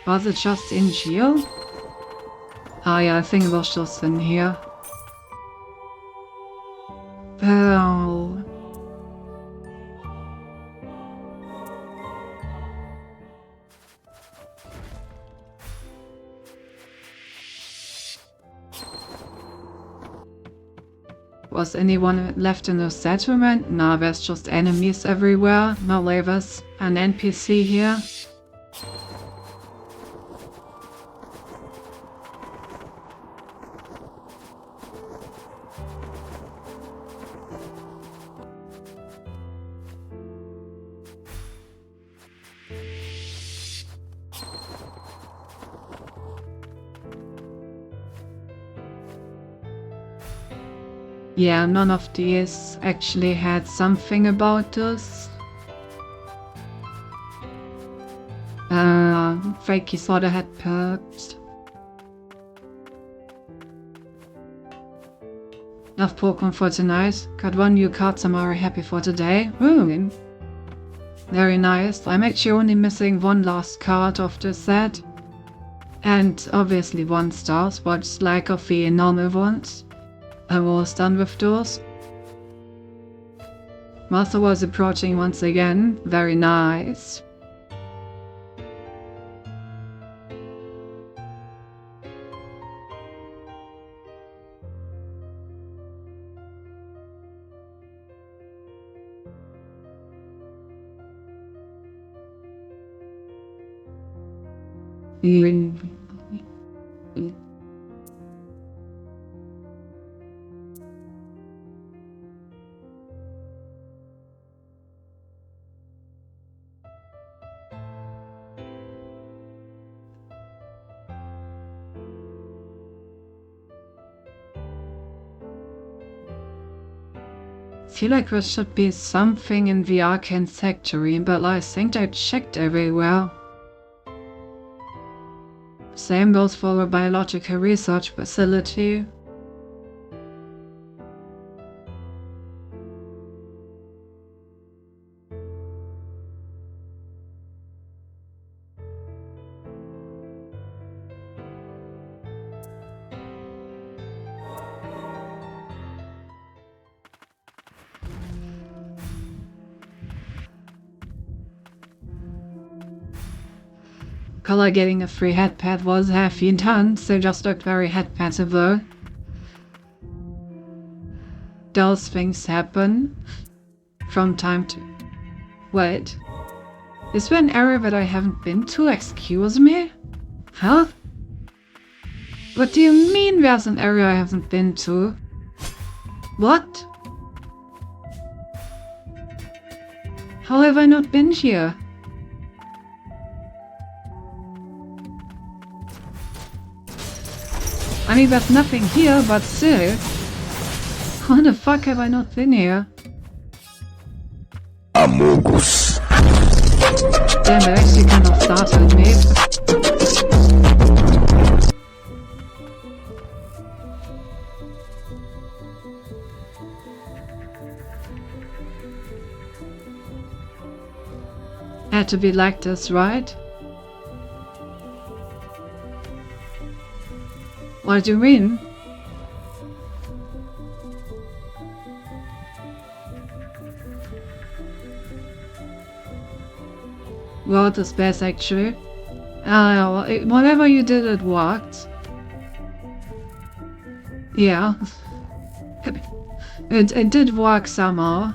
Was it just in here? Ah yeah, I think it was just in here. Well... Was anyone left in the settlement? Nah, there's just enemies everywhere. No, there's an NPC here. Yeah, none of these actually had something about us. Fakey sorta had perks. Enough Pokemon for tonight. Got one new card, so I'm very happy for today. Ooh, very nice. I'm actually only missing one last card of the set. And obviously 1 star, what's like of the normal ones. I was done with those. Master was approaching once again. Very nice. I feel like there should be something in the Arcane Factory, but I think I checked everywhere. Same goes for a biological research facility. Color getting a free headpad was half done, so just looked very headpad though. those things happen from time to... Wait. Is there an area that I haven't been to? Excuse me? Huh? What do you mean there's an area I haven't been to? What? How have I not been here? I mean, there's nothing here, but still. How the fuck have I not been here? Amogus. Damn, that actually kind of startled me. Had to be like this, right? What do you mean? Well, the space actually. Whatever you did, it worked. Yeah. It did work somehow.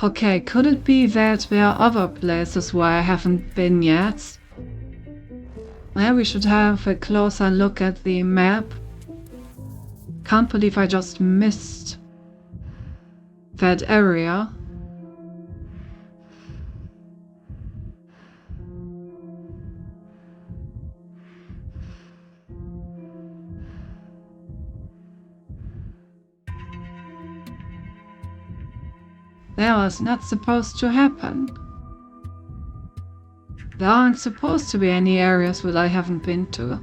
Okay, could it be that there are other places where I haven't been yet? Well, we should have a closer look at the map. Can't believe I just missed that area. That was not supposed to happen. There aren't supposed to be any areas that I haven't been to.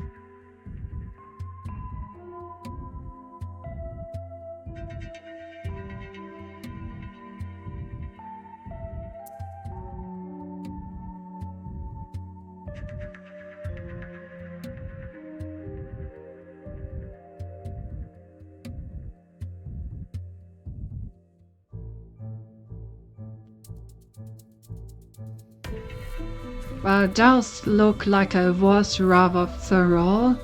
Well, it does look like I was rather thorough.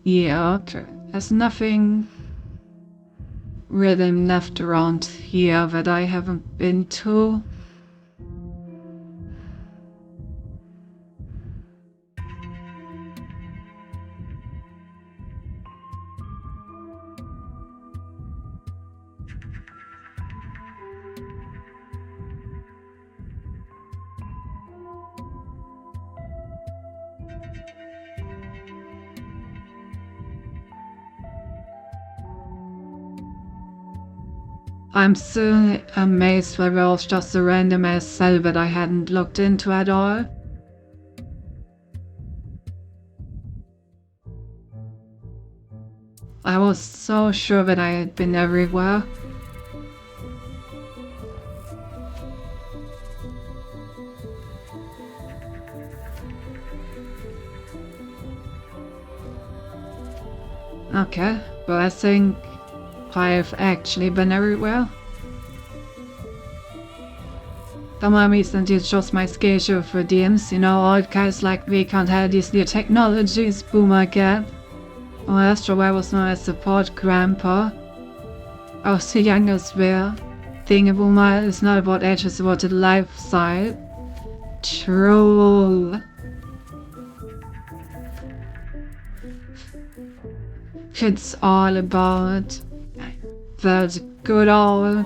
Yeah, there's nothing really left around here that I haven't been to. I'm still amazed that it was just a random ass cell that I hadn't looked into at all. I was so sure that I had been everywhere. Okay, but I think I've actually been everywhere. The mommy sent you just my schedule for DMs, you know, old guys like me can't have these new technologies, boomer cat. Oh, Astro, I was known as support grandpa. I was too young as well. Being a boomer is not about age, it's about the lifestyle. Troll. It's all about That good old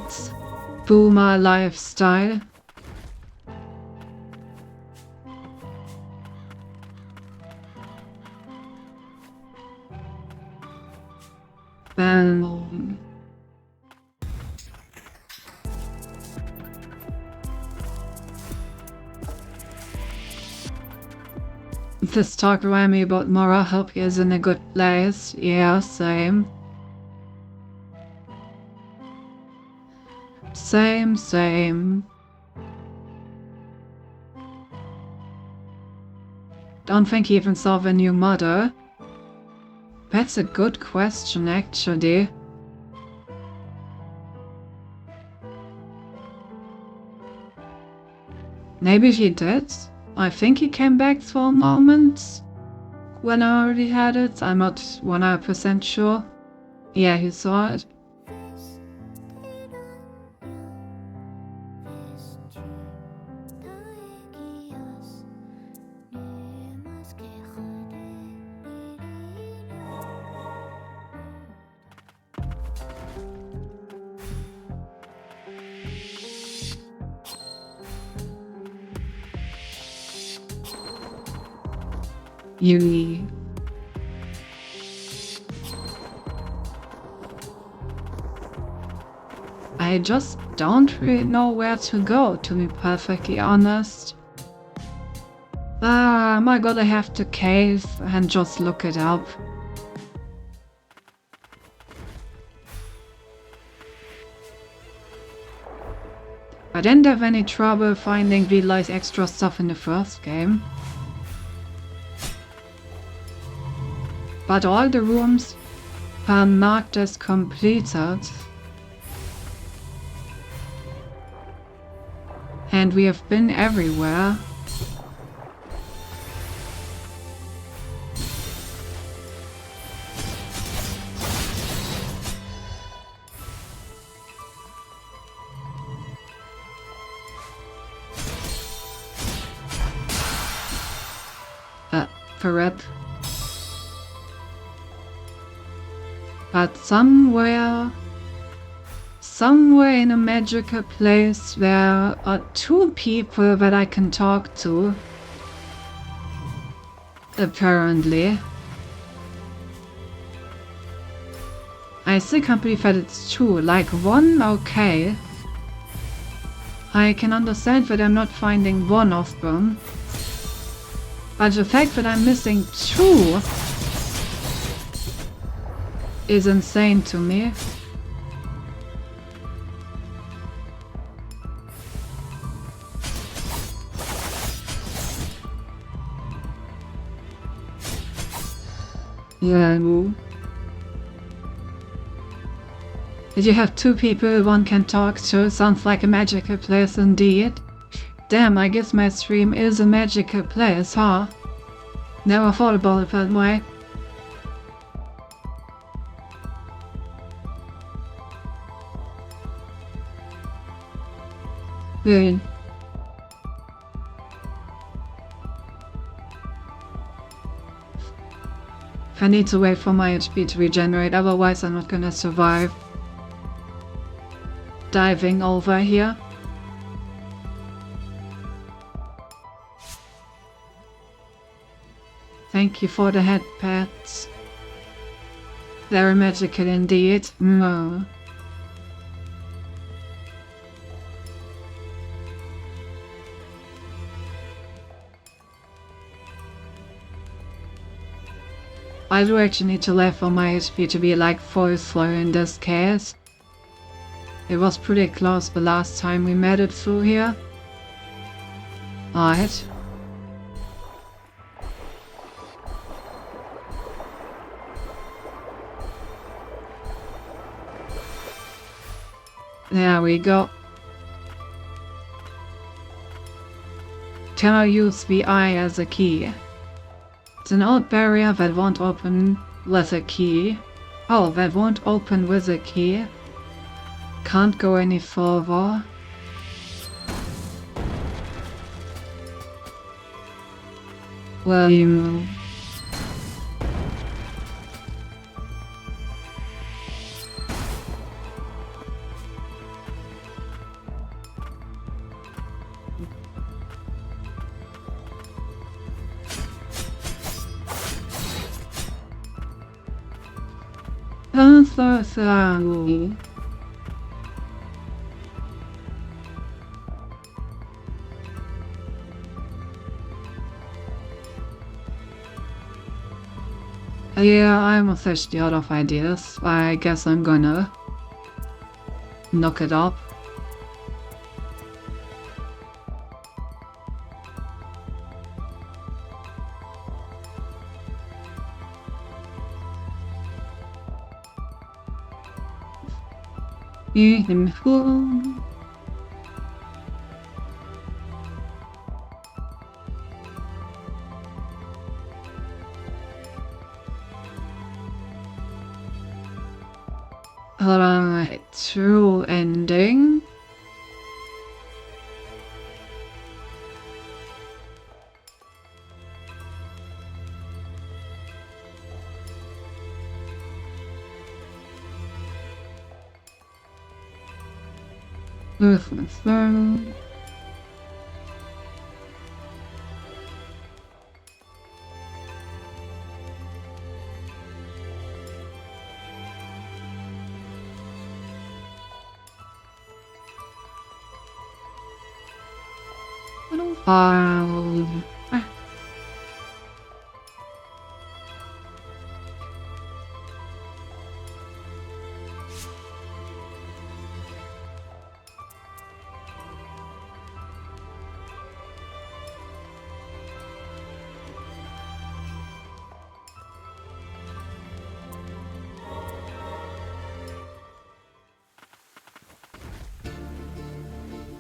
boomer lifestyle. Then this talk around me about Mora hope he is in a good place. Yeah, same. Same. Don't think he even saw the new mother. That's a good question, actually. Maybe he did. I think he came back for a moment when I already had it. I'm not 100% sure. Yeah, he saw it. Yui. I just don't really know where to go, to be perfectly honest. Am I gonna have to cave and just look it up? I didn't have any trouble finding Vili's extra stuff in the first game. But all the rooms are marked as completed. And we have been everywhere. Correct. But somewhere in a magical place there are two people that I can talk to. Apparently. I still can't believe that it's two. Like one, okay. I can understand that I'm not finding one of them. But the fact that I'm missing two is insane to me. Yeah. Did you have two people one can talk to? Sounds like a magical place indeed. Damn, I guess my stream is a magical place, huh? Never thought about it that way. Good. I need to wait for my HP to regenerate, otherwise I'm not gonna survive. Diving over here. Thank you for the head pats. Very magical indeed. No. I do actually need to wait for my HP to be like full slow in this case. It was pretty close the last time we made it through here. Alright. There we go. Can I use the eye as a key? It's an old barrier that won't open with a key. Oh, that won't open with a key. Can't go any further. Well, you know. So. Yeah, I'm officially out of ideas. I guess I'm gonna knock it up. Alright, true ending. Um,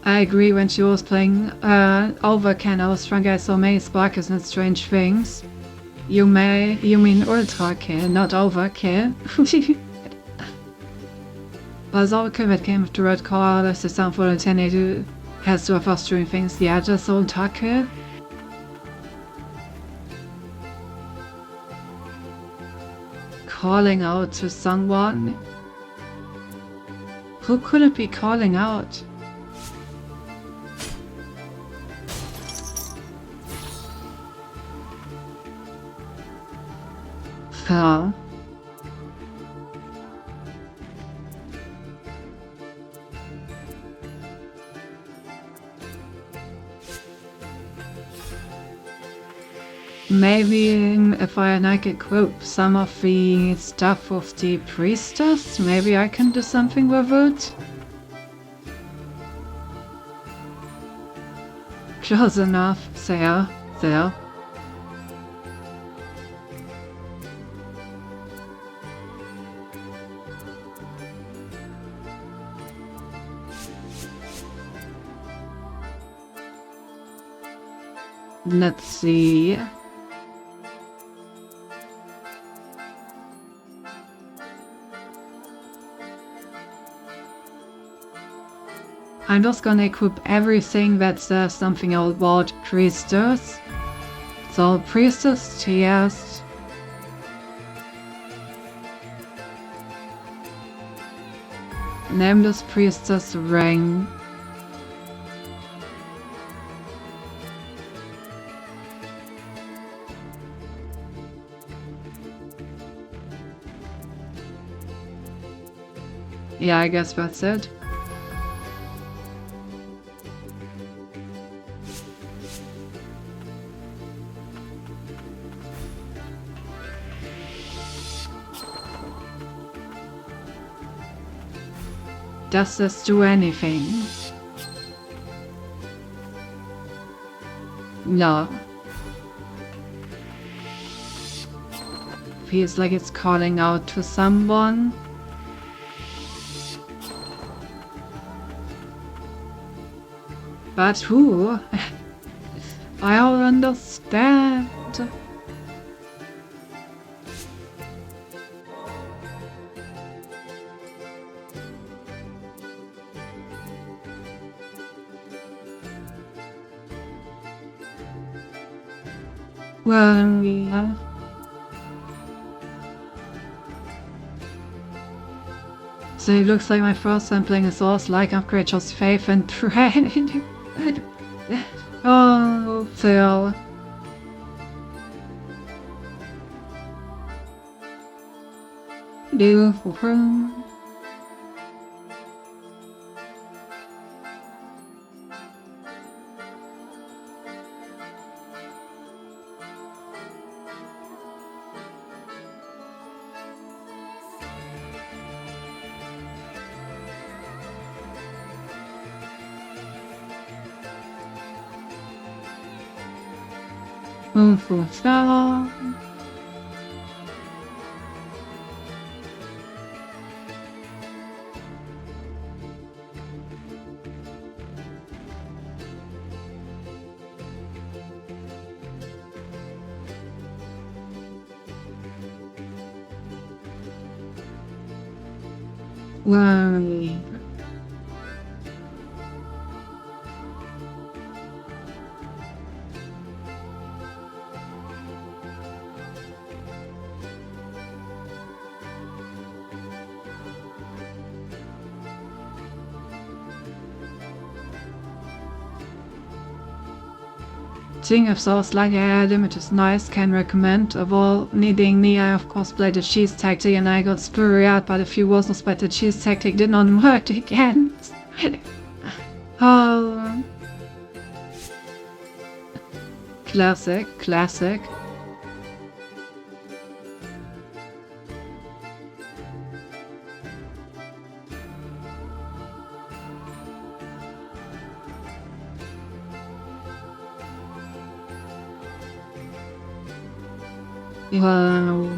I agree. When she was playing Overcan, I was trying to get so many sparkles and strange things. You mean Ultra Kill, not Overkill. But it's all covered came with the red color, that's the sound for the 1082 has to have us doing things. Yeah, just Ultra Kill. Calling out to someone. Who could it be calling out? Huh. Maybe if I like equip some of the stuff of the priestess, maybe I can do something with it. Close enough. There. Let's see. I'm just gonna equip everything that says something about priestess. So priestess, yes. Name this priestess ring. Yeah, I guess that's it. Does this do anything? No. Feels like it's calling out to someone. But who? I don't understand. Well, yeah. So it looks like my first sampling is also like upgrade just faith and training. Oh, Phil. do. Why? Seeing if those like image is nice, can recommend. Of all needing me, I of course played the cheese tactic and I got spurry out, but if you wasn't but the cheese tactic did not work again. Oh. Classic. Wow.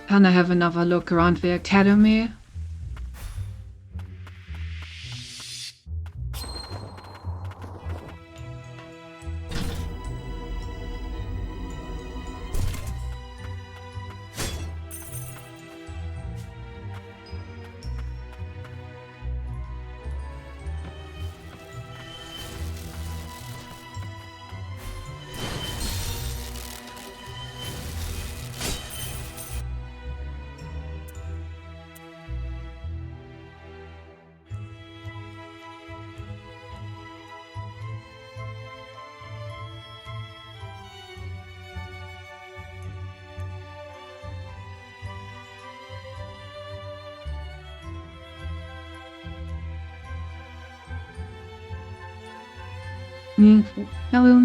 Can I have another look around the academy? Hello.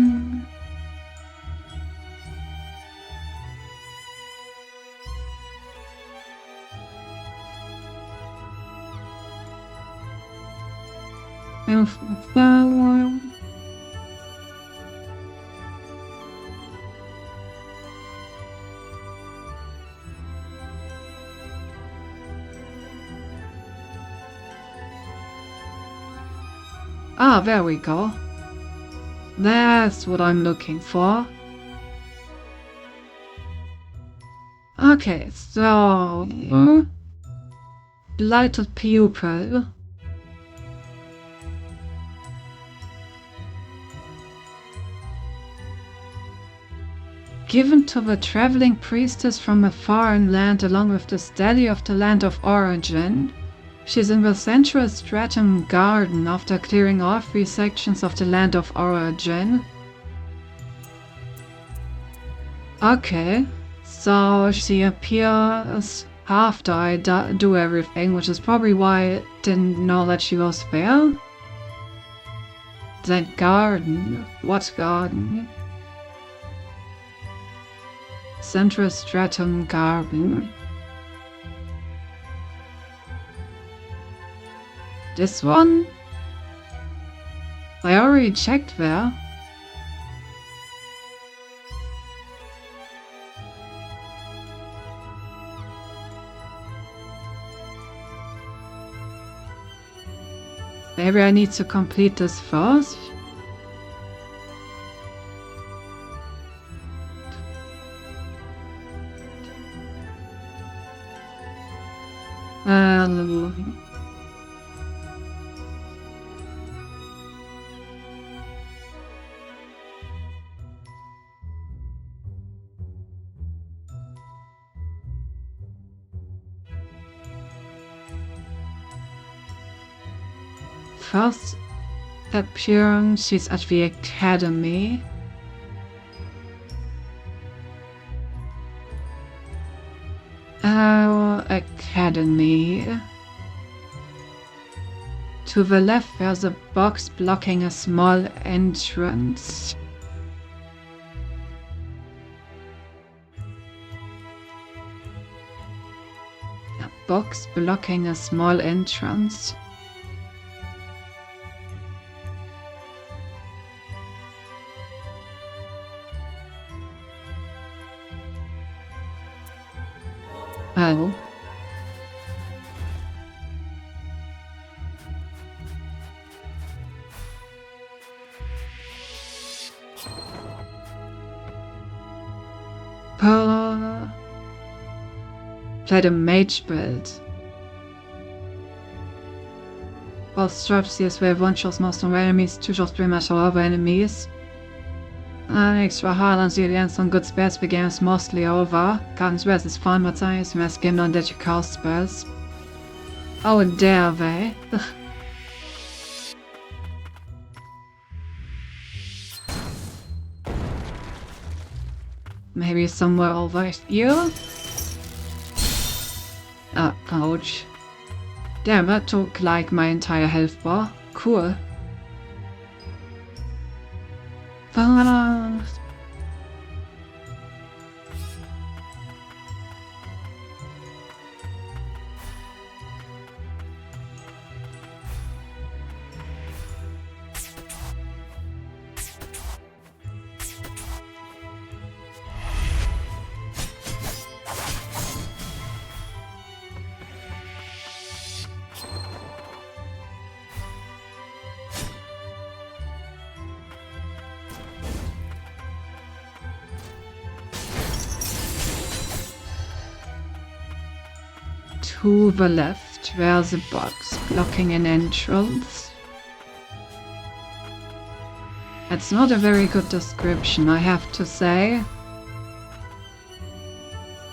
Ah, there we go. That's what I'm looking for. Okay, so... Delighted pupil. Given to the traveling priestess from a foreign land along with the study of the land of origin. She's in the central Stratum garden after clearing all 3 sections of the land of origin. Okay, so she appears after I do everything, which is probably why I didn't know that she was there. That garden? What garden? Central Stratum garden. This one? I already checked there. Maybe I need to complete this first. First appearance, she's at the academy. Our academy. To the left, there's a box blocking a small entrance. A box blocking a small entrance. Oh. Played a mage build. While strategies where one shots most of enemies, two shots pretty much all other enemies. Extra hard on against some good spells the game is mostly over. Can't spells is fun, but I use my skin on that you cast spells. Oh, dare they? Maybe somewhere over here? Ah, ouch. Damn, that took like my entire health bar. Cool. To the left, there's a box blocking an entrance. It's not a very good description, I have to say.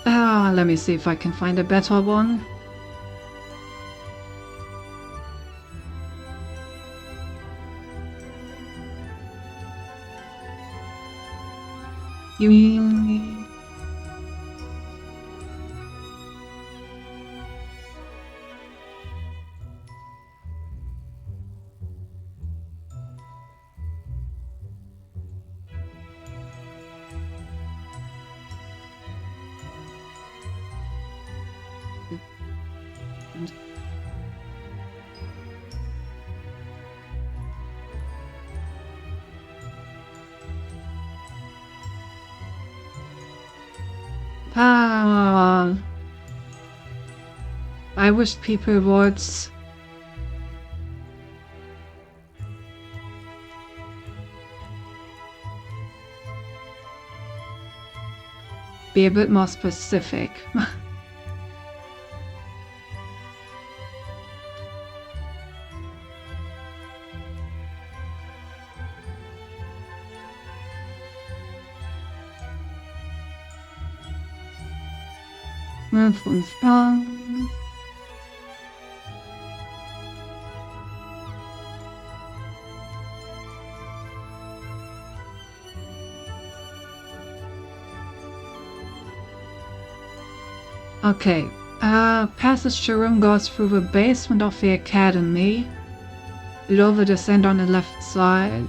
Let me see if I can find a better one. I wish people would be a bit more specific. Okay, passage to room goes through the basement of the academy. Lower descent on the left side.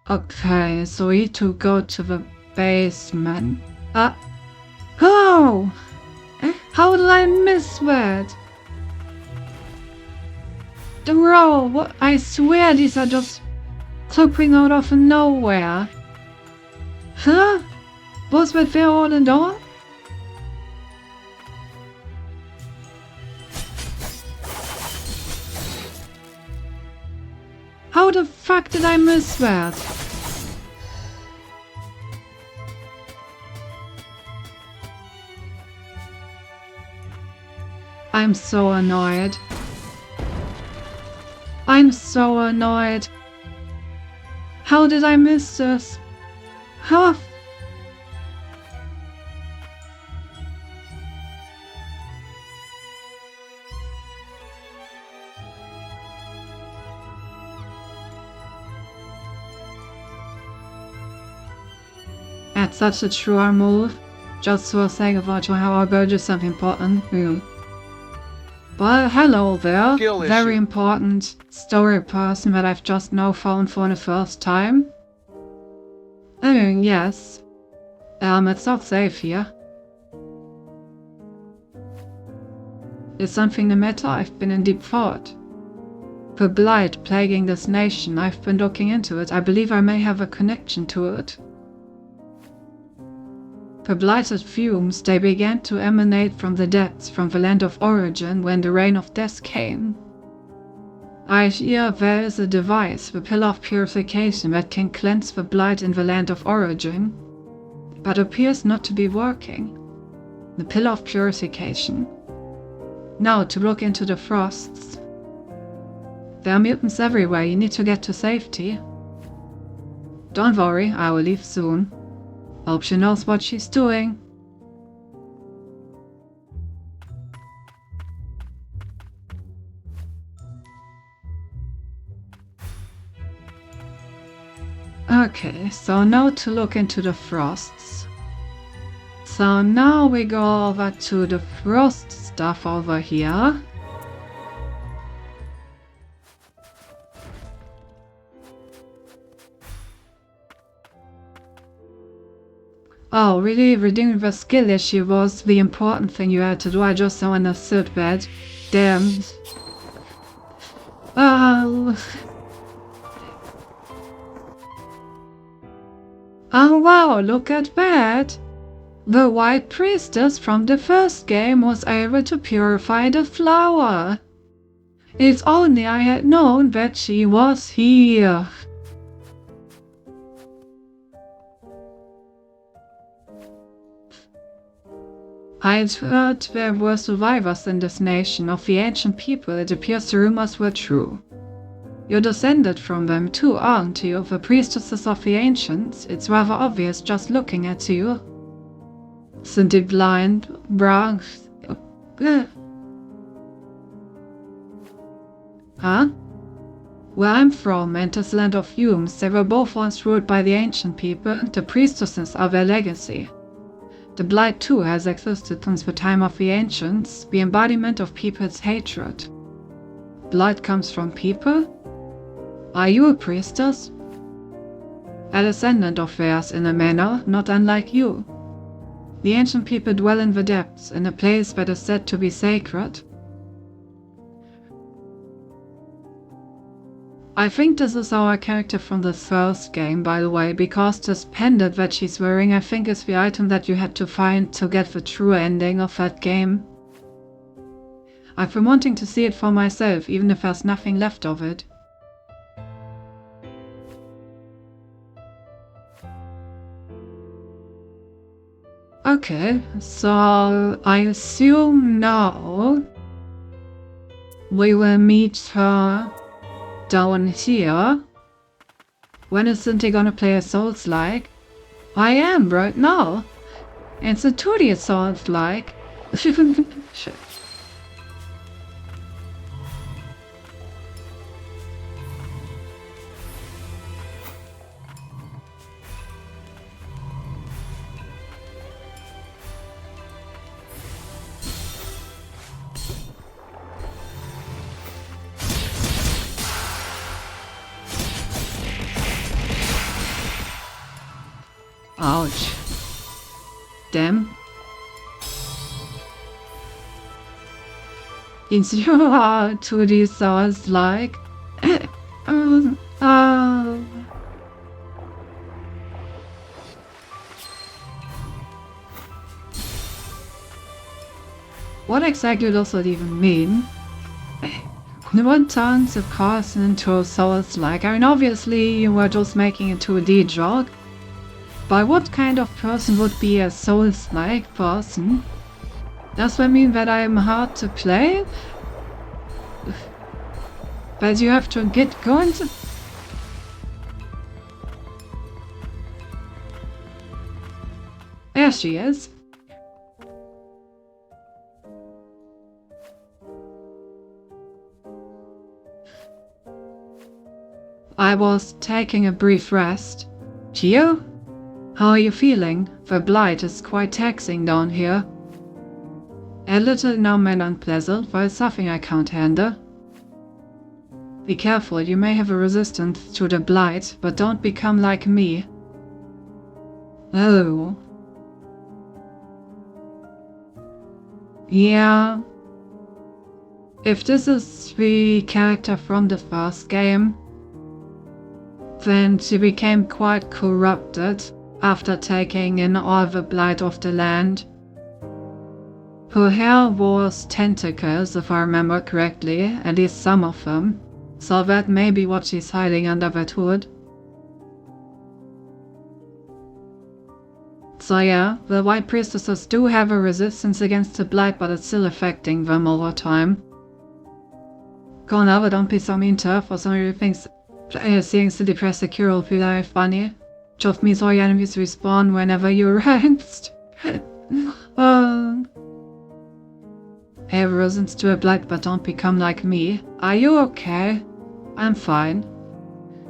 Okay, so we need to go to the basement. Oh! How did I miss that? The row, what? I swear these are just popping out of nowhere. Huh? Was that there all and all? How the fuck did I miss that? I'm so annoyed. I'm so annoyed. How did I miss this? How? That's such a true move. Just for saying about how I go do something important. Well, hello there. Skill Very issue. important story person that I've just now found for the first time. I mean, yes. It's not safe here. Is something the matter? I've been in deep thought. The blight plaguing this nation, I've been looking into it. I believe I may have a connection to it. The blighted fumes, they began to emanate from the depths, from the land of origin, when the reign of death came. I hear there is a device, the pillar of purification, that can cleanse the blight in the land of origin, but appears not to be working. The pillar of purification. Now, to look into the frosts. There are mutants everywhere, you need to get to safety. Don't worry, I will leave soon. Hope she knows what she's doing. Okay, so now to look into the frosts. So now we go over to the frost stuff over here. Oh, really? Redeeming the skill issue was the important thing you had to do. I just don't understood that. Damn. Oh. Oh wow, look at that! The White Priestess from the first game was able to purify the flower. If only I had known that she was here. I'd heard there were survivors in this nation of the ancient people. It appears the rumors were true. You're descended from them too, aren't you? The priestesses of the ancients. It's rather obvious just looking at you. Sind die blind? Bronx? Huh? Where I'm from, and this land of fumes, they were both once ruled by the ancient people. The priestesses are their legacy. The blight too has existed since the time of the ancients, the embodiment of people's hatred. Blight comes from people? Are you a priestess? A descendant of theirs in a manner not unlike you. The ancient people dwell in the depths, in a place that is said to be sacred. I think this is our character from the first game, by the way, because this pendant that she's wearing I think is the item that you had to find to get the true ending of that game. I've been wanting to see it for myself, even if there's nothing left of it. Okay, so I assume now we will meet her down here. When is Cynthia gonna play a Souls-like? I am right now. It's a 2D Souls-like. Shit. Ouch. Damn. It's you are to these Souls like. What exactly does that even mean? What turns a person into a Souls-like? I mean, obviously you were just making a 2D joke. But what kind of person would be a Souls-like person? Does that mean that I'm hard to play? That you have to get going to... There she is. I was taking a brief rest. You? How are you feeling? The blight is quite taxing down here. A little numb and unpleasant, but it's something I can't handle. Be careful, you may have a resistance to the blight, but don't become like me. Oh. Yeah. If this is the character from the first game, then she became quite corrupted after taking in all the blight of the land. Her hair was tentacles, if I remember correctly, at least some of them, so that may be what she's hiding under that hood. So yeah, the White Priestesses do have a resistance against the blight, but it's still affecting them over time. Come on, don't be so mean to her. For some of you things, seeing silly press the cure will be very funny. Just means all your enemies respawn whenever you're ranked. I have resistance to a blight, but don't become like me. Are you okay? I'm fine.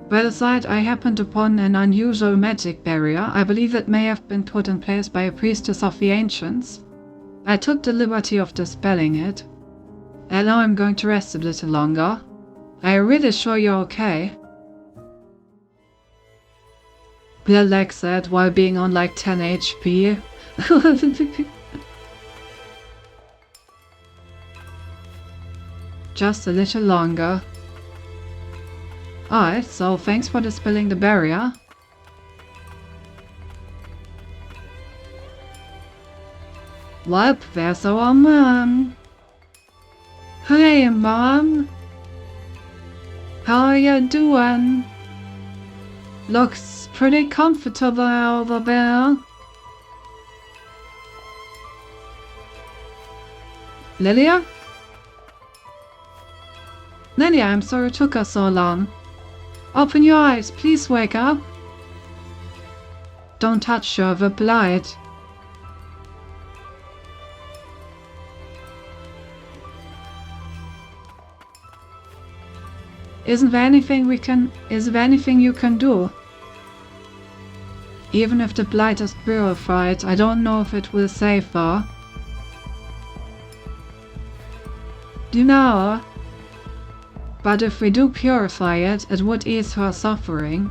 By the side, I happened upon an unusual magic barrier. I believe it may have been put in place by a priestess of the ancients. I took the liberty of dispelling it. And now I'm going to rest a little longer. Are you really sure you're okay? Bill Lex said while being on like 10 HP. Just a little longer. Alright, so thanks for dispelling the barrier. Well, there's our mom. Hey, Mom. How are you doing? Looks pretty comfortable over there. Lilia? Lilia, I'm sorry it took us so long. Open your eyes, please wake up. Don't touch her, the blight. Is there anything you can do? Even if the blight is purified, I don't know if it will save her. You know, but if we do purify it, it would ease her suffering.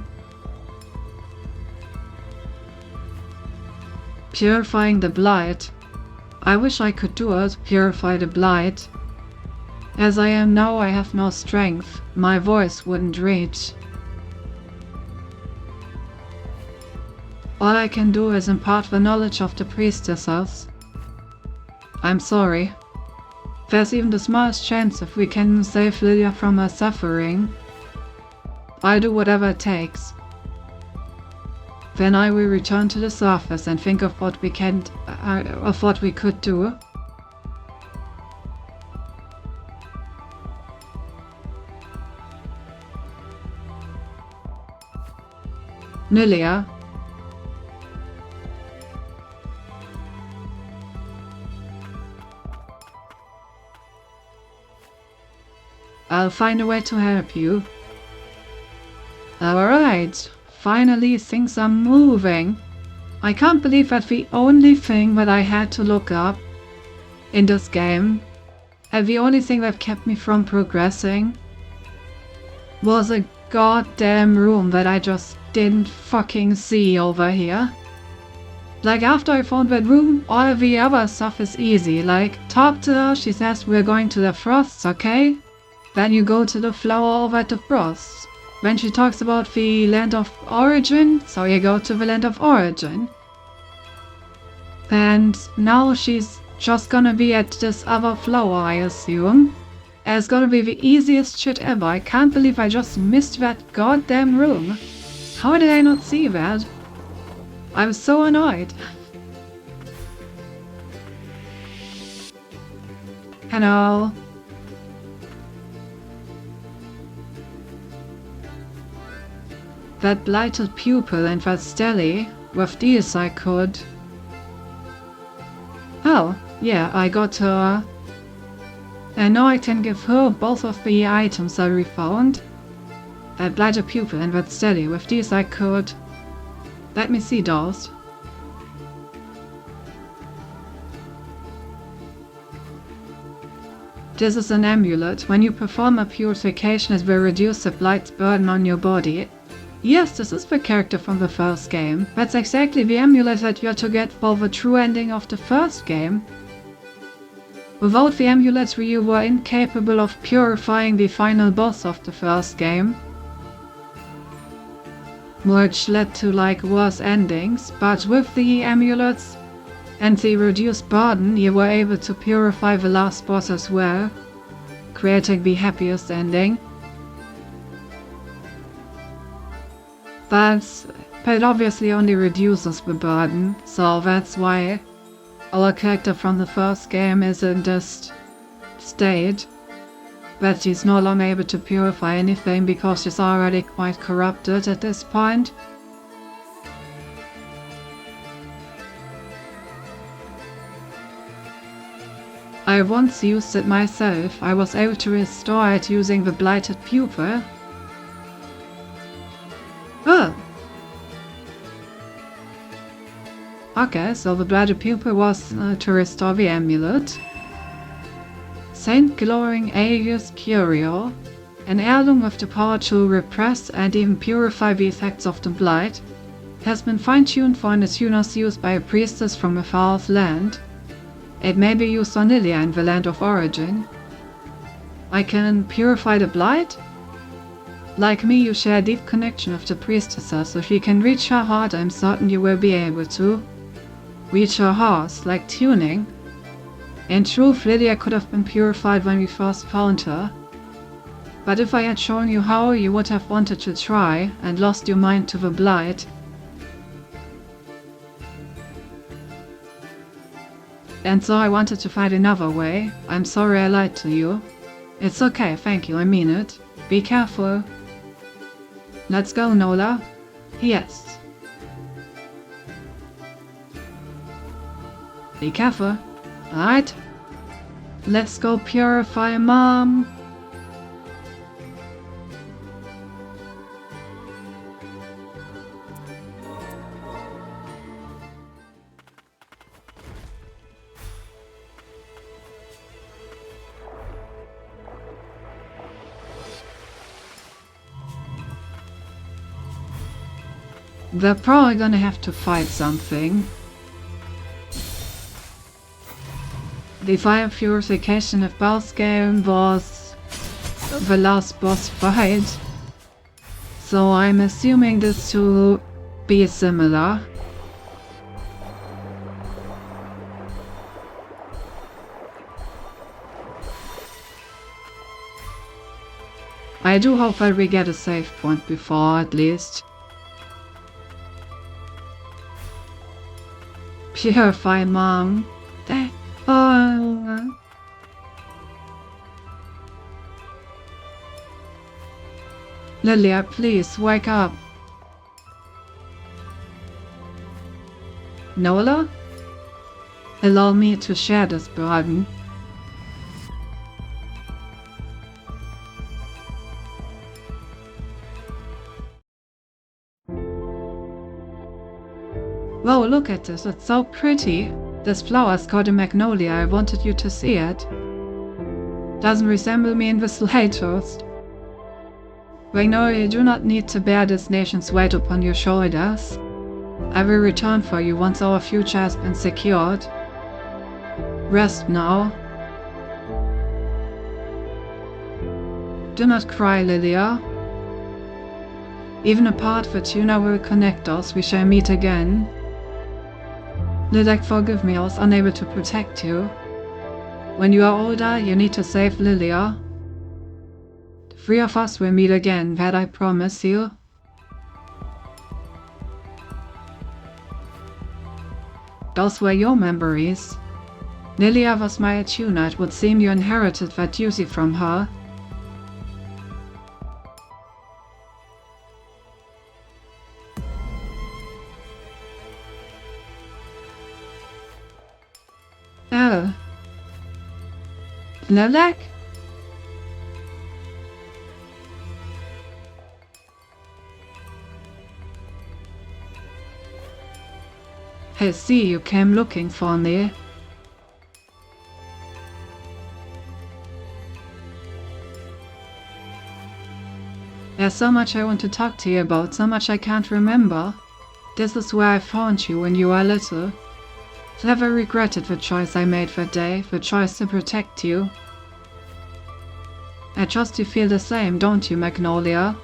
Purifying the blight. I wish I could do it, purify the blight. As I am now, I have no strength. My voice wouldn't reach. All I can do is impart the knowledge of the priestesses. I'm sorry. There's even the smallest chance if we can save Lilia from her suffering. I'll do whatever it takes. Then I will return to the surface and think of what we could do. Lilia. I'll find a way to help you. Alright, finally things are moving. I can't believe that the only thing that I had to look up in this game, and the only thing that kept me from progressing, was a goddamn room that I just didn't fucking see over here. Like, after I found that room, all the other stuff is easy. Like, talk to her, she says we're going to the frosts, okay? Then you go to the flower over at the frosts. When she talks about the land of origin, so you go to the land of origin. And now she's just gonna be at this other flower, I assume. And it's gonna be the easiest shit ever. I can't believe I just missed that goddamn room. How did I not see that? I'm so annoyed. Hello. That blighted pupil and that stele, with these I could... Oh, yeah, I got her... And now I can give her both of the items I found. That blighted pupil and that stele, with these I could... Let me see those. This is an amulet. When you perform a purification, it will reduce the blight's burden on your body. Yes, this is the character from the first game. That's exactly the amulet that you're to get for the true ending of the first game. Without the amulet, you were incapable of purifying the final boss of the first game, which led to worse endings, but with the amulets and the reduced burden, you were able to purify the last boss as well, creating the happiest ending. But it obviously only reduces the burden, so that's why our character from the first game is in this state, but she's no longer able to purify anything because she's already quite corrupted at this point. I once used it myself. I was able to restore it using the blighted pupil. Oh! Okay, so the blighted pupil was to restore the amulet. Saint Glowing Aegis Curio, an heirloom with the power to repress and even purify the effects of the blight, has been fine-tuned for an attuner's use by a priestess from a far-off land. It may be used on Lilia in the land of origin. I can purify the blight? Like me, you share a deep connection with the priestesses. If you can reach her heart, I'm certain you will be able to. Reach her heart, like tuning. In truth, Lilia could have been purified when we first found her. But if I had shown you how, you would have wanted to try, and lost your mind to the blight. And so I wanted to find another way. I'm sorry I lied to you. It's okay, thank you, I mean it. Be careful. Let's go, Nola. Yes. Be careful. Alright. Let's go purify Mom. They're probably gonna have to fight something. The fire purification of boss game was the last boss fight, so I'm assuming this to be similar. I do hope that we get a save point before, at least. Purify Mom. Lilia, please, wake up. Nola? Allow me to share this burden. Whoa, look at this, it's so pretty. This flower is called a magnolia, I wanted you to see it. Doesn't resemble me in the slightest. Magnolia, you do not need to bear this nation's weight upon your shoulders. I will return for you once our future has been secured. Rest now. Do not cry, Lilia. Even apart, the tuner will connect us, we shall meet again. Lilac, forgive me, I was unable to protect you. When you are older, you need to save Lilia. The three of us will meet again, that I promise you. Those were your memories. Lilia was my attuner, it would seem you inherited that duty from her. Oh. Lilac? I see you came looking for me. There's so much I want to talk to you about, so much I can't remember. This is where I found you when you were little. I've never regretted the choice I made that day, the choice to protect you. I trust you feel the same, don't you, Magnolia?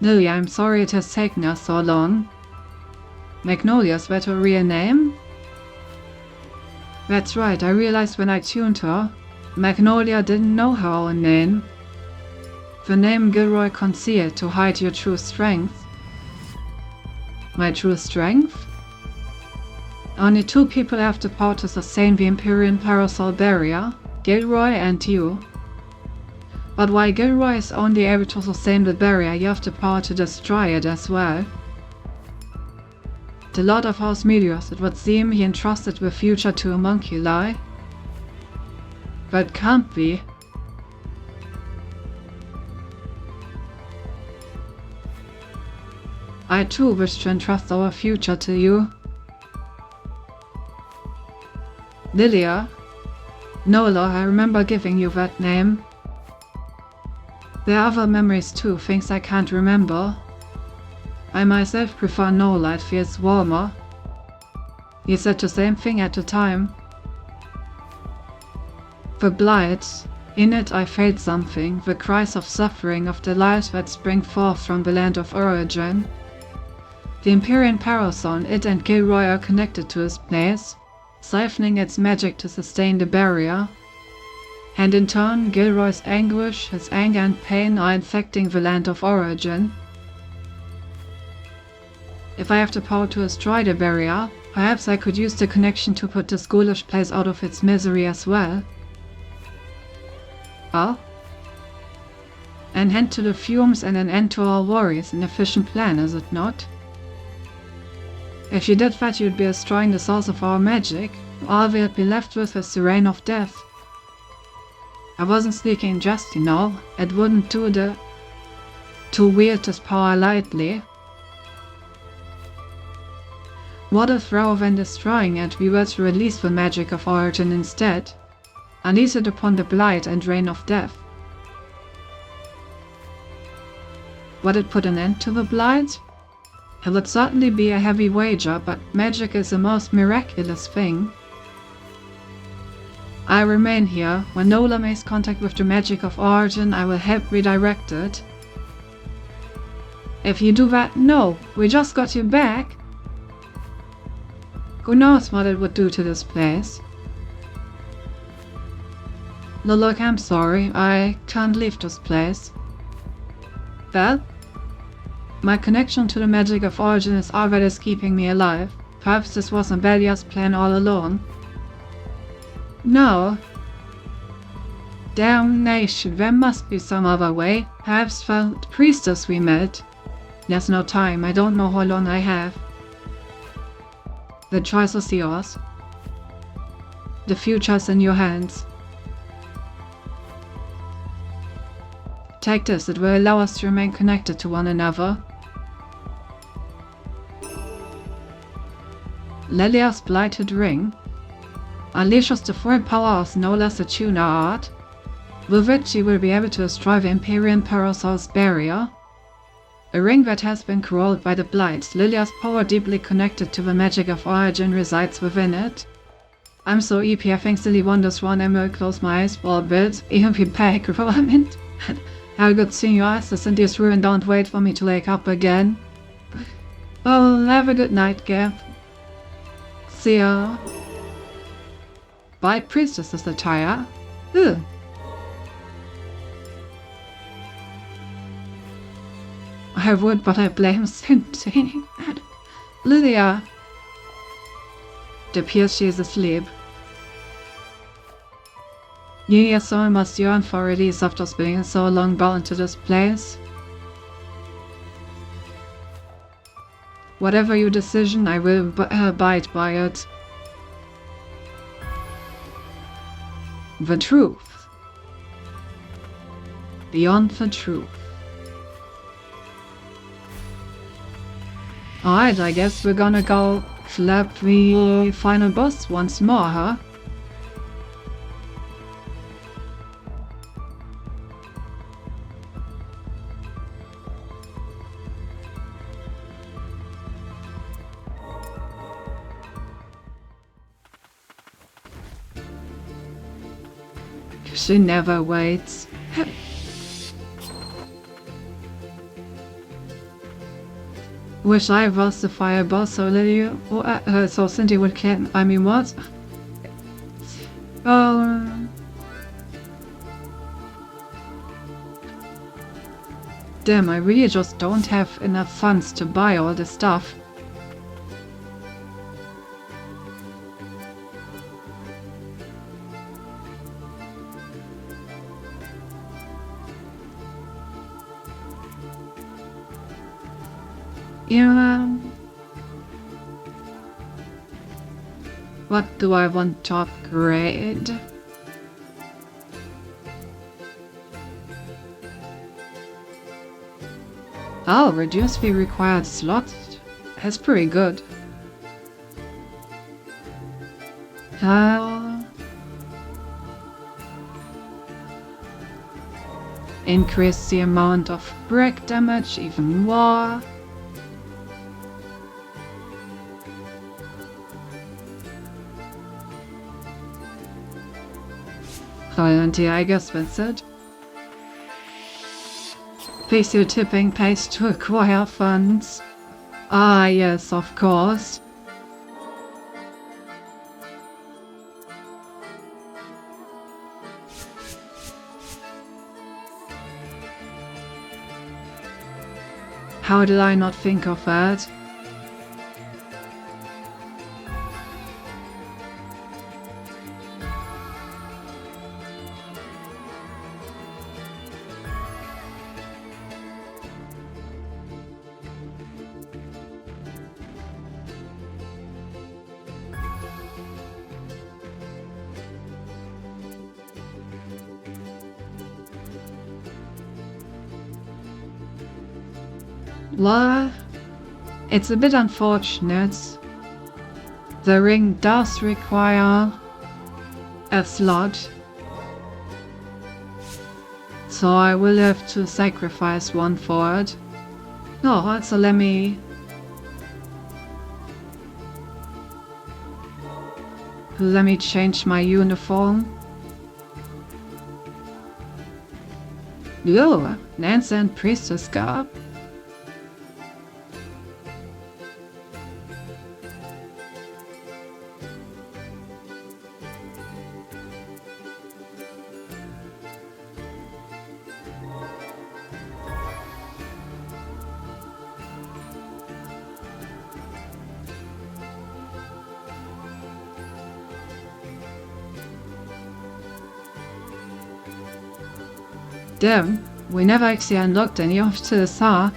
Lily, I'm sorry it has taken us so long. Magnolia's that her real name? That's right, I realized when I tuned her, Magnolia didn't know her own name. The name Gilroy concealed to hide your true strength. My true strength? Only 2 people have the power to sustain the Empyrean Parasol barrier, Gilroy and you. But while Gilroy is only able to sustain the barrier, you have the power to destroy it as well. The Lord of House Meteors, it would seem he entrusted the future to a homunculi. But can't be. I too wish to entrust our future to you. Lilia? Nola, I remember giving you that name. There are other memories too, things I can't remember. I myself prefer Nola, it feels warmer. You said the same thing at the time. The Blight, in it I felt something, the cries of suffering of the light that spring forth from the land of origin. The Empyrean Parasol, it and Gilroy are connected to this place, siphoning its magic to sustain the barrier. And in turn, Gilroy's anguish, his anger and pain are infecting the land of origin. If I have the power to destroy the barrier, perhaps I could use the connection to put this ghoulish place out of its misery as well. Oh? An end to the fumes and an end to our worries, an efficient plan, is it not? If you did that, you'd be destroying the source of our magic. All we'd be left with is the reign of death. I wasn't speaking just, you know. It wouldn't do to wield this power lightly. What if, rather than destroying it, we were to release the magic of origin instead? Unleash it upon the blight and reign of death? Would it put an end to the blight? It would certainly be a heavy wager, but magic is the most miraculous thing. I remain here. When Nola makes contact with the magic of origin, I will help redirect it. If you do that, no, we just got you back. Who knows what it would do to this place? No, look, I'm sorry, I can't leave this place. Well? My connection to the magic of origin is all that is keeping me alive. Perhaps this was Belial's plan all along. No. Damnation, there must be some other way. Perhaps the priestess we met. There's no time, I don't know how long I have. The choice is yours. The future is in your hands. Take this, it will allow us to remain connected to one another. Lelia's blighted ring unleashes the full power of Nola's attuner art, with which she will be able to destroy the Empyrean Parasol's barrier. A ring that has been corroded by the blight, Lilia's power deeply connected to the magic of origin resides within it. I'm so EP, I think silly wonders run and will close my eyes for a bit, even be back, I mean, have a good seeing your asses in this room and don't wait for me to wake up again. Well, have a good night, Gap. See ya. By priestess's attire. Ugh. I would, but I blame Cynthia. Lydia. It appears she is asleep. Your soul must yearn for release after being so long bound to this place. Whatever your decision, I will abide by it. The truth. Beyond the truth. Alright, I guess we're gonna go slap the final boss once more, huh? She never waits. Wish I was the fire boss so Lily, so Cindy would can. I mean, what? Damn, I really just don't have enough funds to buy all this stuff. Yeah. What do I want to upgrade? Oh, reduce the required slot. That's pretty good. Increase the amount of brick damage even more. And yeah, I guess that's it. Place your tipping paste to acquire funds. Ah, yes, of course. How did I not think of that? Well, it's a bit unfortunate. The ring does require a slot, so I will have to sacrifice one for it. No, so let me change my uniform. Yo, Nancy and Priestess garb. Damn, we never actually unlocked any of this, huh?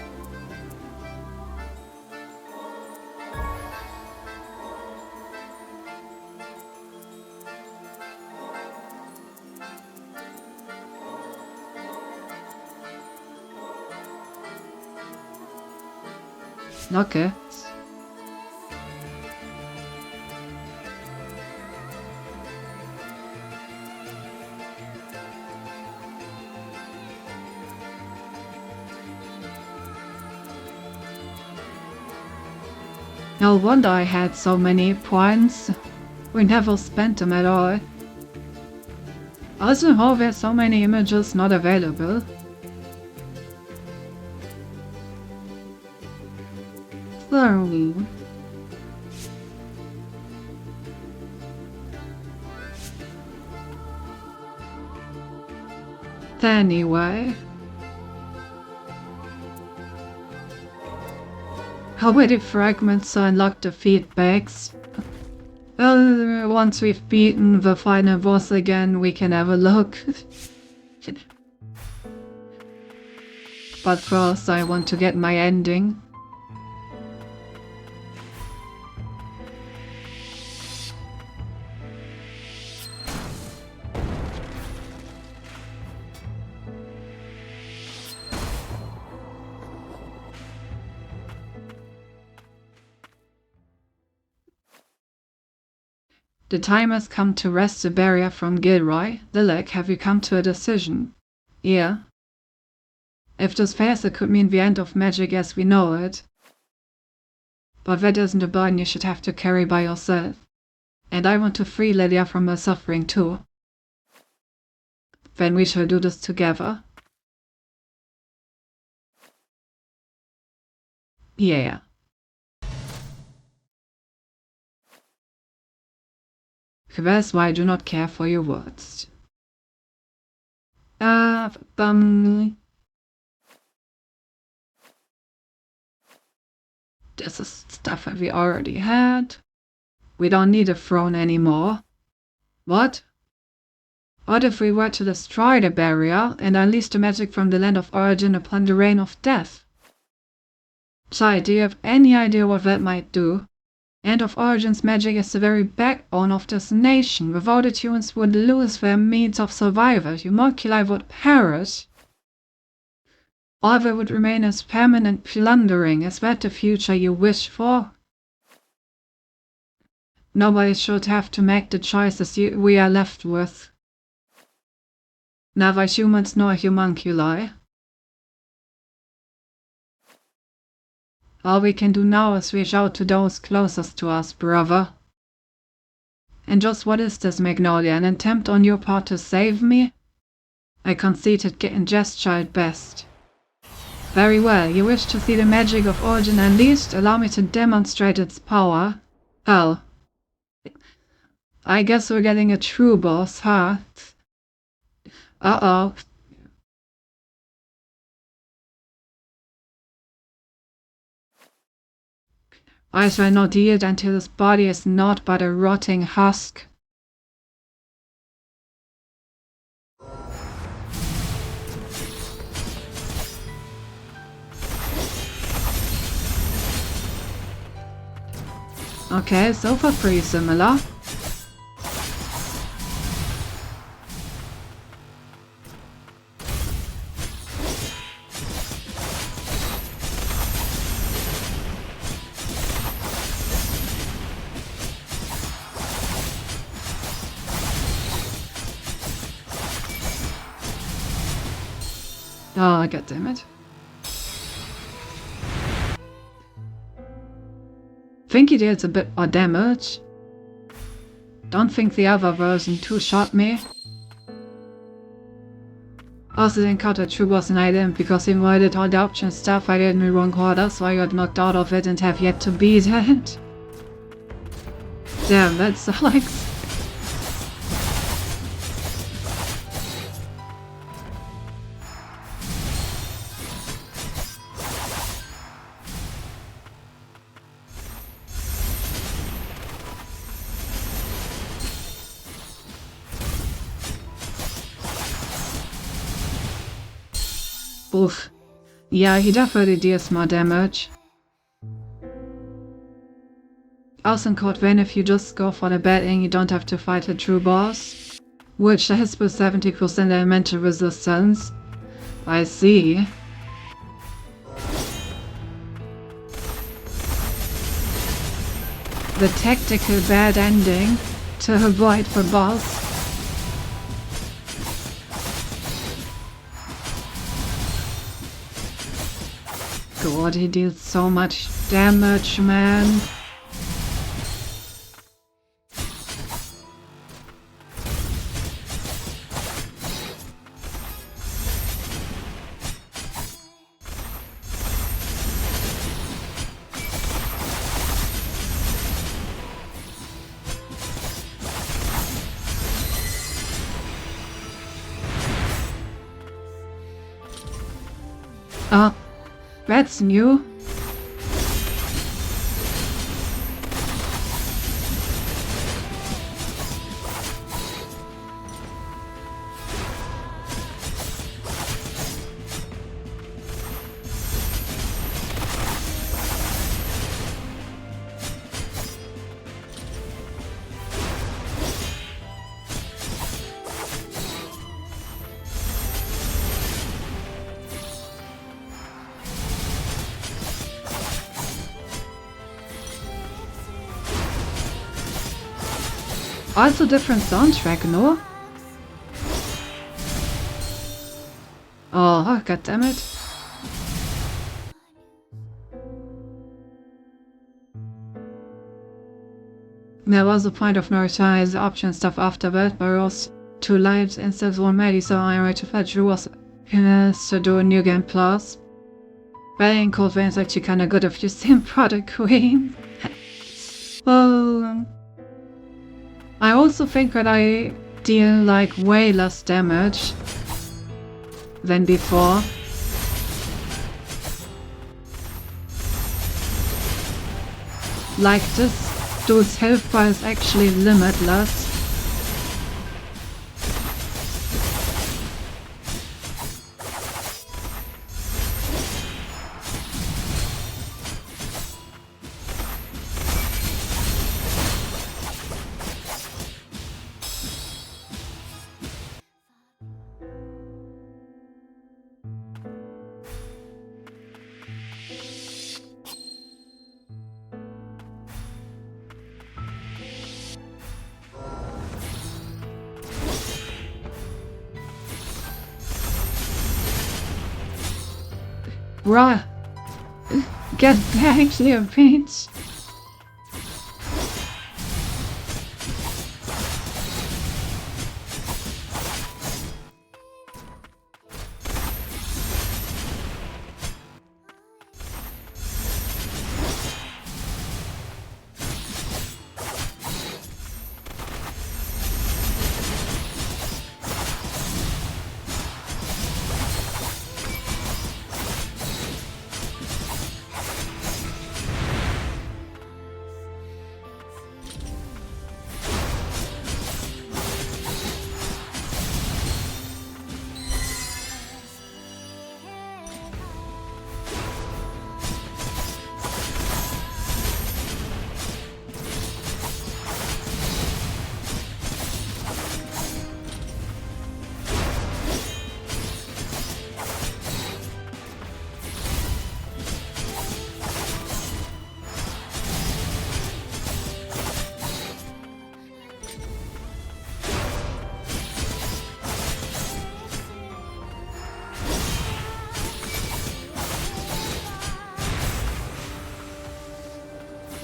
Okay. No wonder I had so many points. We never spent them at all. Also, how were so many images not available? So... Anyway... How many fragments unlock the feedbacks? Well, once we've beaten the final boss again, we can have a look. But first, I want to get my ending. The time has come to wrest the barrier from Gilroy. Lilac, have you come to a decision? Yeah. If this fails, it could mean the end of magic as we know it. But that isn't a burden you should have to carry by yourself. And I want to free Lydia from her suffering too. Then we shall do this together. Yeah. That's why I do not care for your words. This is stuff that we already had. We don't need a throne anymore. What? What if we were to destroy the barrier and unleash the magic from the land of origin upon the reign of death? Chai, do you have any idea what that might do? End of Origin's magic is the very backbone of this nation. Without it, humans would lose their means of survival. Humorculi would perish. All that would remain is permanent plundering. Is that the future you wish for? Nobody should have to make the choices we are left with. Neither humans nor homunculi. All we can do now is reach out to those closest to us, brother. And just what is this, Magnolia? An attempt on your part to save me? I conceded in gesture at best. Very well, you wish to see the magic of origin unleashed? Allow me to demonstrate its power. Oh. I guess we're getting a true boss, huh? Uh-oh. I shall not yield until this body is naught but a rotting husk. Okay, so far pretty similar. Oh, god damn it. Think he deals a bit more damage. Don't think the other version two-shot me. Also didn't cut a true boss and I didn't because even though I did all the option stuff I did in the wrong order, so I got knocked out of it and have yet to beat it. Damn, that's like... Oof. Yeah, he definitely deals more damage. Also code when if you just go for the bad thing, you don't have to fight a true boss. Which has with 70% elemental resistance. I see. The tactical bad ending to avoid the boss. God, he deals so much damage, man. That's new. Also different soundtrack, no? Oh, god damn it. There was a point of no return, the option stuff after that, but I was too late instead of one maybe, so I read to fetch was to do a new game plus. Playing Cold Vein is actually kinda good if you seen Product Queen. Well, I also think that I deal like way less damage than before. Like this dude's health bar is actually limitless. Bruh, get back, little bitch.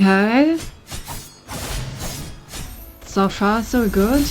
Okay. So far, so good.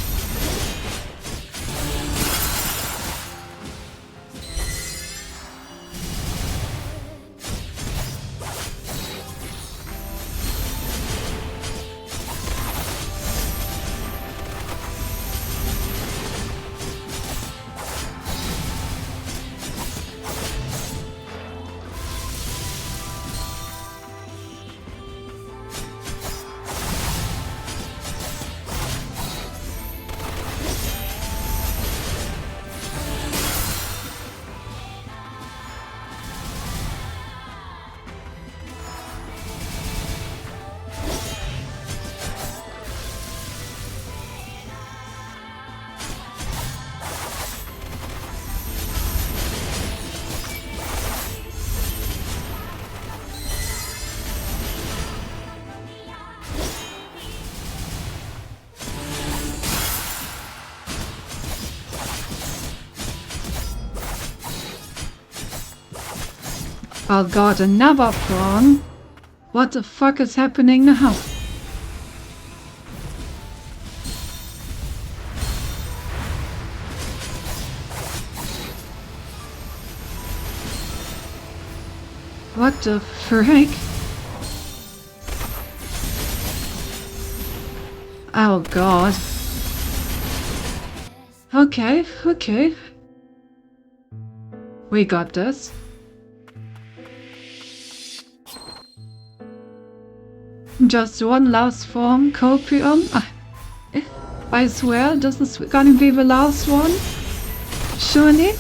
Oh god, another prawn? What the fuck is happening now? What the frick? Oh god. Okay, okay. We got this. Just one last form, copium. I swear this is gonna be the last one. Surely?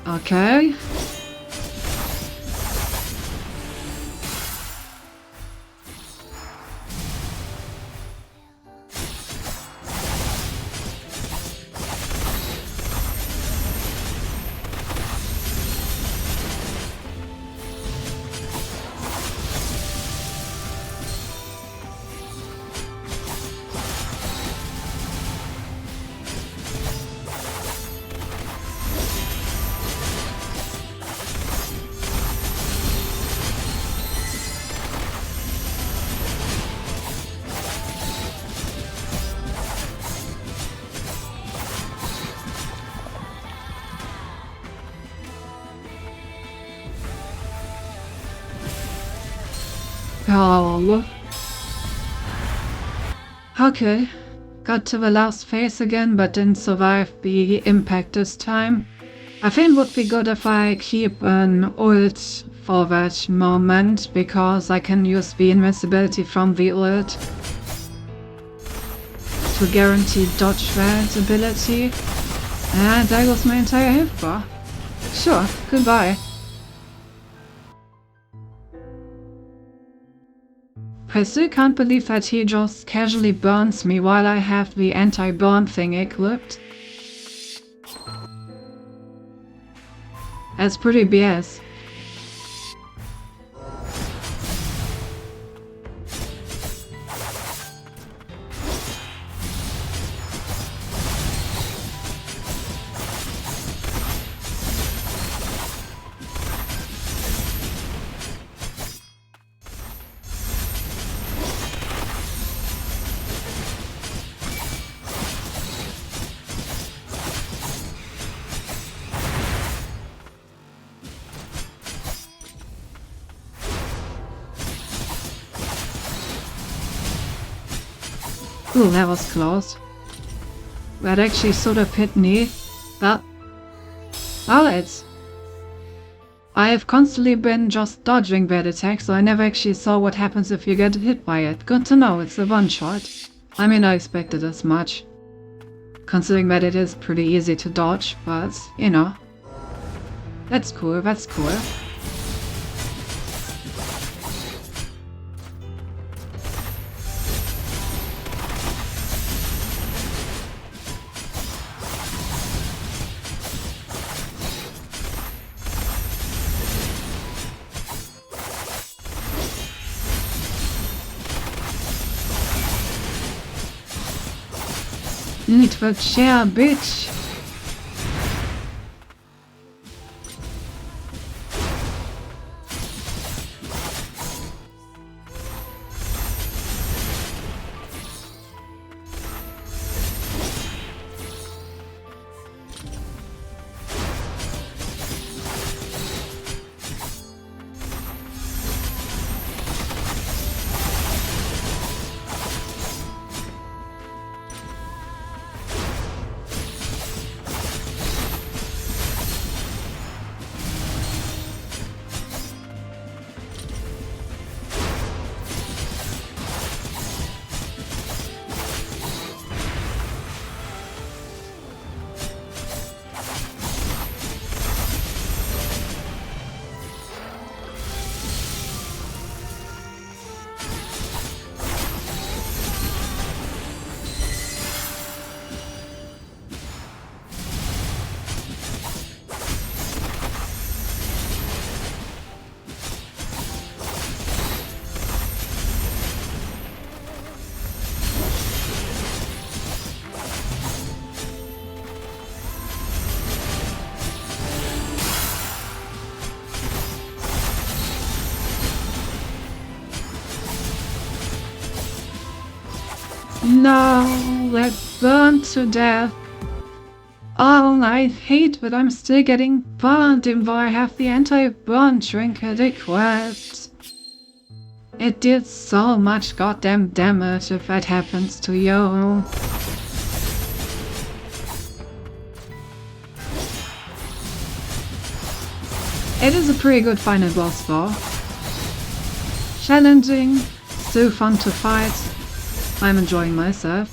Okay. Oh. Okay. Got to the last phase again, but didn't survive the impact this time. I think it would be good if I keep an ult for that moment, because I can use the invincibility from the ult to guarantee dodge that ability. And there goes my entire health bar. Sure, goodbye. I still can't believe that he just casually burns me while I have the anti-burn thing equipped. That's pretty BS. Ooh, that was close. That actually sort of hit me. But... well, it's... I have constantly been just dodging that attack, so I never actually saw what happens if you get hit by it. Good to know, it's a one-shot. I mean, I expected as much. Considering that it is pretty easy to dodge, but, you know. That's cool, that's cool. You need to share, bitch! No, that burned to death. Oh, I hate that I'm still getting burned even though I have the anti-burn trinket equipped. It did so much goddamn damage if that happens to you. It is a pretty good final boss though. Challenging, still fun to fight. I'm enjoying myself.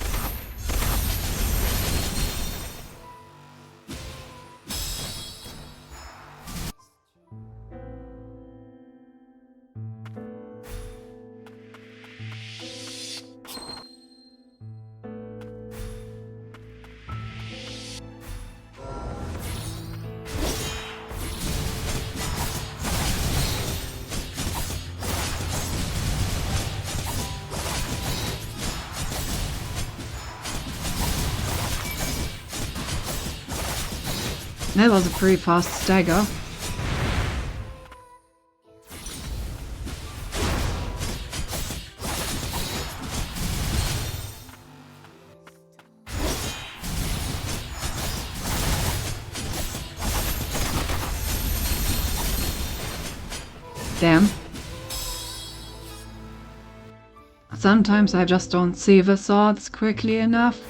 That was a pretty fast stagger. Damn. Sometimes I just don't see the swords quickly enough.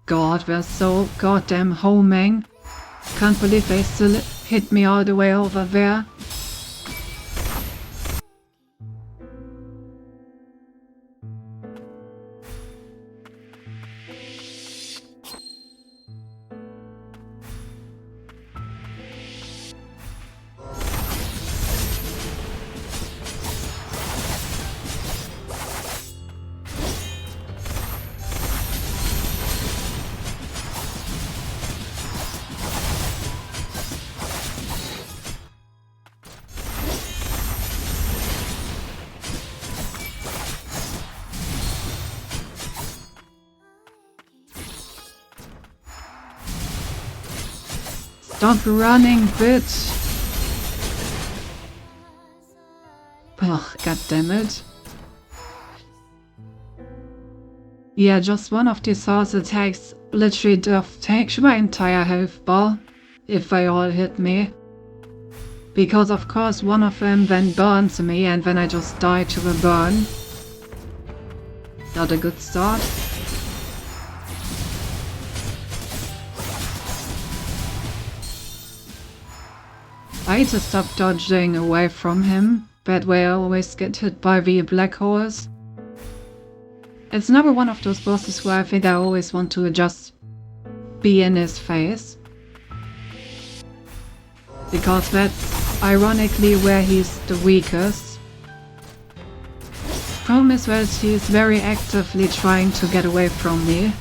God, we're so goddamn homing. Can't believe they still hit me all the way over there. Stop running, bitch! Ugh, goddammit. Yeah, just one of these horse attacks literally doth take my entire health bar, if they all hit me. Because of course one of them then burns me and then I just die to the burn. Not a good start. I need to stop dodging away from him, that way I always get hit by the black holes. It's another one of those bosses where I think I always want to just be in his face. Because that's ironically where he's the weakest. Problem is that he's very actively trying to get away from me.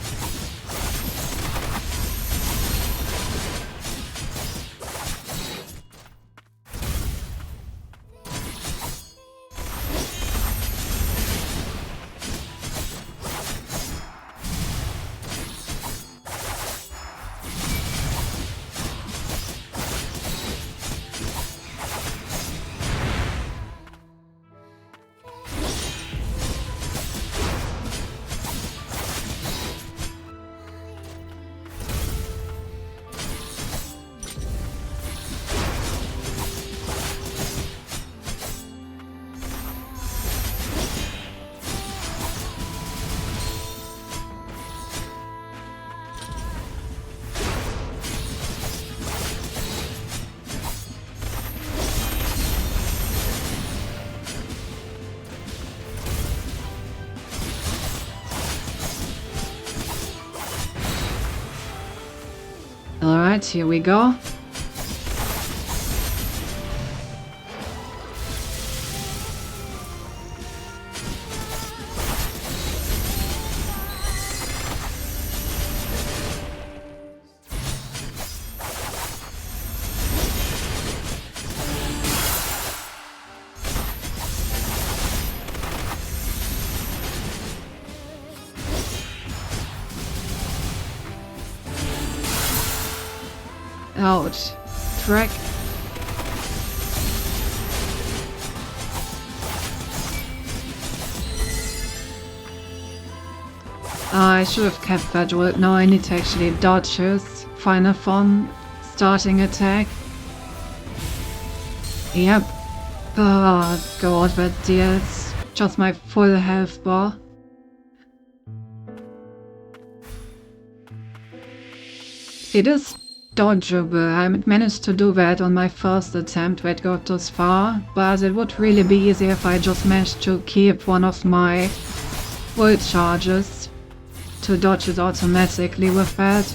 Alright, here we go. Ouch. Track. I should have kept that word. Now I need to actually dodge his final form starting attack. Yep. Oh god, that deals just my full health bar. It is dodgeable. I managed to do that on my first attempt that got this far, but it would really be easier if I just managed to keep one of my ult charges to dodge it automatically with that.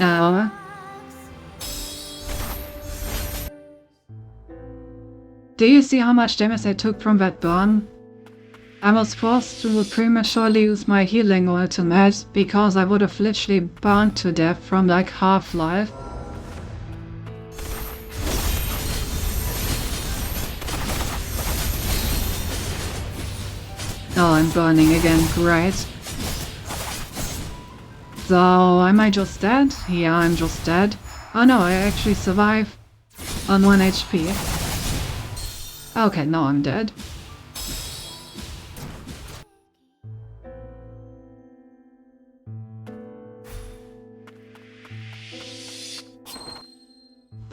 Uh, do you see how much damage I took from that burn? I was forced to prematurely use my healing ultimate because I would have literally burned to death from like Half-Life. Oh, I'm burning again, great. So, am I just dead? Yeah, I'm just dead. Oh no, I actually survived on 1 HP. Okay, now I'm dead.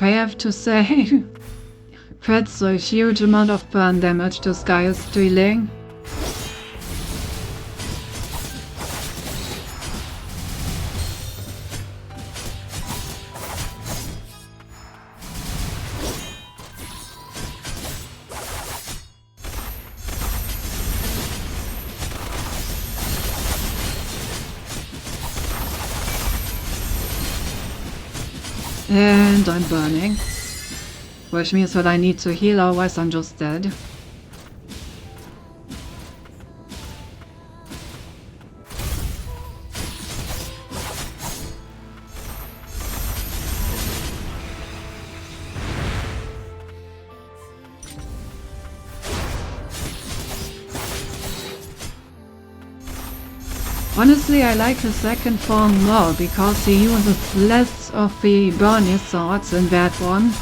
I have to say, that's a huge amount of burn damage this guy is dealing. And I'm burning. Which means that I need to heal, otherwise I'm just dead. Honestly, I like his second form more because he uses less of the burning swords in that one.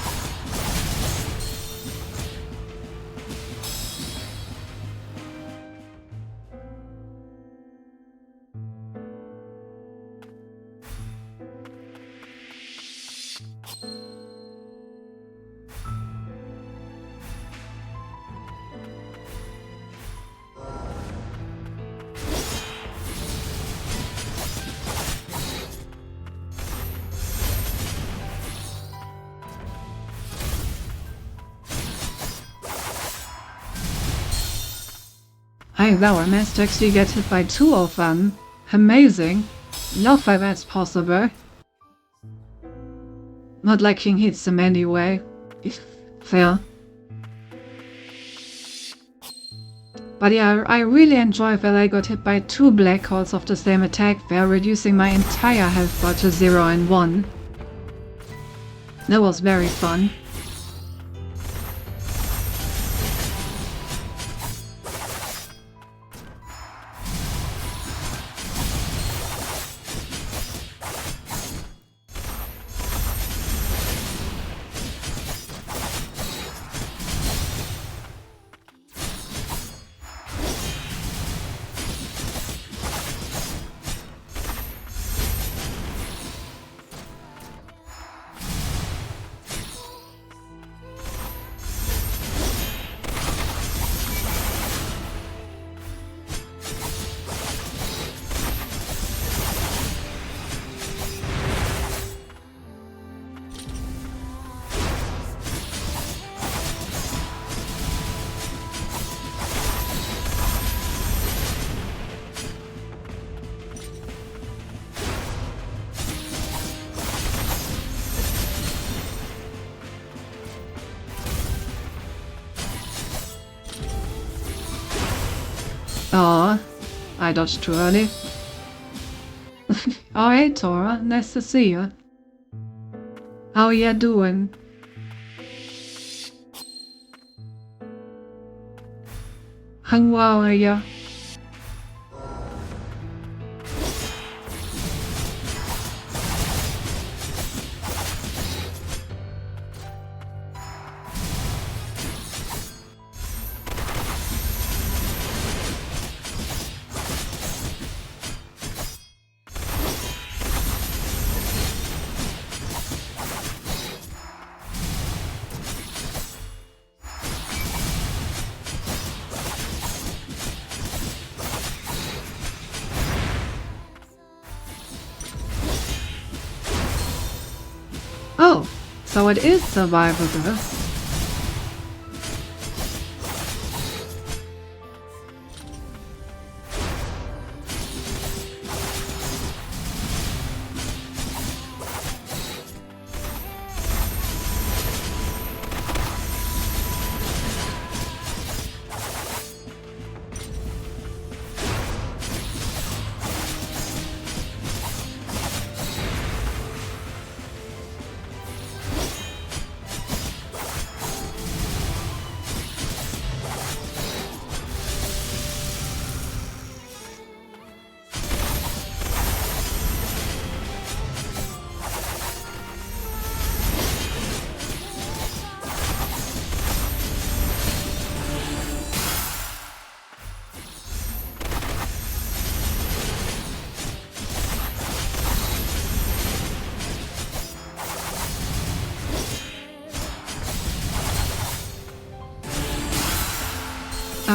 Wow, I managed to actually get hit by 2 of them. Amazing. Love how that's possible. Not like he hits them anyway. Fair. But yeah, I really enjoy that I got hit by 2 black holes of the same attack there, reducing my entire health bar to 0 and 1. That was very fun. Oh, I dodged too early. Oh, hey Tora, nice to see you. How ya doing? How are ya? Oh, so it is survivable.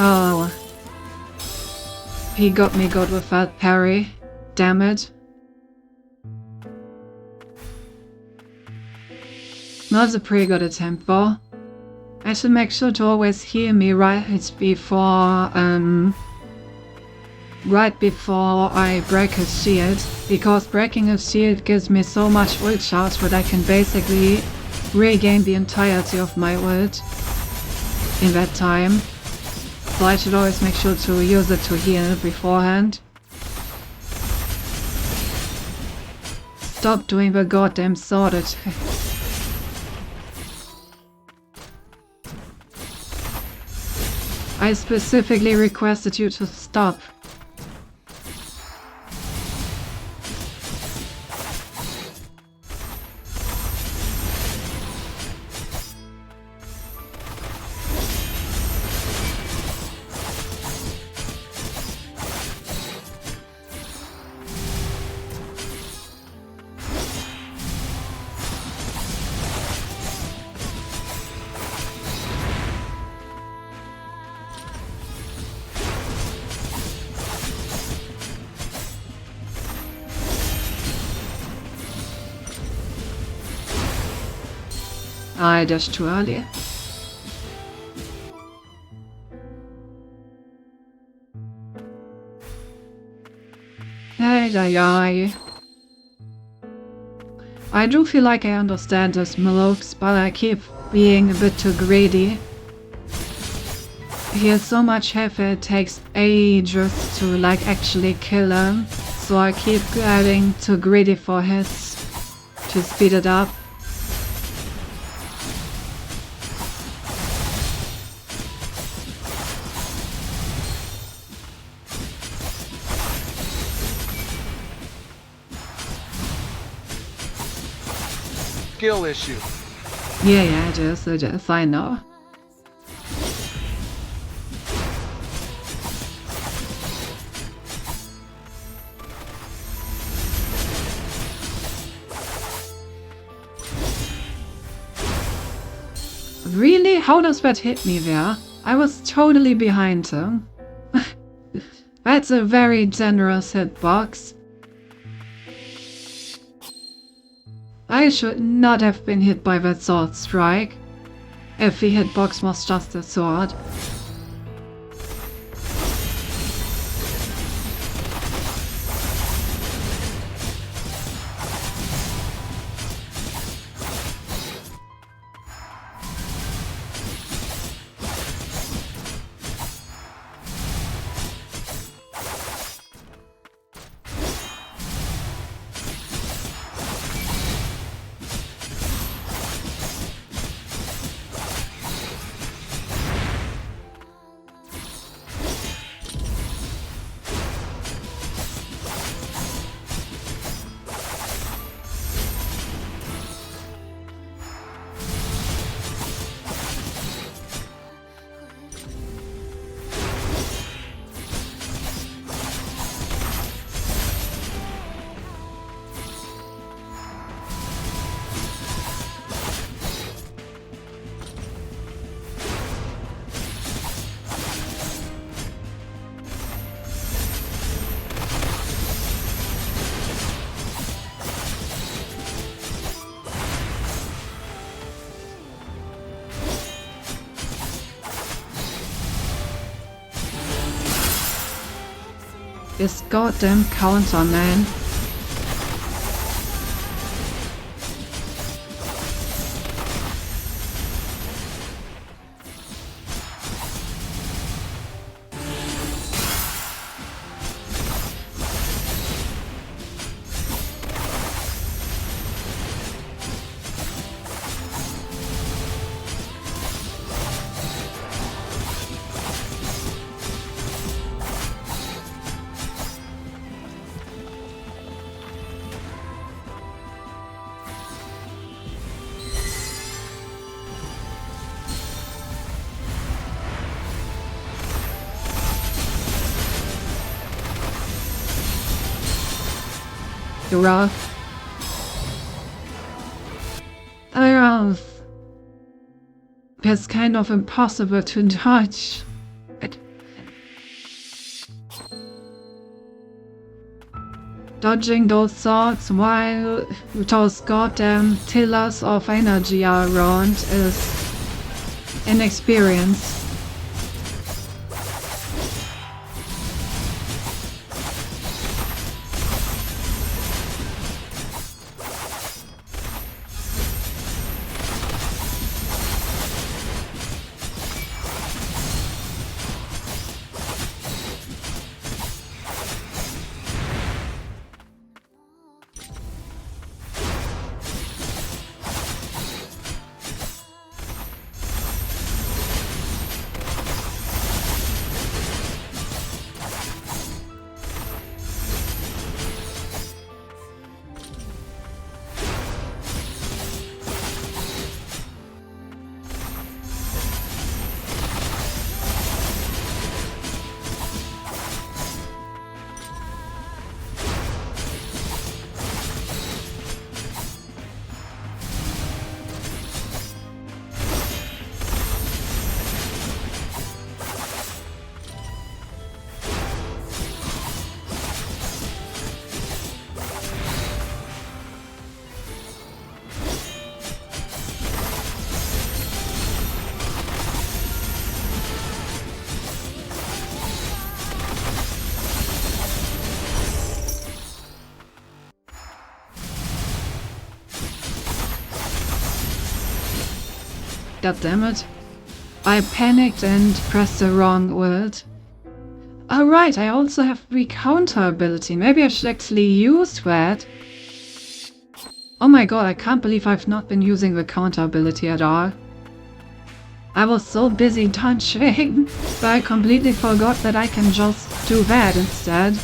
Oh. He got me good with that parry. Damn it. That was a pretty good attempt though. I should make sure to always heal me right before I break his shield, because breaking his shield gives me so much ult charge that I can basically regain the entirety of my ult in that time. So I should always make sure to use it to heal beforehand. Stop doing the goddamn sword attack. I specifically requested you to stop. I dashed too early. Ay. I do feel like I understand this Malux, but I keep being a bit too greedy. He has so much health it takes ages to like actually kill him, so I keep getting too greedy for his to speed it up. Skill issue. Yeah, it is, I know. Really? How does that hit me there? I was totally behind him. That's a very generous hitbox. I should not have been hit by that sword strike, if the hitbox was just a sword. This goddamn counter, man. Rough. It's kind of impossible to dodge. dodging those swords while those goddamn pillars of energy are around is inexperience. God damn it. I panicked and pressed the wrong word. Oh right, I also have recounter ability. Maybe I should actually use that. Oh my god, I can't believe I've not been using the counter ability at all. I was so busy dodging, but I completely forgot that I can just do that instead.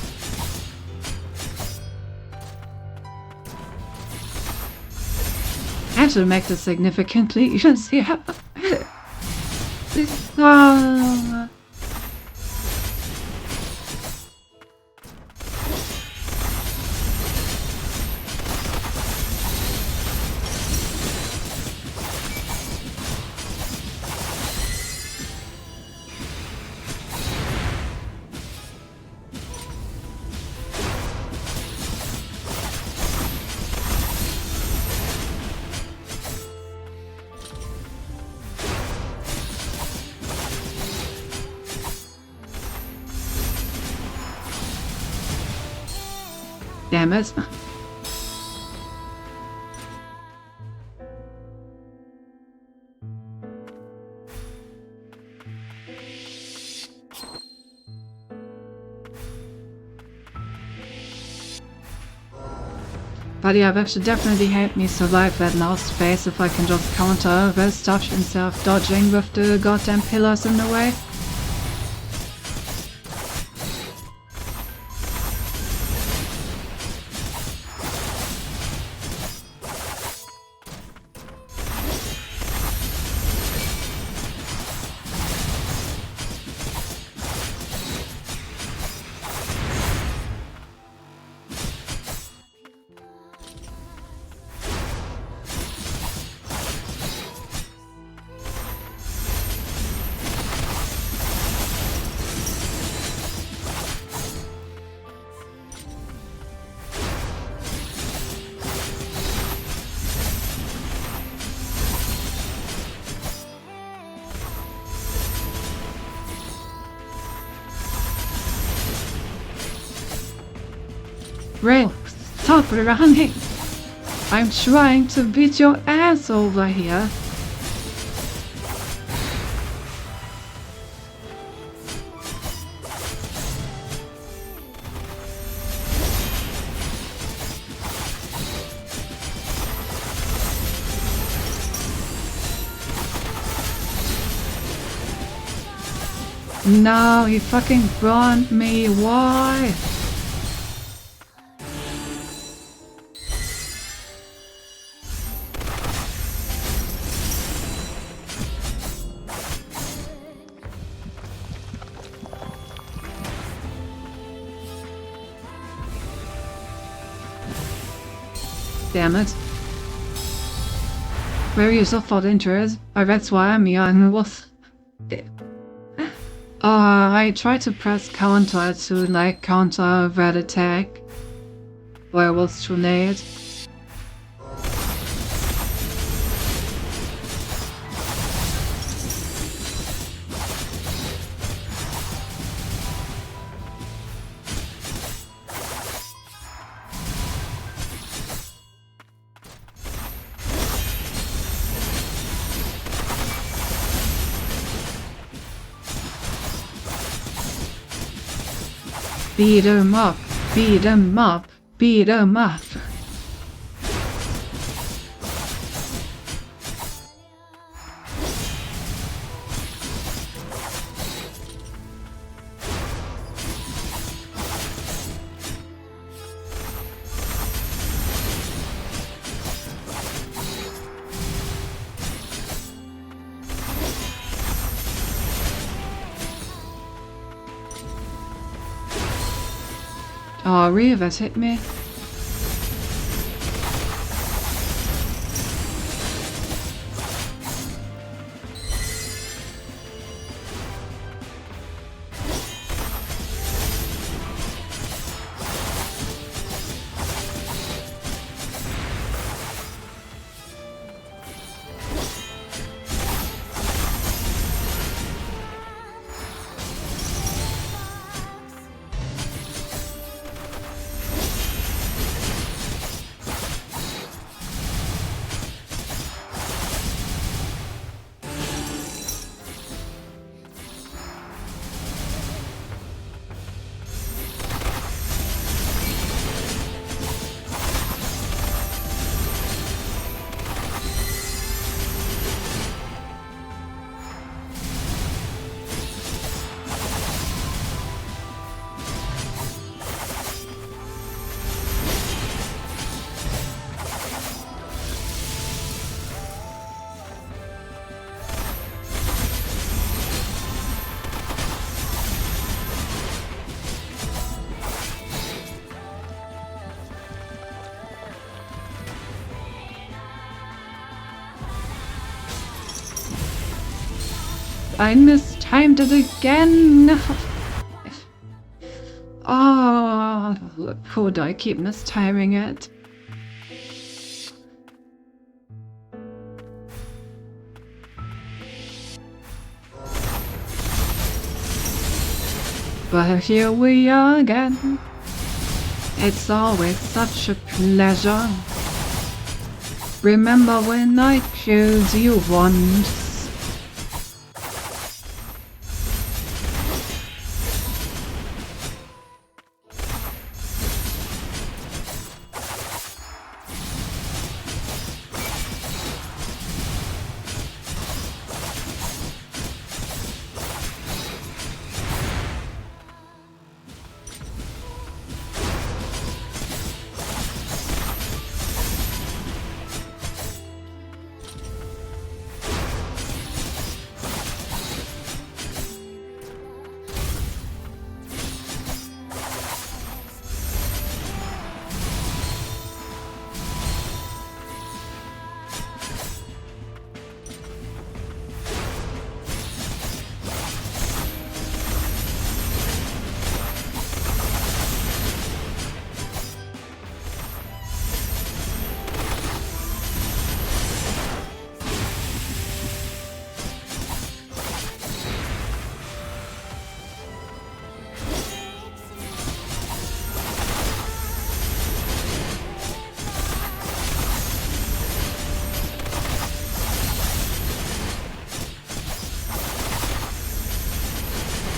And to make this significantly easier. Oh. Damn it. But yeah, that should definitely help me survive that last phase if I can just counter the stuff instead of dodging with the goddamn pillars in the way. Ray, stop running! I'm trying to beat your ass over here. No, he fucking burned me. Why? Damn it. Very useful for interest. That's why I'm here and was... I tried to press counter to like counter that attack. Werewolf's Tornado. Beat 'em up, beat 'em up, beat 'em up. Oh, Reavers hit me. I mistimed it again. Oh, could I keep mistiming it? But here we are again. It's always such a pleasure. Remember when I killed you once?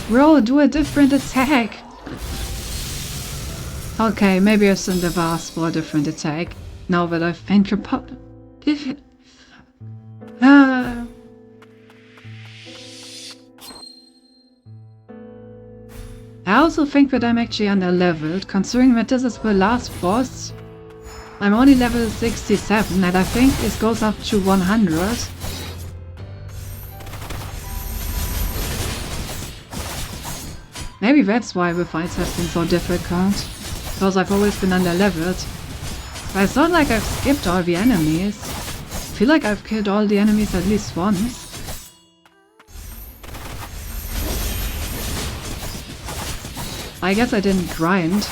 Bro, do a different attack! Okay, maybe I shouldn't have asked for a different attack, now that I think about it. I also think that I'm actually under-leveled, considering that this is the last boss. I'm only level 67 and I think it goes up to 100. Maybe that's why the fights have been so difficult, because I've always been under-leveled. But it's not like I've skipped all the enemies. I feel like I've killed all the enemies at least once. I guess I didn't grind.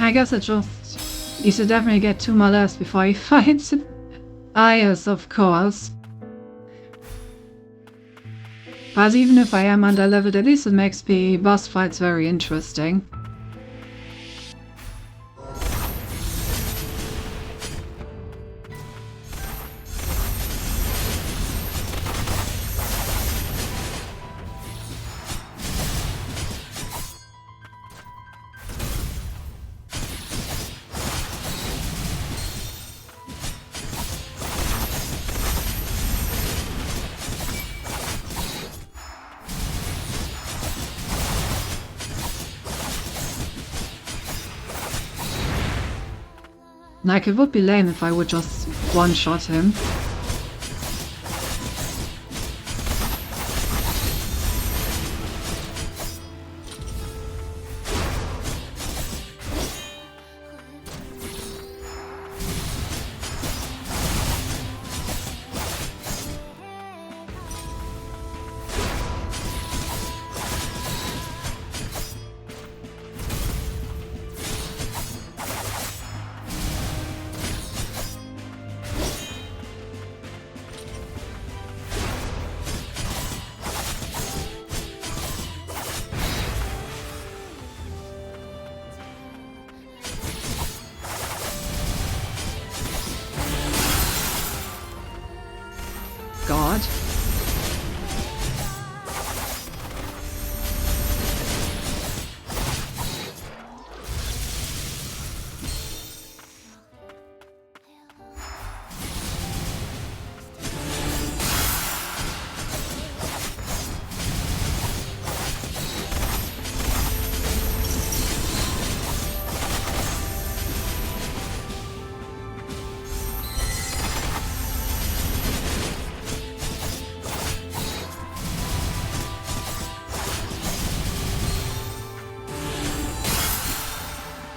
I guess it just needs to definitely get 2 more levels before he fights Ayers, of course. But even if I am underleveled, at least it makes the boss fights very interesting. Like, it would be lame if I would just one-shot him. God.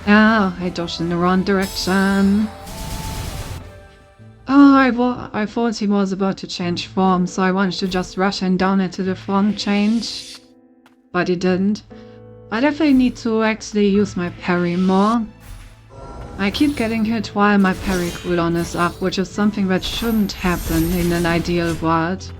Ah, I dodged in the wrong direction. Oh, I thought he was about to change form, so I wanted to just rush him down into the form change. But he didn't. I definitely need to actually use my parry more. I keep getting hit while my parry cooldown is up, which is something that shouldn't happen in an ideal world.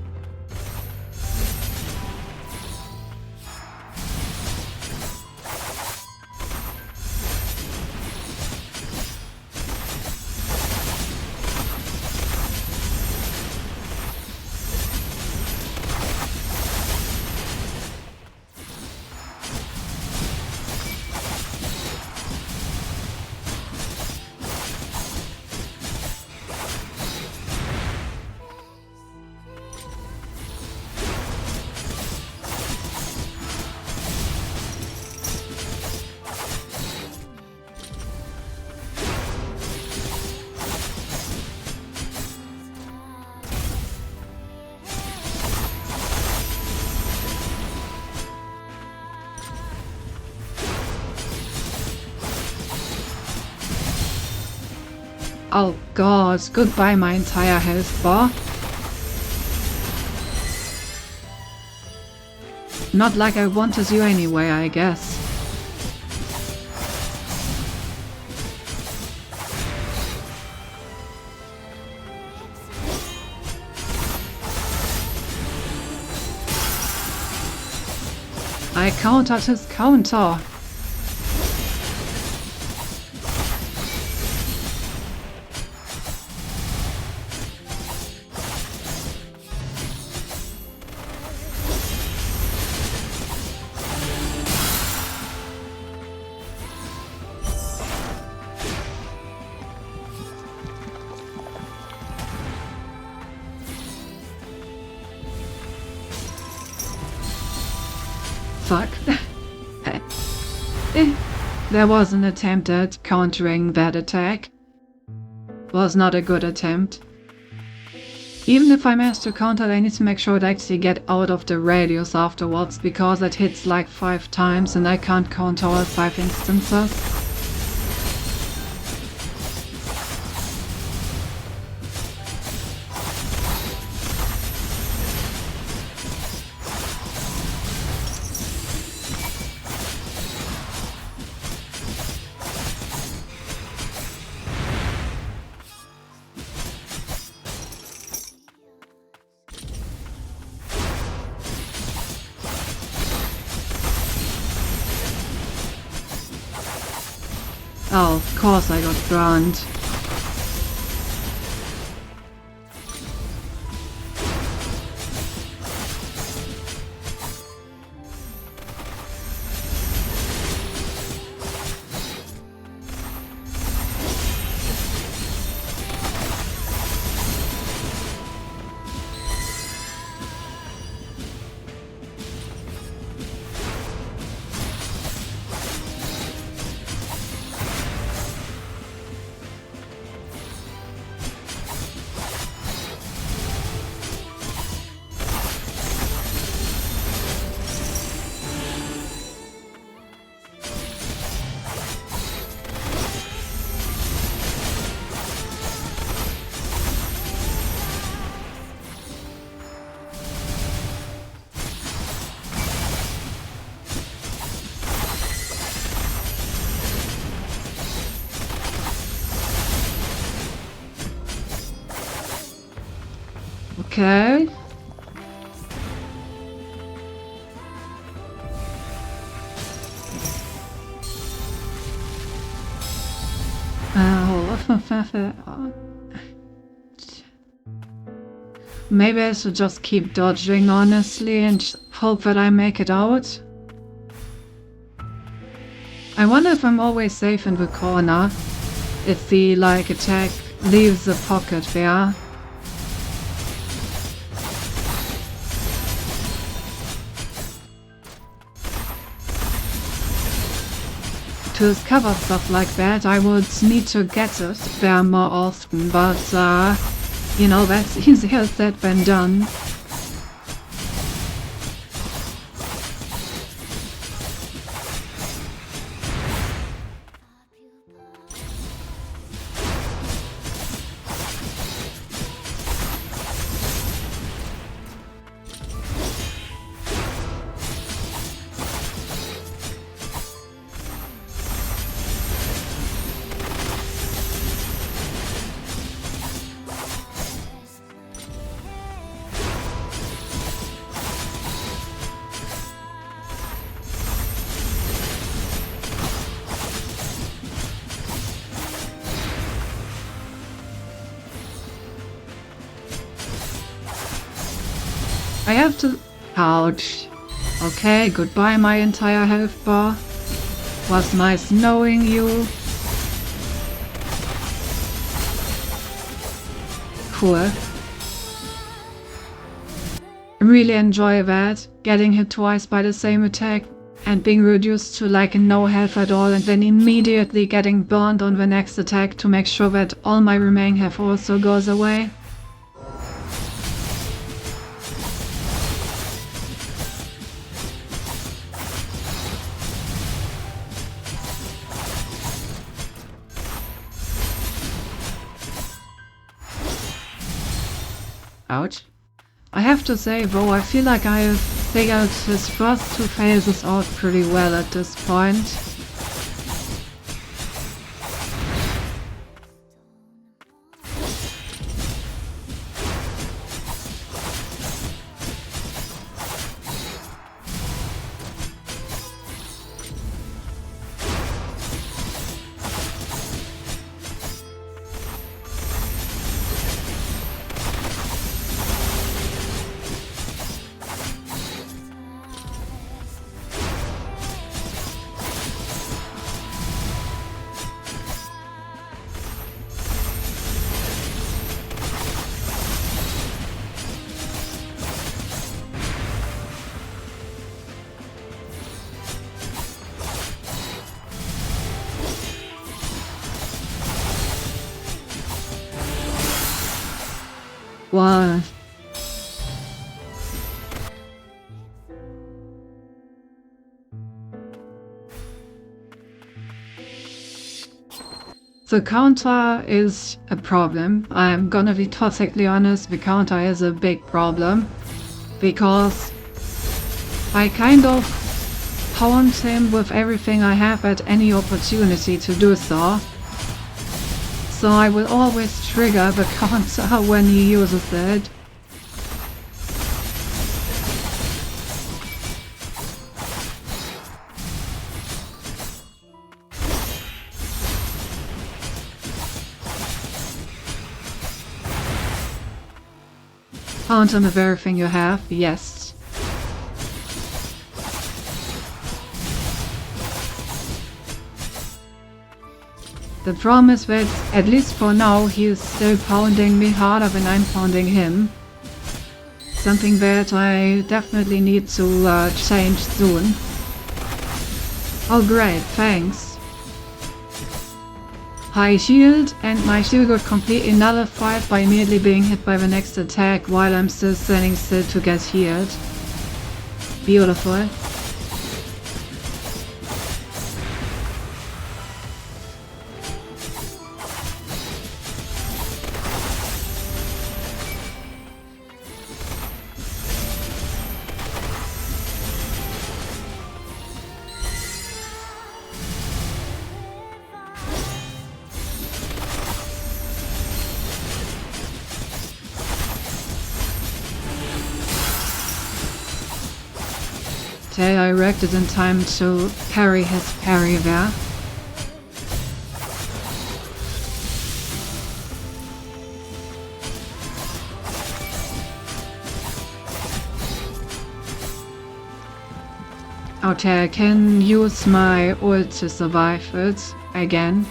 Oh god, goodbye my entire health bar. Not like I wanted you anyway, I guess. I countered his counter. Fuck. There was an attempt at countering that attack. Was not a good attempt. Even if I manage to counter it, I need to make sure to actually get out of the radius afterwards, because it hits like 5 times and I can't counter all 5 instances. Oh, of course I got burned. Okay. Maybe I should just keep dodging, honestly, and hope that I make it out. I wonder if I'm always safe in the corner, if the, like, attack leaves the pocket there. To discover stuff like that, I would need to get it there more often, but, you know, that's easier said than done. I have to... Ouch. Okay, goodbye my entire health bar. Was nice knowing you. Cool. I really enjoy that. Getting hit twice by the same attack and being reduced to like no health at all and then immediately getting burned on the next attack to make sure that all my remaining health also goes away. Ouch. I have to say though, I feel like I have figured his first two phases out pretty well at this point. Wow. The counter is a problem. I'm gonna be perfectly honest, the counter is a big problem. Because I kind of taunt him with everything I have at any opportunity to do so. So I will always trigger the counter when he uses it. Pound him with everything you have, yes. The problem is that, at least for now, he is still pounding me harder than I'm pounding him. Something that I definitely need to change soon. Oh great, thanks. High shield, and my shield got completely nullified by immediately being hit by the next attack while I'm still standing still to get healed. Beautiful. Okay, I reacted in time to parry his parry there. Okay, I can use my ult to survive it again.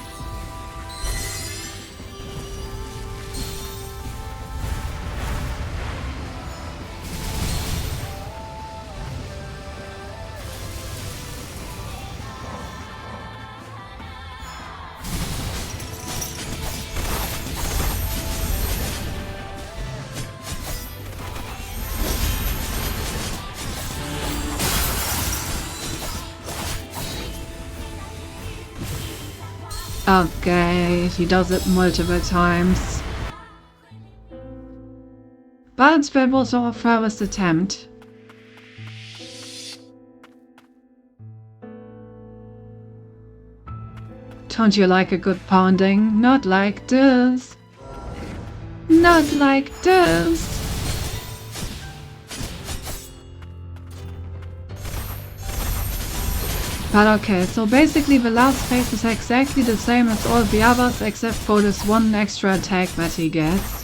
Okay, he does it multiple times. But that was our first attempt. Don't you like a good pounding? Not like this. Not like this. But okay, so basically the last phase is exactly the same as all the others except for this one extra attack that he gets.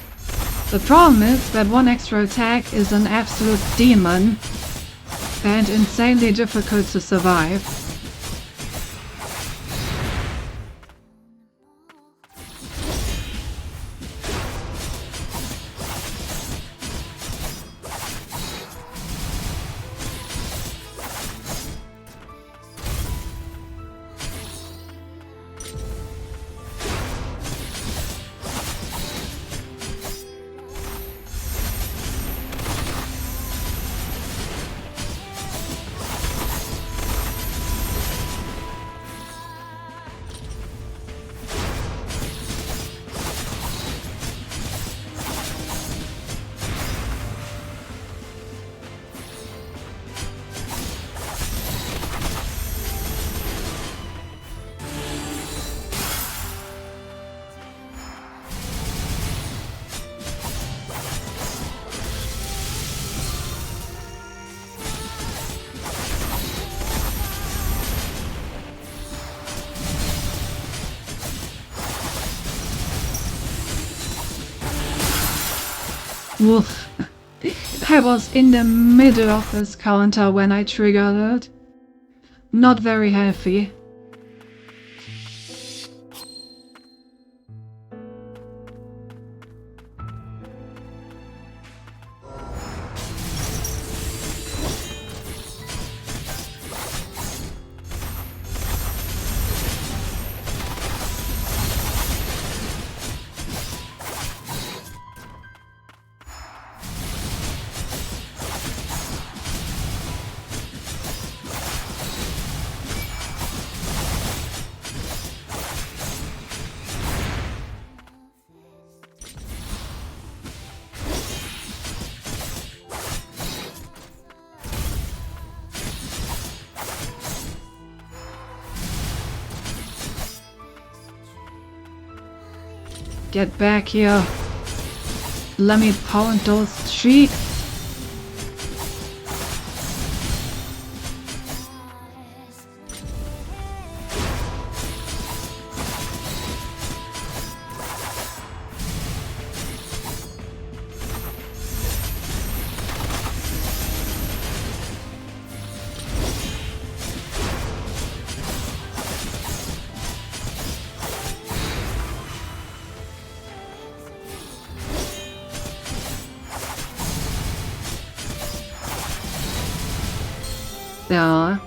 The problem is that one extra attack is an absolute demon and insanely difficult to survive. Woof. I was in the middle of this counter when I triggered it. Not very healthy. Get back here. Let me pound those sheep. there.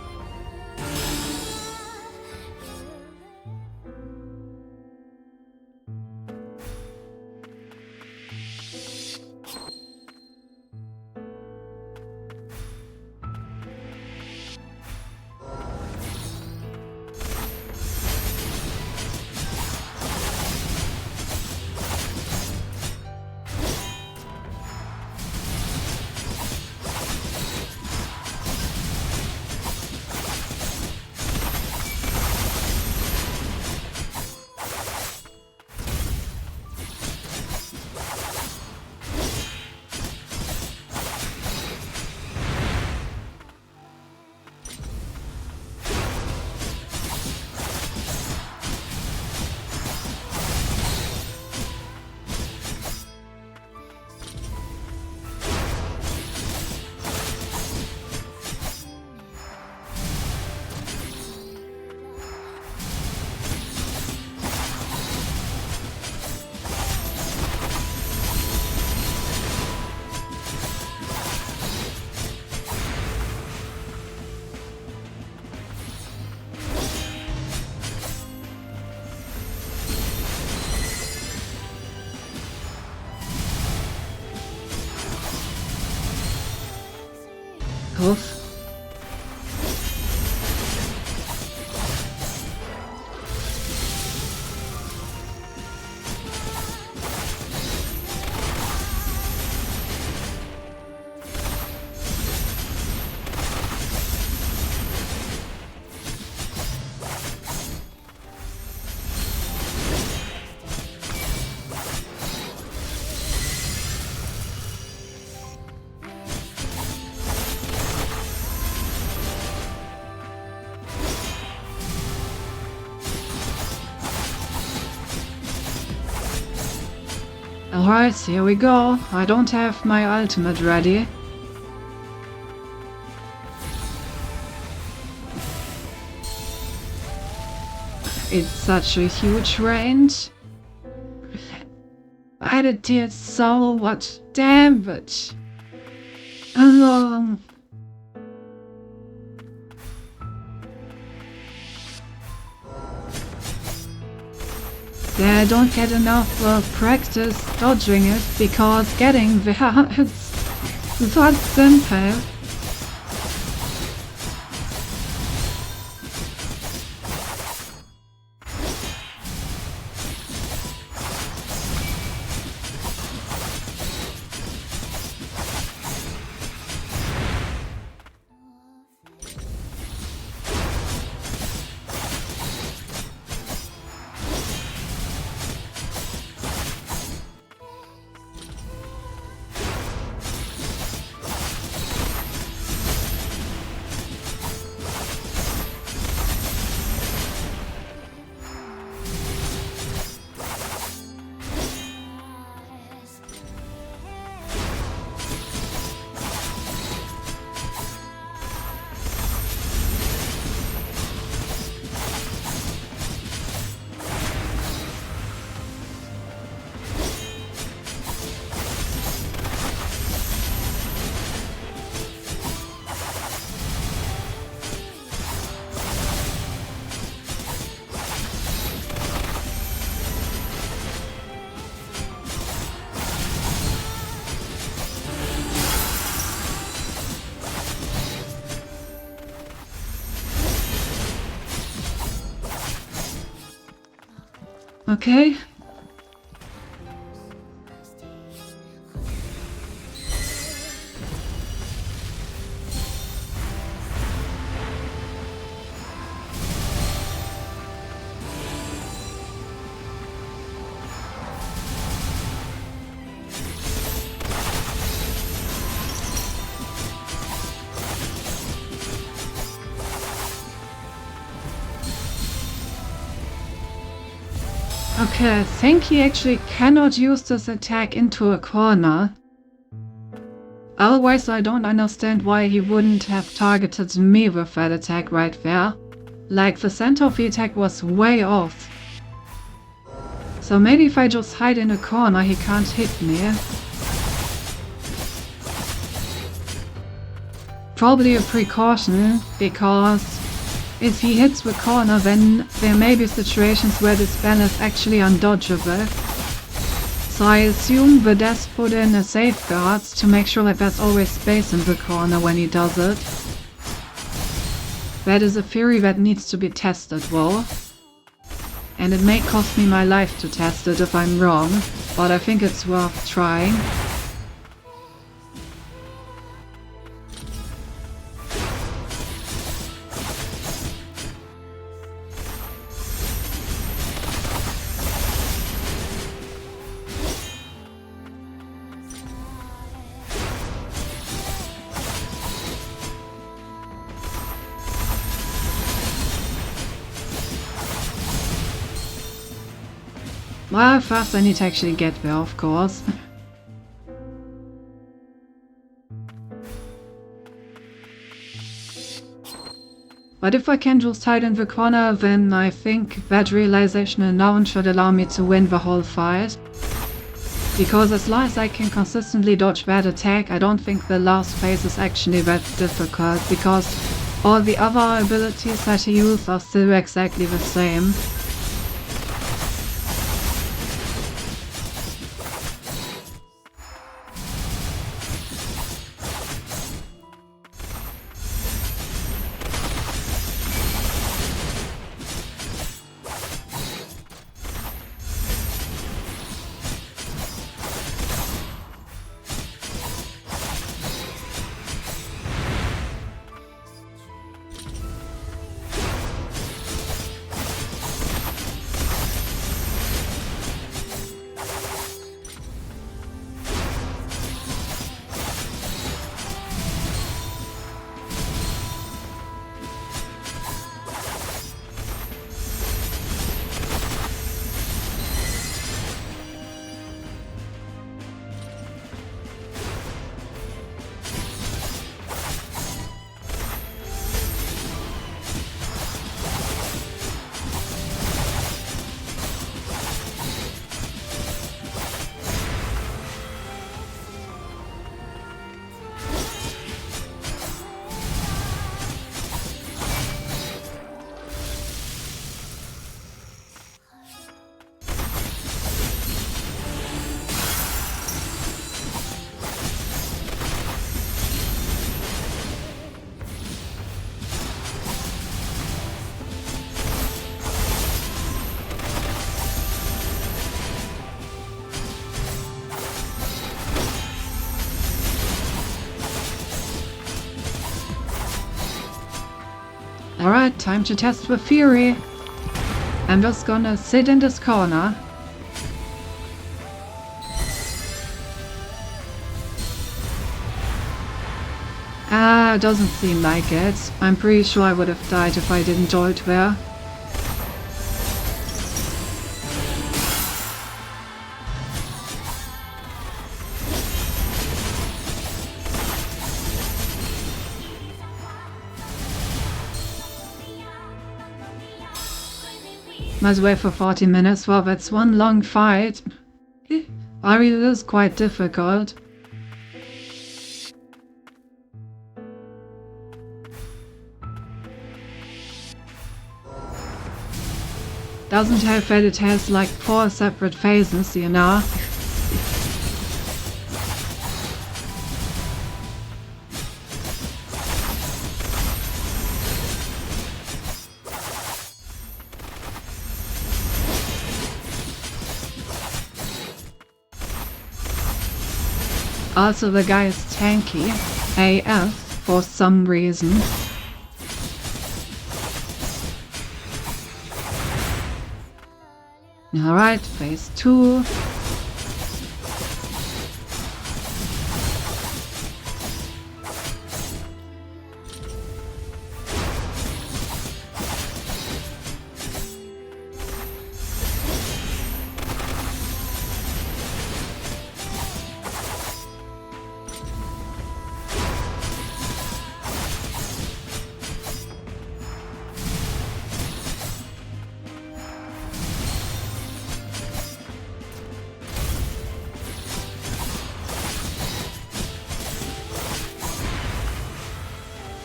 Oof. Alright, here we go. I don't have my ultimate ready. It's such a huge range. And it did so much damage. I don't get enough practice dodging it because getting there is not simple. Okay. Okay, I think he actually cannot use this attack into a corner. Otherwise, I don't understand why he wouldn't have targeted me with that attack right there. Like, the center of the attack was way off. So maybe if I just hide in a corner, he can't hit me. Probably a precaution, because if he hits the corner, then there may be situations where the spell is actually undodgeable. So I assume the desk put in a safeguard to make sure that there's always space in the corner when he does it. That is a theory that needs to be tested though. And it may cost me my life to test it if I'm wrong, but I think it's worth trying. Well, first I need to actually get there, of course. But if I can just hide in the corner, then I think that realization alone should allow me to win the whole fight. Because as long as I can consistently dodge that attack, I don't think the last phase is actually that difficult, because all the other abilities that he uses are still exactly the same. Alright, time to test the theory. I'm just gonna sit in this corner. Doesn't seem like it. I'm pretty sure I would have died if I didn't jolt there. Must wait for 40 minutes. Well, that's one long fight. Ari, it is quite difficult. Doesn't help that it has like 4 separate phases, you know? Also, the guy is tanky AF for some reason. Alright, phase 2.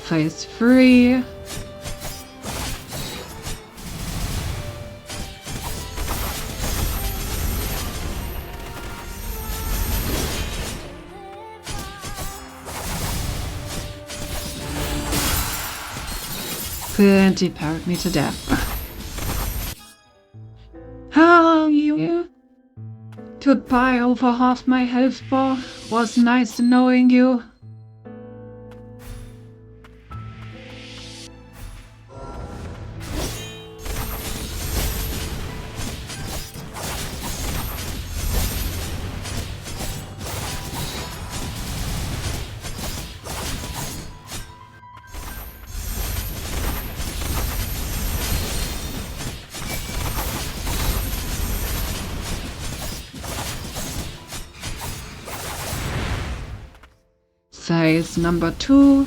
phase 3. And he parried me to death. Hello, you. Goodbye over half my health bar. Was nice knowing you. Phase number 2.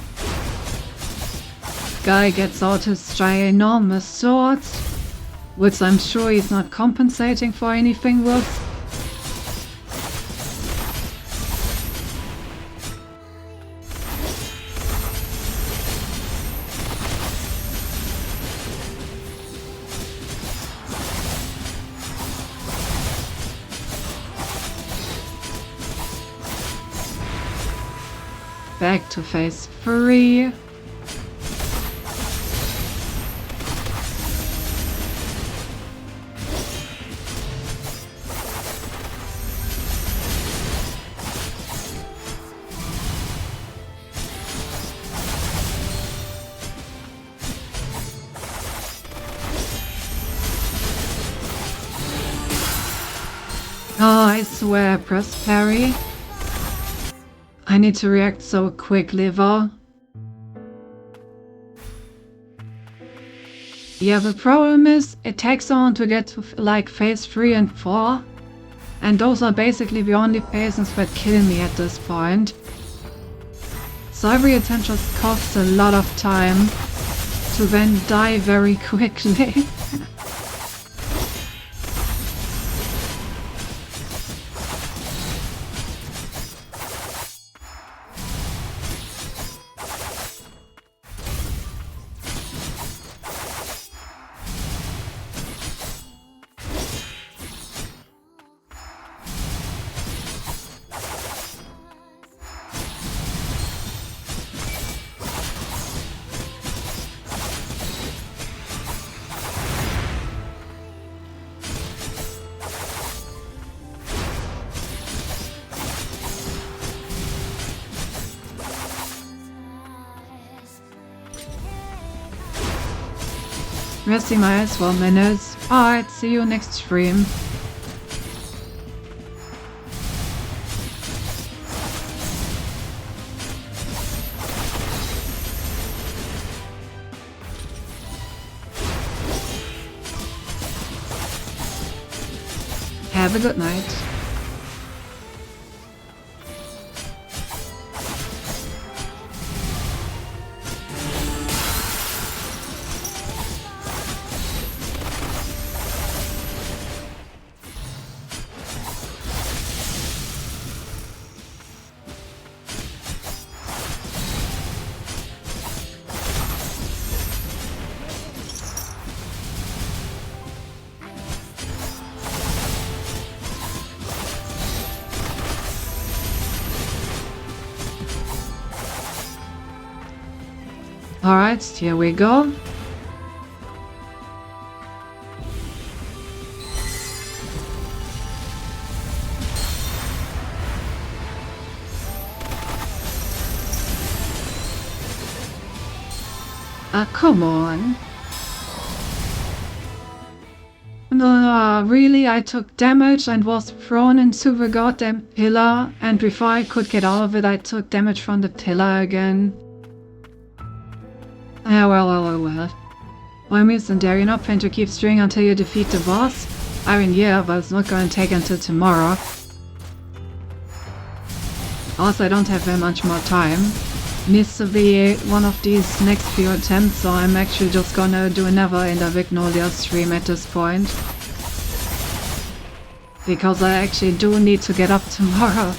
Guy gets out his ginormous swords, which I'm sure he's not compensating for anything with. Back to phase 3. Oh, I swear, press parry. I need to react so quickly though. Yeah, the problem is it takes on to get to like phase 3 and 4, and those are basically the only phases that kill me at this point. So every attempt just costs a lot of time to then die very quickly. Resting my eyes for a minute. Alright, see you next stream. Have a good night. Alright, here we go. Come on. No, really, I took damage and was thrown into the goddamn pillar, and before I could get out of it, I took damage from the pillar again. Yeah, well. Well, Muse and dare you not plan to keep string until you defeat the boss? I mean, yeah, but it's not gonna take until tomorrow. Also, I don't have very much more time. Miss one of these next few attempts, so I'm actually just gonna do another Magnolia stream at this point. Because I actually do need to get up tomorrow.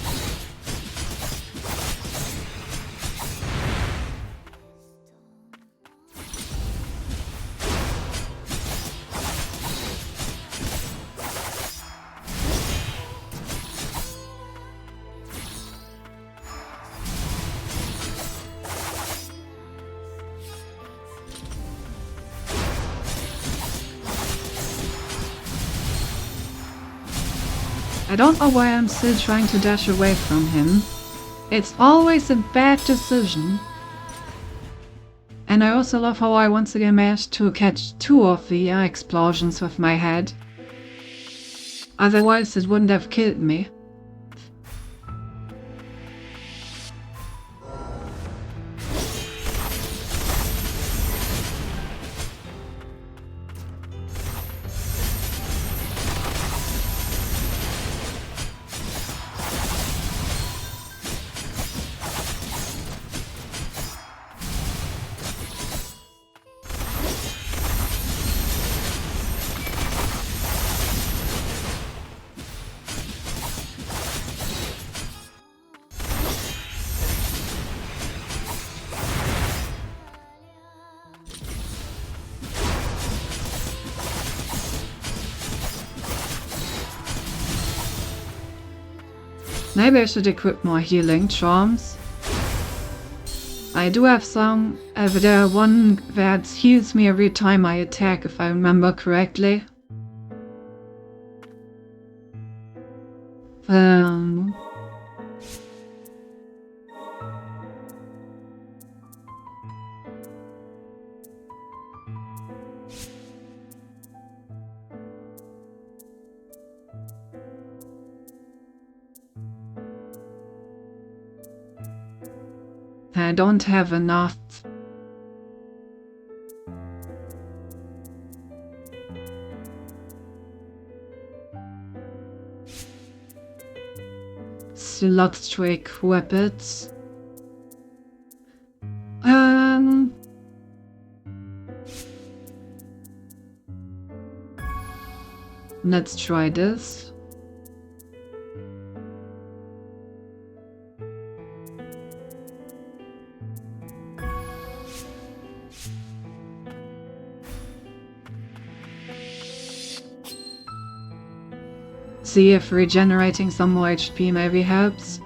I don't know why I'm still trying to dash away from him. It's always a bad decision. And I also love how I once again managed to catch 2 of the air explosions with my head. Otherwise it wouldn't have killed me. Maybe I should equip more healing charms. I do have some over there, one that heals me every time I attack, if I remember correctly. I don't have enough. Still lots to equip it. Let's try this. See if regenerating some more HP maybe helps.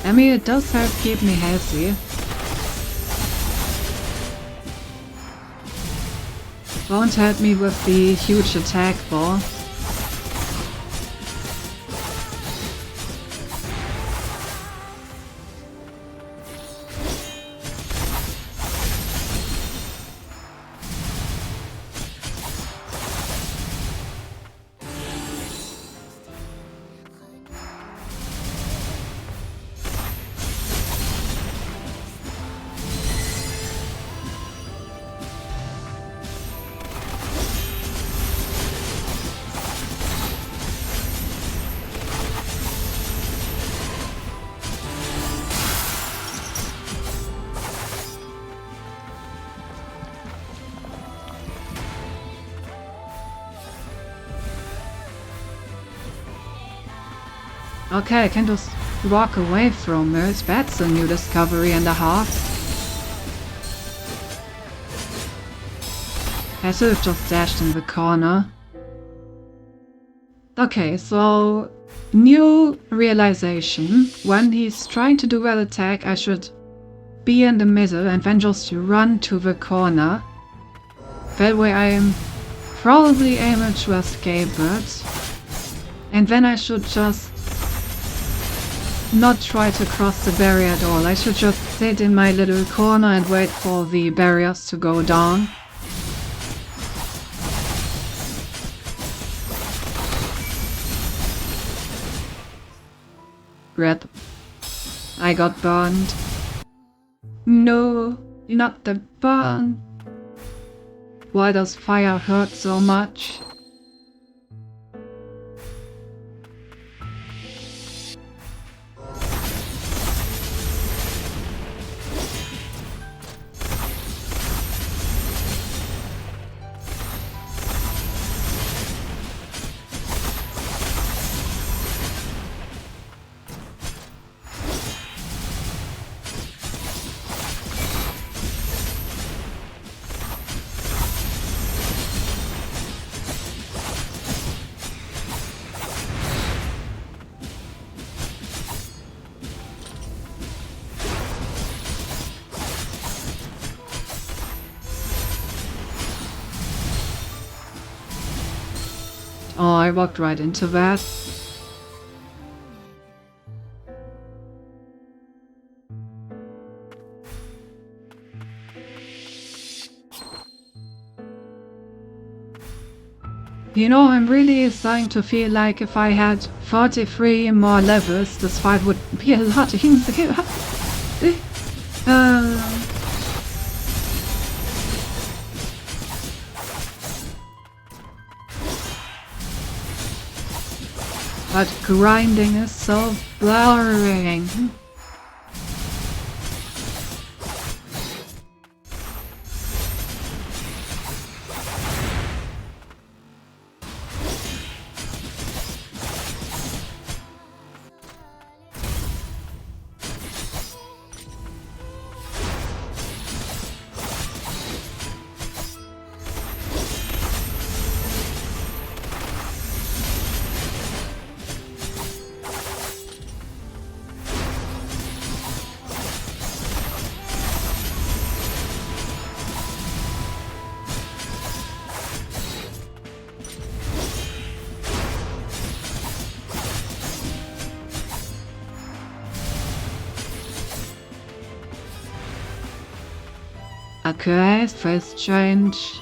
I mean, it does help keep me healthy. Won't help me with the huge attack ball. Okay, I can just walk away from it. That's a new discovery and a half. I should have just dashed in the corner. Okay, so new realization. When he's trying to do well attack, I should be in the middle and then just run to the corner. That way I am probably able to escape it. And then I should just not try to cross the barrier at all. I should just sit in my little corner and wait for the barriers to go down. Red. I got burned. No, not the burn. Why does fire hurt so much? Oh, I walked right into that. You know, I'm really starting to feel like if I had 43 more levels, this fight would be a lot easier. But grinding is so boring. Okay, face change.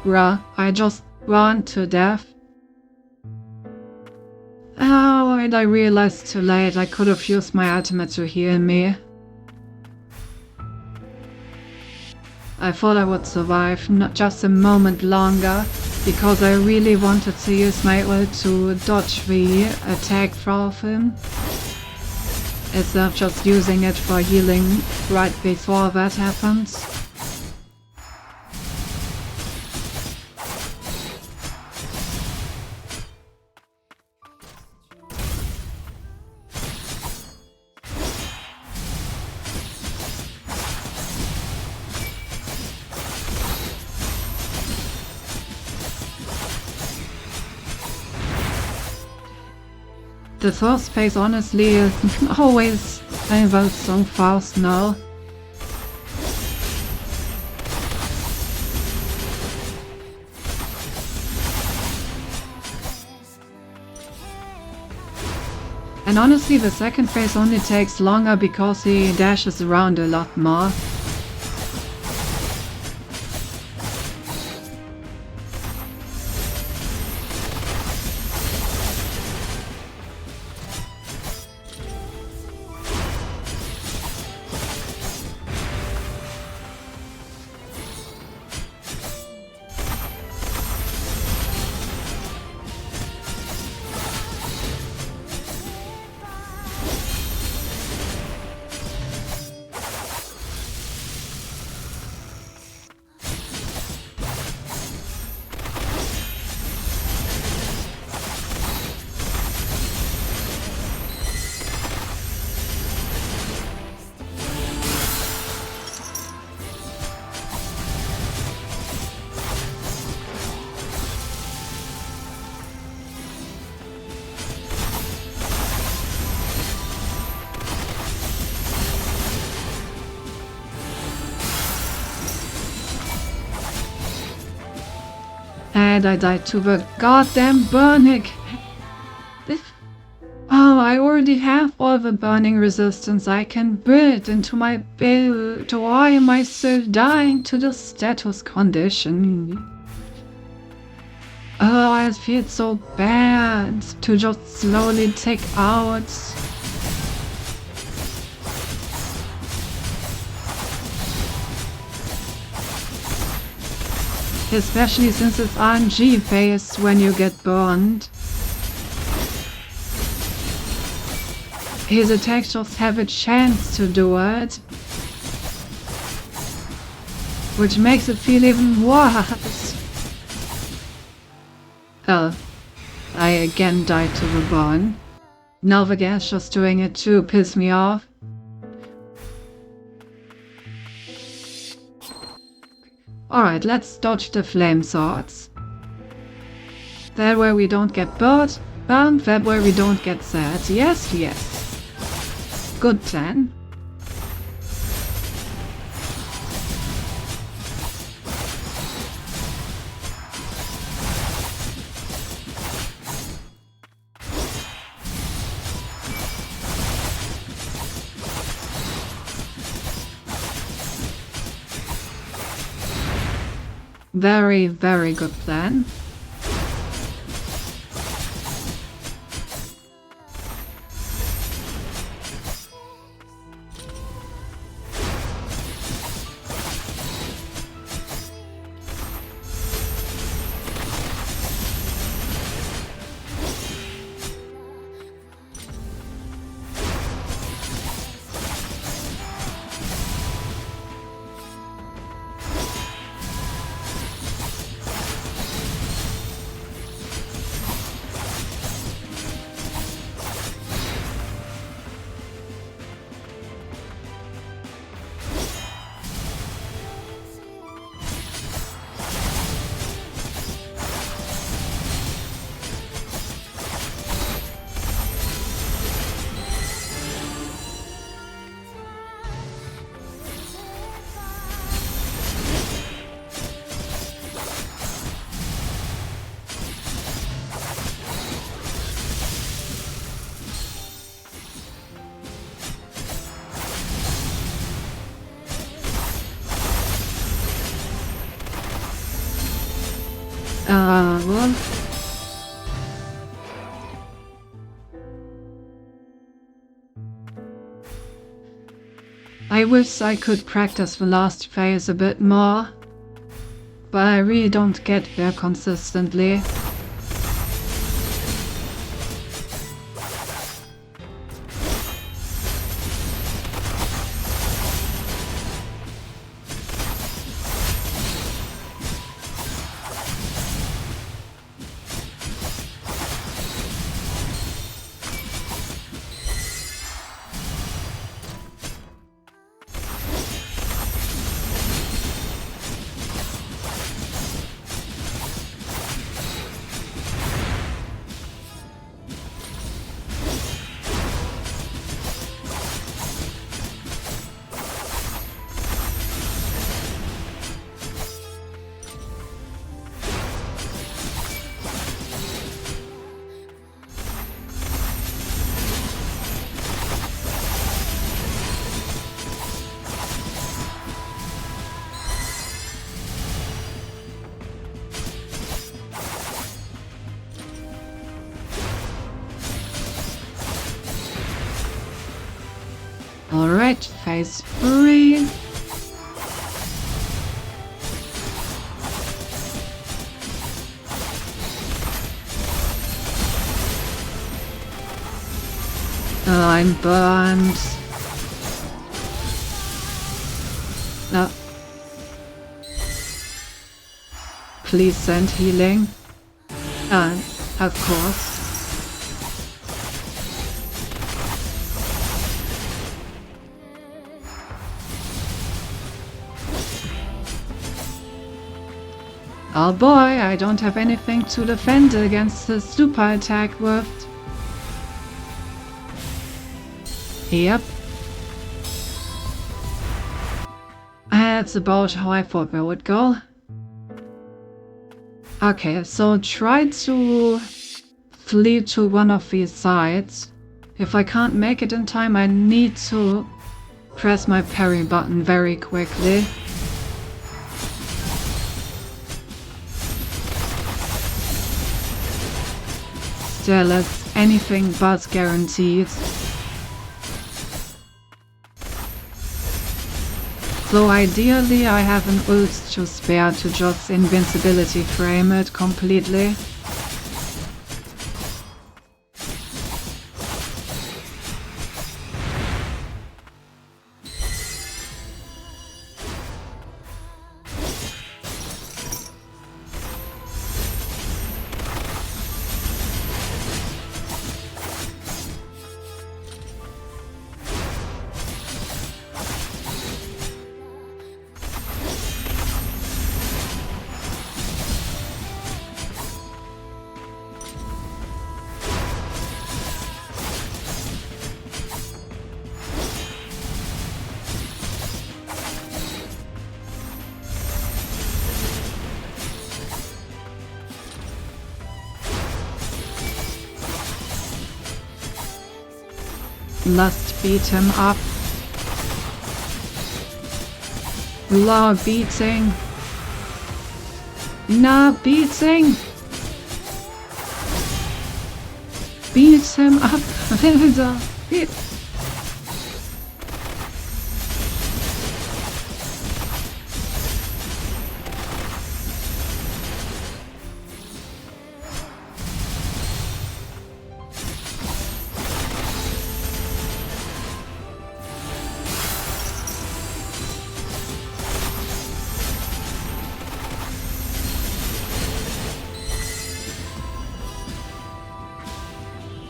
Bruh, I just ran to death. Oh, and I realized too late I could have used my ultimate to heal me. I thought I would survive not just a moment longer, because I really wanted to use my ult to dodge the attack from him, instead of just using it for healing right before that happens. The first phase honestly is always about so fast now. And honestly the second phase only takes longer because he dashes around a lot more. And I died to the goddamn burning. Oh, I already have all the burning resistance I can build into my build. Why am I still dying to the status condition? Oh, I feel so bad to just slowly take out. Especially since it's RNG phase when you get burned. His attacks just have a chance to do it. Which makes it feel even worse. Oh, I again died to the burn. Now the gas just doing it to piss me off. Alright, let's dodge the flame swords. That way we don't get burned, that way we don't get sad. Yes, yes. Good plan. Very, very good plan. Well. I wish I could practice the last phase a bit more, but I really don't get there consistently. Alright, phase 3. Oh, I'm burned. No. Please send healing. Of course. Oh boy, I don't have anything to defend against the super attack with. Yep. That's about how I thought we would go. Okay, so try to flee to one of these sides. If I can't make it in time, I need to press my parry button very quickly. Still, it's anything but guaranteed. So ideally I have an ult to spare to just invincibility frame it completely. Must beat him up. Law beating. Nah, beating. Beat him up. Wilder.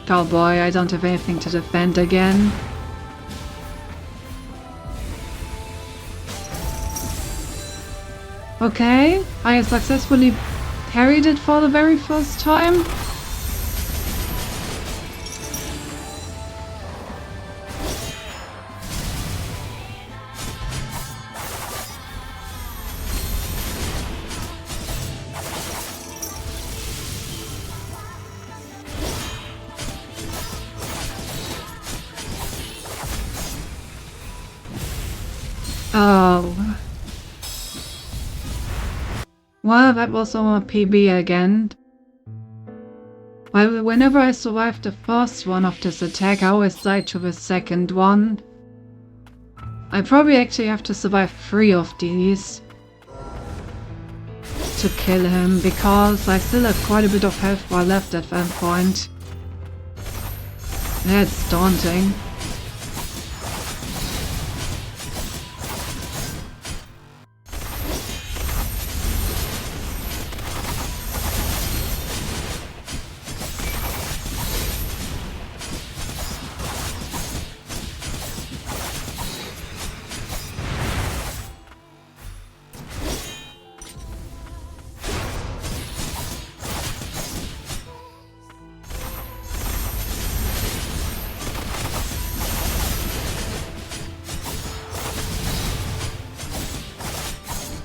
Oh boy, I don't have anything to defend again. Okay, I successfully parried it for the very first time. Oh. Well, that was on a PB again. Well, whenever I survived the first one of this attack, I always died to the second one. I probably actually have to survive 3 of these to kill him, because I still have quite a bit of health bar left at that point. That's daunting.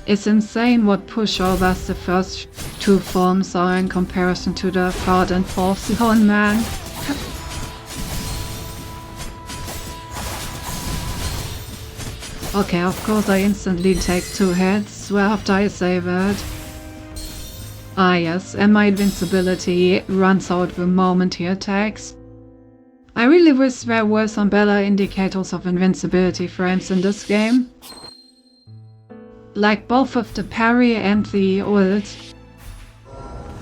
It's insane what pushovers the first 2 forms are in comparison to the 3rd and 4th zone, man. Okay, of course I instantly take 2 hits after I save it. Ah yes, and my invincibility runs out the moment he attacks. I really wish there were some better indicators of invincibility frames in this game. Like both of the parry and the ult,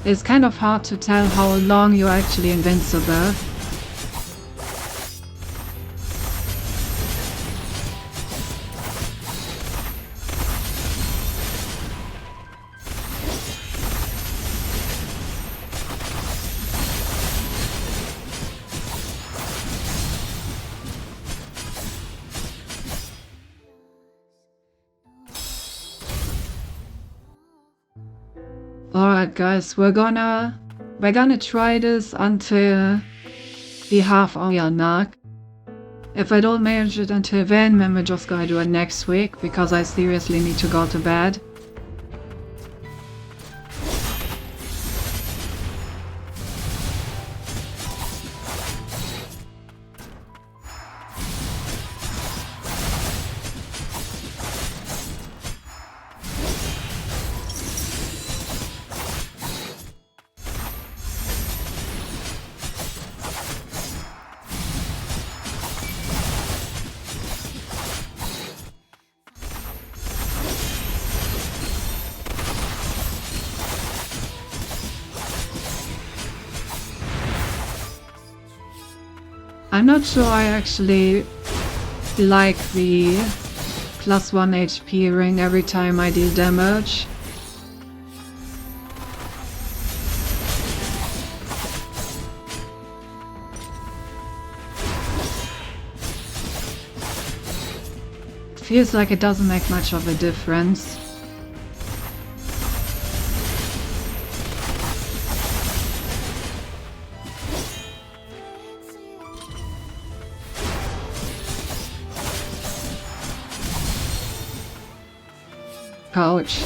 it's kind of hard to tell how long you're actually invincible. Alright guys, we're gonna try this until the half-hour mark. If I don't manage it until then we're just gonna do it next week, because I seriously need to go to bed. I'm not sure I actually like the +1 HP ring every time I deal damage. Feels like it doesn't make much of a difference. Ouch.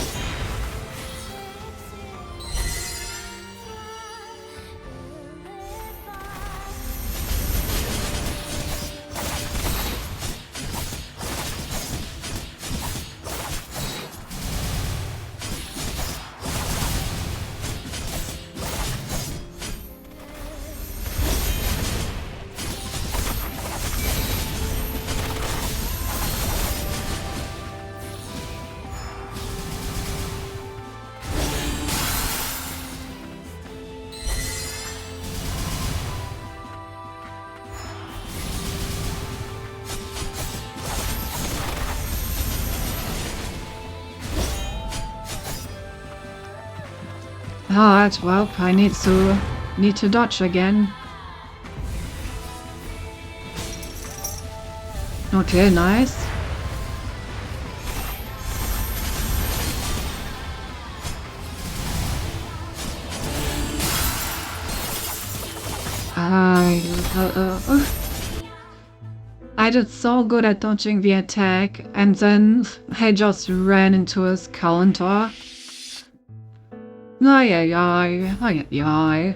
Alright, well, I need to dodge again. Okay, nice. I did so good at dodging the attack, and then I just ran into his counter. Ay, ay, ay, ay, ay, ay.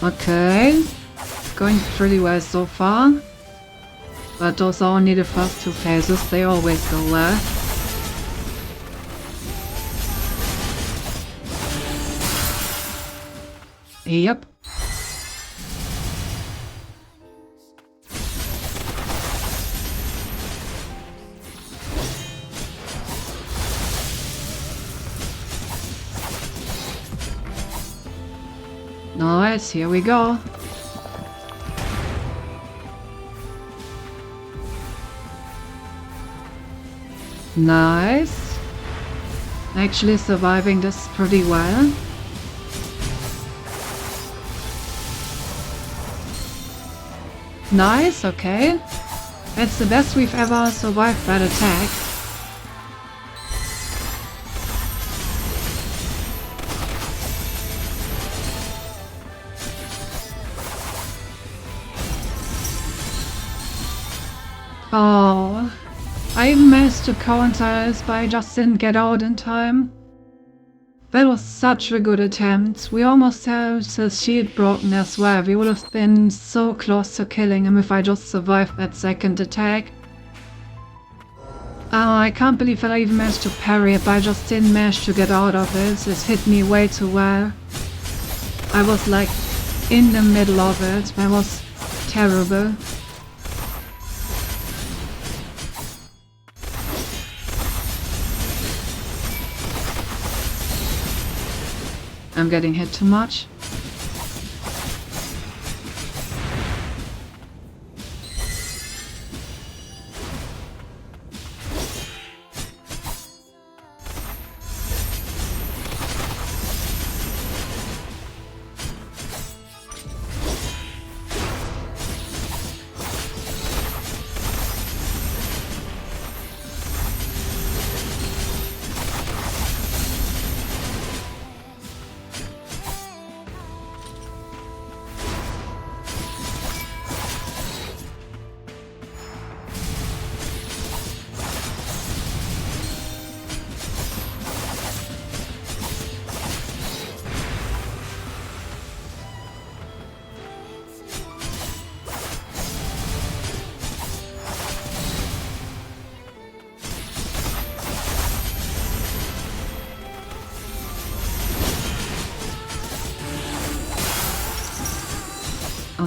Okay, going pretty well so far. But those are only the first two phases, they always go well. Yep. Nice, here we go. Nice. Actually surviving this pretty well. Nice, okay. That's the best we've ever survived that attack. Oh, I managed to counter this, but I just didn't get out in time. That was such a good attempt. We almost had his shield broken as well. We would have been so close to killing him if I just survived that second attack. I can't believe that I even managed to parry it, but I just didn't manage to get out of it. It hit me way too well. I was like in the middle of it. That was terrible. I'm getting hit too much.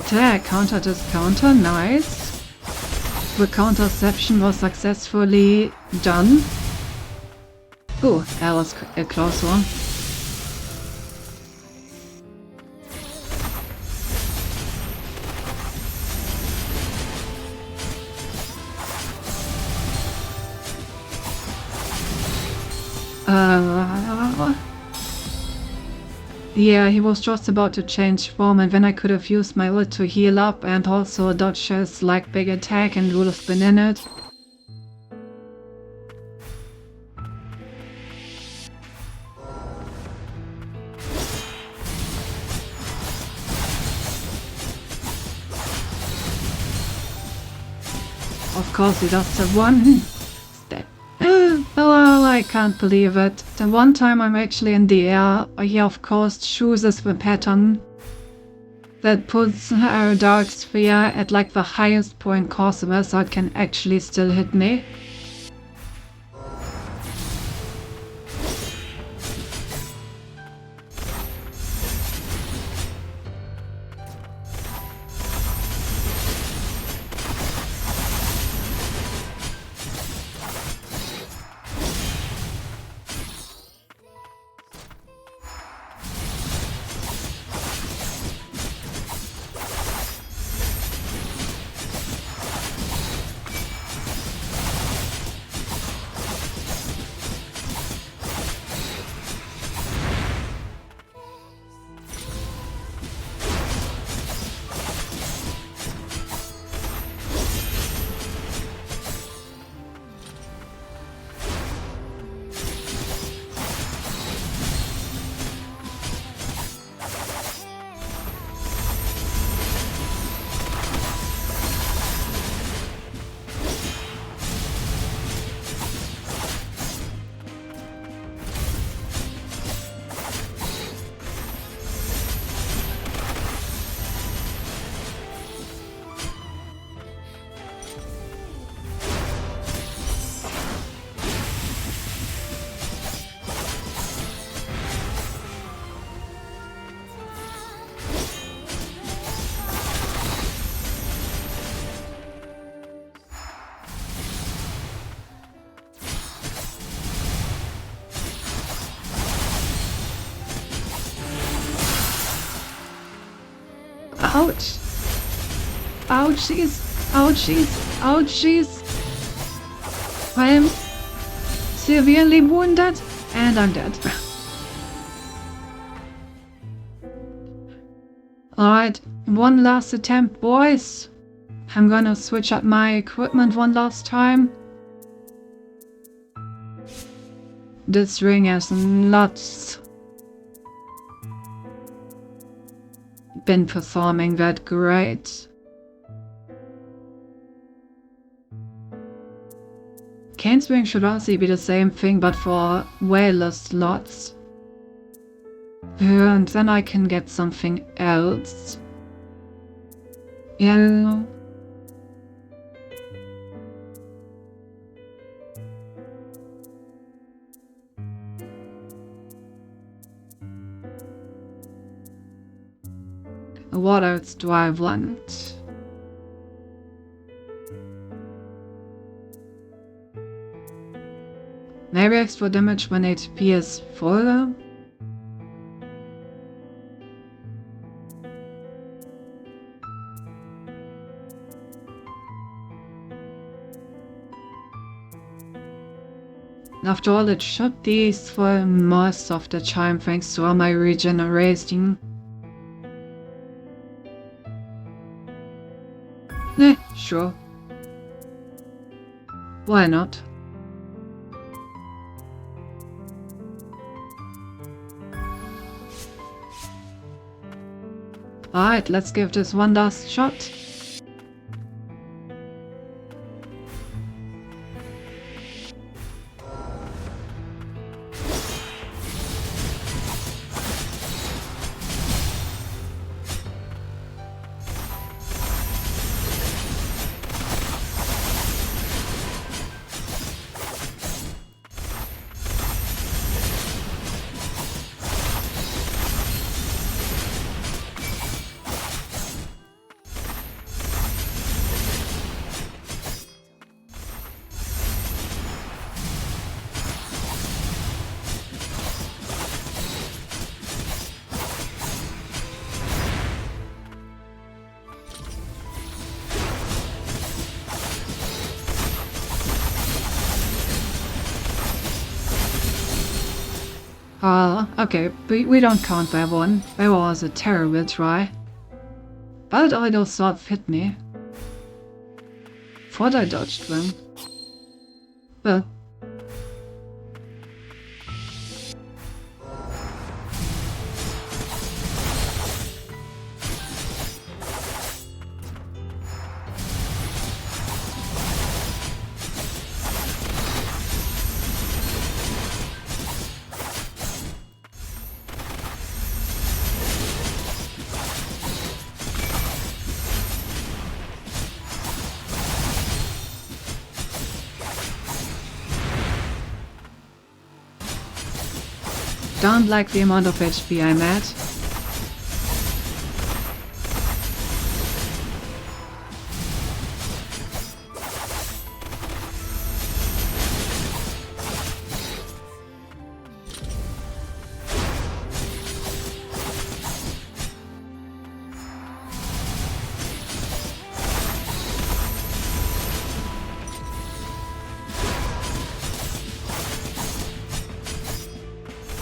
Attack, counter discounter, nice. The counterception was successfully done. Oh, that was a close one. Yeah, he was just about to change form, and then I could have used my ult to heal up and also dodge his like big attack and would have been in it. Of course he does the one step. Oh, I can't believe it. The one time I'm actually in the air, he of course chooses the pattern that puts our Dark Sphere at like the highest point possible so it can actually still hit me. Ouch! Ouchies! Ouchies! Ouchies! I am severely wounded and I'm dead. Alright, one last attempt, boys. I'm gonna switch up my equipment one last time. This ring has not been performing that great. Kane's ring should also be the same thing, but for way less slots. And then I can get something else. Yeah. What else do I want? Maybe extra damage when HP is full? After all, it should be for most of the time thanks to all my regeneration. Sure. Why not? Alright, let's give this one last shot. Okay, we don't count that one. That was a terrible try. But all those swords hit me. Thought I dodged them. But don't like the amount of HP I'm at.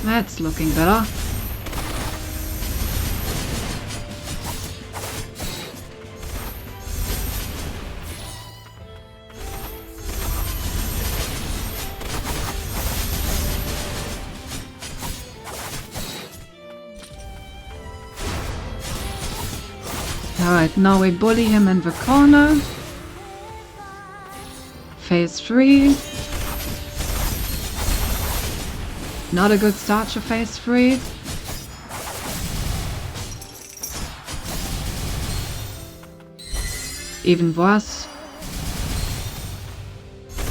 That's looking better. Alright, now we bully him in the corner. Phase 3. Not a good start to phase 3. Even worse.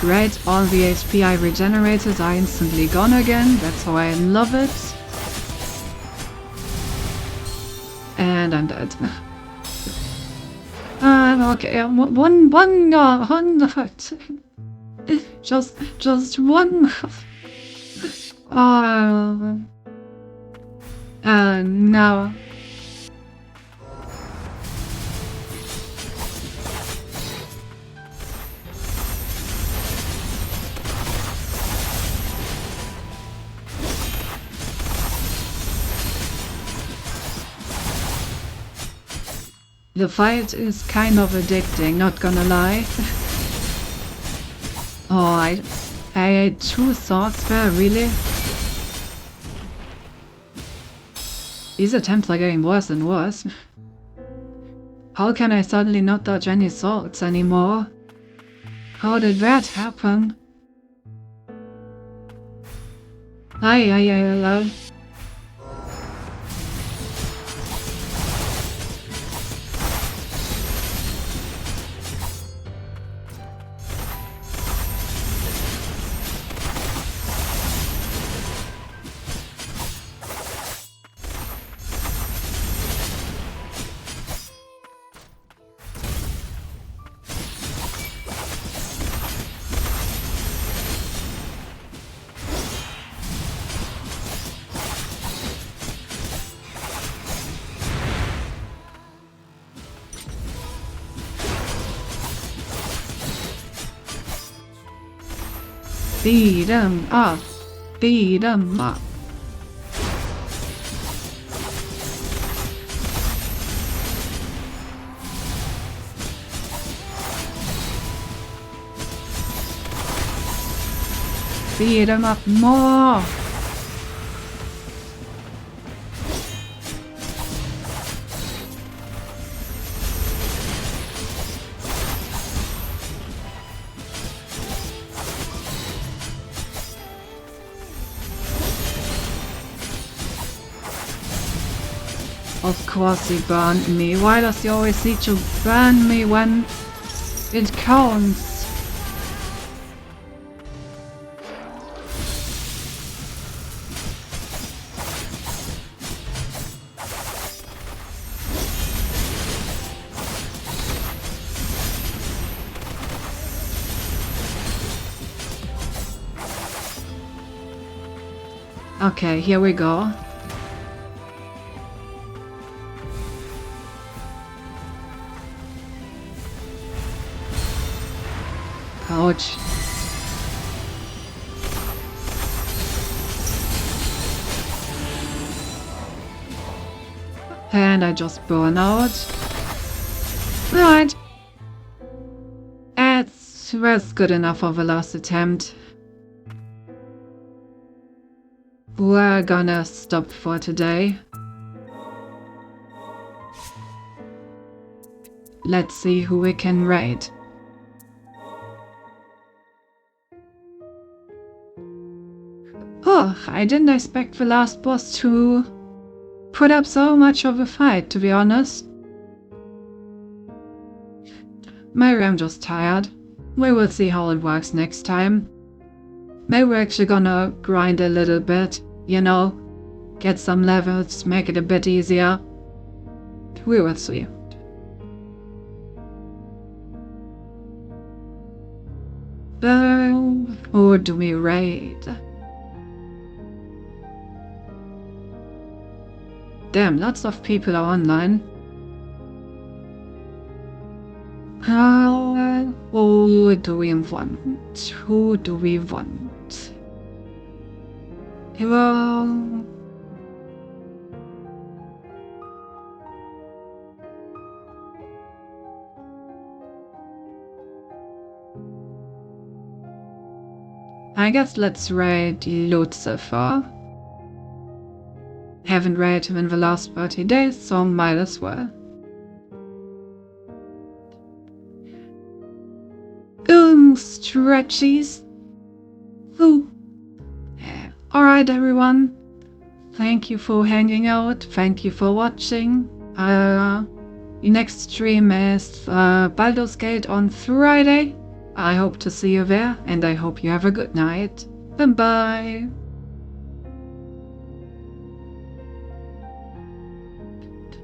Great, all the HP I regenerated are instantly gone again. That's how I love it. And I'm dead. Okay, one, just one. No. The fight is kind of addicting, not gonna lie. Oh, I had 2 swords there, really? These attempts are getting worse and worse. How can I suddenly not dodge any swords anymore? How did that happen? Hello. Beat 'em up. Beat 'em up. Beat 'em up more. Of course he burned me. Why does he always need to burn me when it counts? Okay, here we go. Ouch. And I just burn out. Right. That's good enough for the last attempt. We're gonna stop for today. Let's see who we can raid. Oh, I didn't expect the last boss to put up so much of a fight, to be honest. Maybe I'm just tired. We will see how it works next time. Maybe we're actually gonna grind a little bit, you know, get some levels, make it a bit easier. We will see. But who do we raid? Damn, lots of people are online. Who do we want? Who do we want? Well, I guess let's raid Lucifer. Haven't raided him in the last 30 days, so might as well. Stretchies. Ooh. Alright everyone. Thank you for hanging out. Thank you for watching. The next stream is Baldur's Gate on Friday. I hope to see you there, and I hope you have a good night. Bye bye.